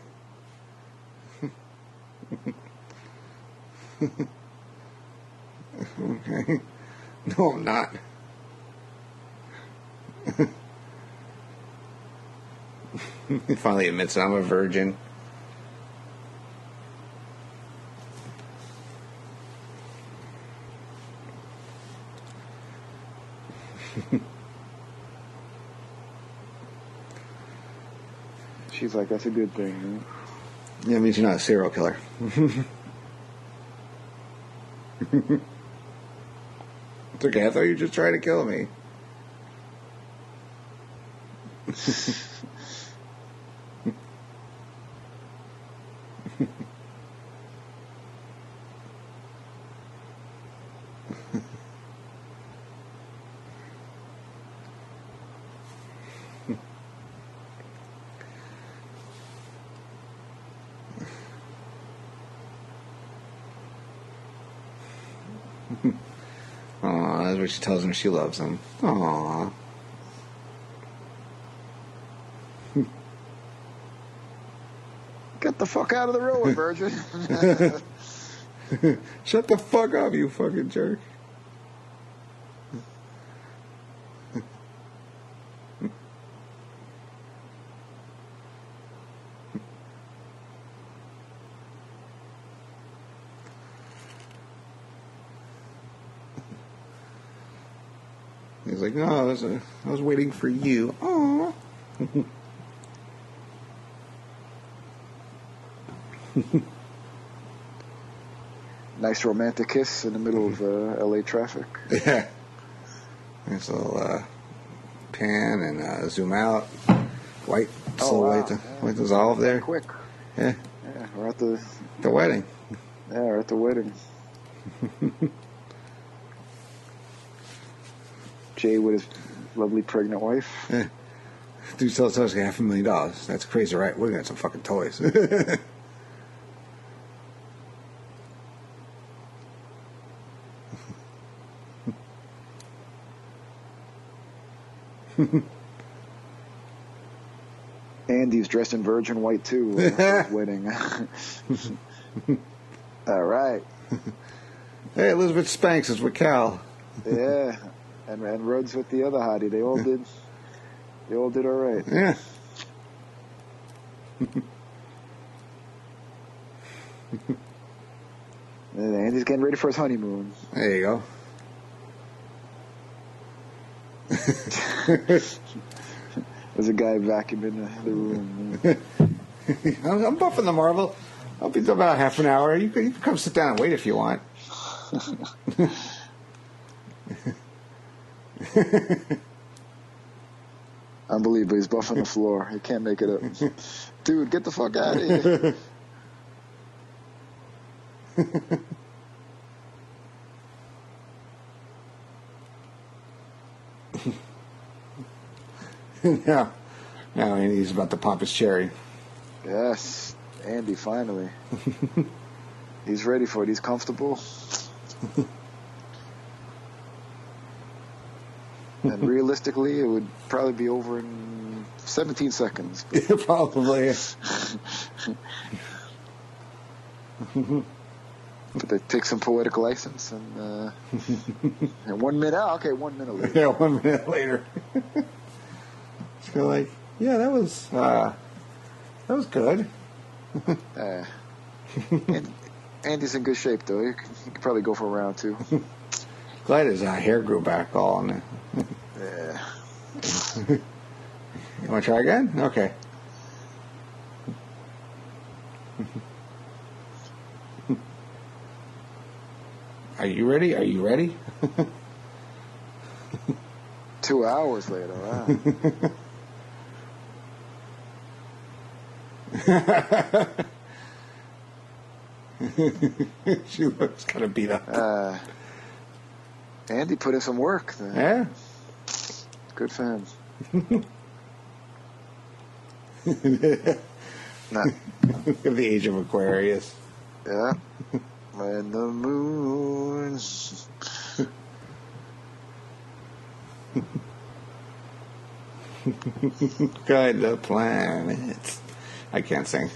Okay. No, I'm not. He finally admits I'm a virgin. She's like, that's a good thing. Right? Yeah, it means you're not a serial killer. It's okay, I thought you were just trying to kill me. Aw, that's what she tells him she loves him. Aw. Get the fuck out of the road, virgin. Shut the fuck up, you fucking jerk. He's like, no, I was waiting for you. Aww. Nice romantic kiss in the middle of LA traffic. Yeah. Nice little pan and zoom out. White, white dissolve there. Quick. Yeah. Yeah, we're at the wedding. Yeah, we're at the wedding. Jay with his lovely pregnant wife. Yeah. Dude sells us $500,000. That's crazy, right? We're gonna get some fucking toys. Andy's dressed in virgin white too. At his wedding. All right. Hey, Elizabeth Spanks is with Cal. Yeah, and Rhodes with the other hottie. They all did all right. Yeah. And Andy's getting ready for his honeymoon. There you go. There's a guy vacuuming the room. I'm buffing the Marvel. I'll be about half an hour. You can come sit down and wait if you want. Unbelievable. He's buffing the floor. He can't make it up. Dude, get the fuck out of here. Now Andy's about to pop his cherry. Yes, Andy, finally. He's ready for it. He's comfortable. And realistically, it would probably be over in 17 seconds. Yeah, probably. But they take some poetic license and 1 minute. Oh, okay, 1 minute later. Yeah, 1 minute later. So like, yeah, that was good. Andy's in good shape though. He could probably go for round 2. Glad his hair grew back all on it. Yeah. You want to try again? Okay. Are you ready? Are you ready? 2 hours later. Wow. She looks kind of beat up. Andy put in some work. Yeah. Good for him. Nah. Of the age of Aquarius. Yeah. When the moon. Guide the planets. I can't sing.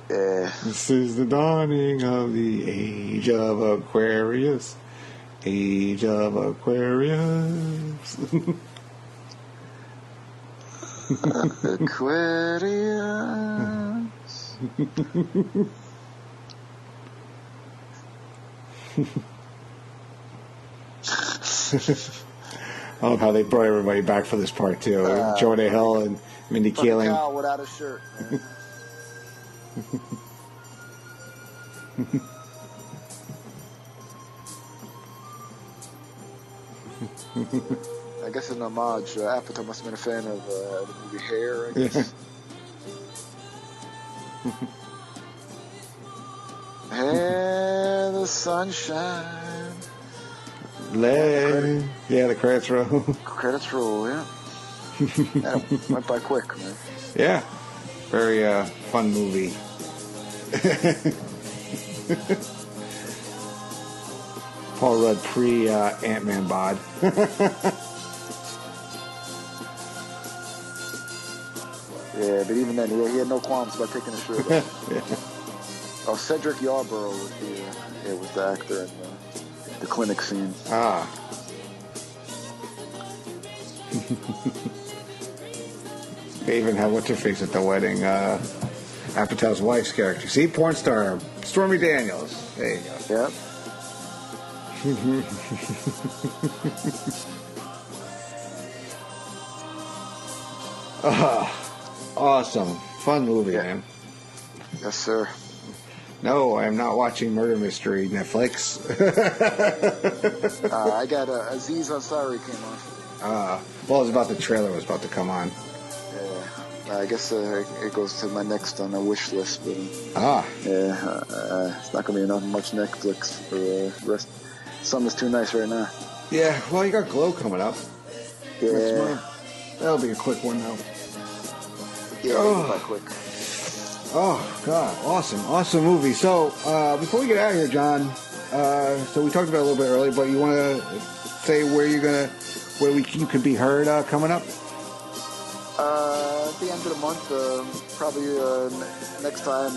Yeah. This is the dawning of the age of Aquarius. Age of Aquarius. Aquarius. I love how they brought everybody back for this part too. Jonah Hill and Mindy Kaling. Cow without a shirt. Man. I guess an homage. Apatow must have been a fan of the movie Hair, I guess. Hair, the sunshine. Yeah, the credits roll. Credits roll, yeah. That went by quick, man. Yeah, very fun movie. Paul Rudd pre Ant-Man bod. Yeah, but even then, he had no qualms about taking his shirt off. Yeah. Oh, Cedric Yarborough was the actor in the clinic scene. Ah. They even had what's her face at the wedding. Apatow's wife's character. See, porn star Stormy Daniels. There you go. Yep. Awesome. Fun movie, Yeah. man. Yes, sir. No, I am not watching Murder Mystery Netflix. I got Aziz Ansari came on. Well, it was about the trailer was about to come on. Yeah. I guess it goes to my next on the wish list. But, yeah, it's not going to be enough much Netflix for the rest. Summer's too nice right now. Yeah, well, you got Glow coming up. Yeah. That'll be a quick one, though. Yeah, quite quick. Oh, God. Awesome movie. So, before we get out of here, John, so we talked about it a little bit earlier, but you want to say where you could be heard coming up? At the end of the month, probably next time,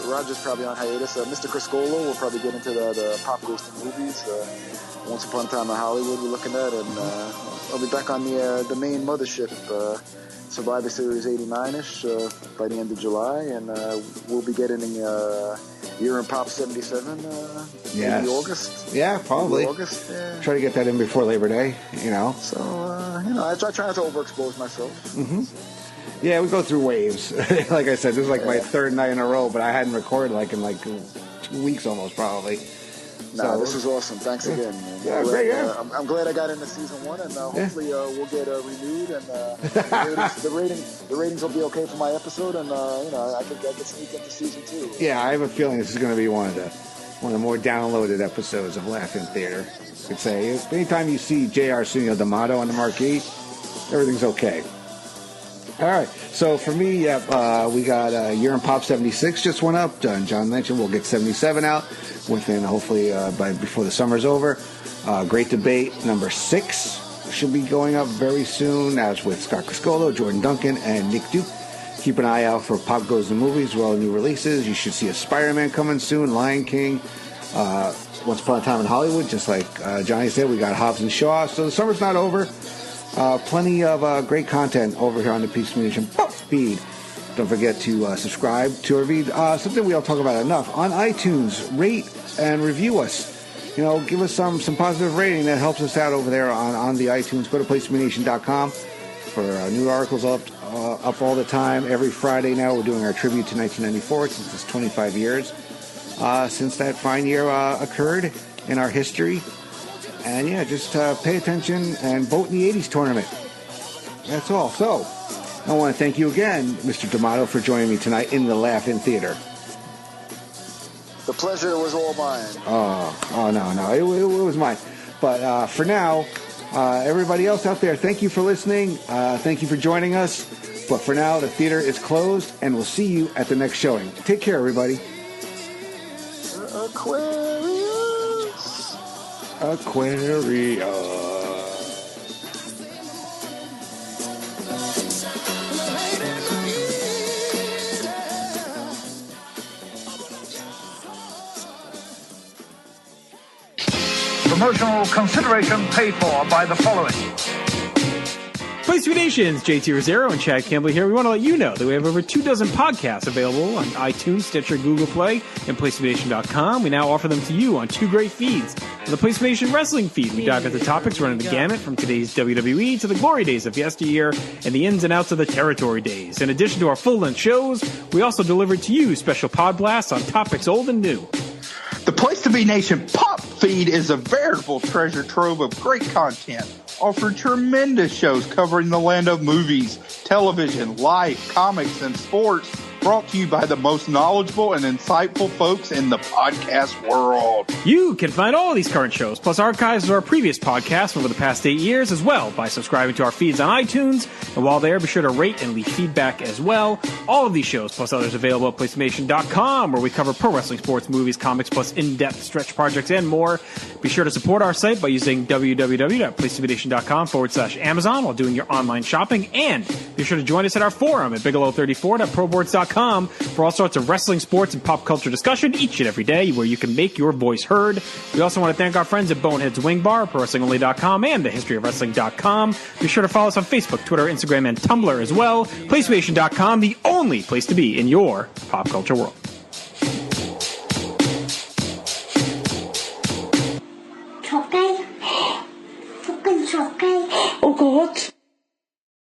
Roger's probably on hiatus. Mr. Criscolo will probably get into that Pop Goes to Movies. Once Upon a Time in Hollywood we're looking at, and I'll be back on the main mothership, Survivor Series 89-ish, by the end of July, and we'll be getting Year in Pop 77 maybe August. Yeah, probably. Maybe August, yeah. Try to get that in before Labor Day, you know. So, I try not to overexpose myself. Mm-hmm. Yeah, we go through waves. Like I said, this is like my third night in a row, but I hadn't recorded in 2 weeks almost, probably. So, this is awesome. Thanks again, man. Yeah, great, yeah. I'm glad I got into season 1, and hopefully we'll get renewed, and the ratings will be okay for my episode, and I can sneak into season 2. Yeah, I have a feeling this is going to be one of the more downloaded episodes of Laugh-In Theater. I could say anytime you see J Arsenio D'Amato on the marquee, everything's okay. All right, so for me, we got Year in Pop 76 just went up. John mentioned we'll get 77 out within, hopefully, before the summer's over. Great Debate number 6 should be going up very soon, as with Scott Criscolo, Jordan Duncan, and Nick Duke. Keep an eye out for Pop Goes to Movies, well, new releases. You should see a Spider-Man coming soon, Lion King, Once Upon a Time in Hollywood, just like Johnny said, we got Hobbs and Shaw. So the summer's not over. Plenty of great content over here on the PTB Nation feed. Don't forget to subscribe to our feed. Something we don't talk about enough. On iTunes, rate and review us. Give us some positive rating. That helps us out over there on the iTunes. Go to PlaceToBeNation.com for new articles up all the time. Every Friday now we're doing our tribute to 1994 since it's 25 years since that fine year occurred in our history. And yeah, just pay attention and vote in the 80s tournament. That's all. So, I want to thank you again, Mr. D'Amato, for joining me tonight in the Laugh-In Theater. The pleasure was all mine. Oh no, it was mine. But for now, everybody else out there, thank you for listening. Thank you for joining us. But for now, the theater is closed, and we'll see you at the next showing. Take care, everybody. Aquarius. Promotional consideration paid for by the following. Place to Be Nations, JT Rosero and Chad Campbell here. We want to let you know that we have over 24 podcasts available on iTunes, Stitcher, Google Play, and PlaceToBeNation.com. We now offer them to you on 2 great feeds. On the Place to Be Nation Wrestling feed, we dive into topics running the gamut from today's WWE to the glory days of yesteryear and the ins and outs of the territory days. In addition to our full-length shows, we also deliver to you special pod blasts on topics old and new. The Place to Be Nation Pop feed is a veritable treasure trove of great content. Offer tremendous shows covering the land of movies, television, life, comics, and sports, brought to you by the most knowledgeable and insightful folks in the podcast world. You can find all of these current shows, plus archives of our previous podcasts over the past 8 years as well, by subscribing to our feeds on iTunes. And while there, be sure to rate and leave feedback as well. All of these shows, plus others, available at PlaceToBeNation.com, where we cover pro wrestling, sports, movies, comics, plus in-depth stretch projects and more. Be sure to support our site by using www.PlaceToBeNation.com/Amazon while doing your online shopping. And be sure to join us at our forum at Bigelow34.proboards.com for all sorts of wrestling, sports, and pop culture discussion each and every day, where you can make your voice heard. We also want to thank our friends at Bonehead's Wing Bar, ProWrestlingOnly.com, and TheHistoryOfWrestling.com. Be sure to follow us on Facebook, Twitter, Instagram, and Tumblr as well. PlaceToBeNation.com, the only place to be in your pop culture world.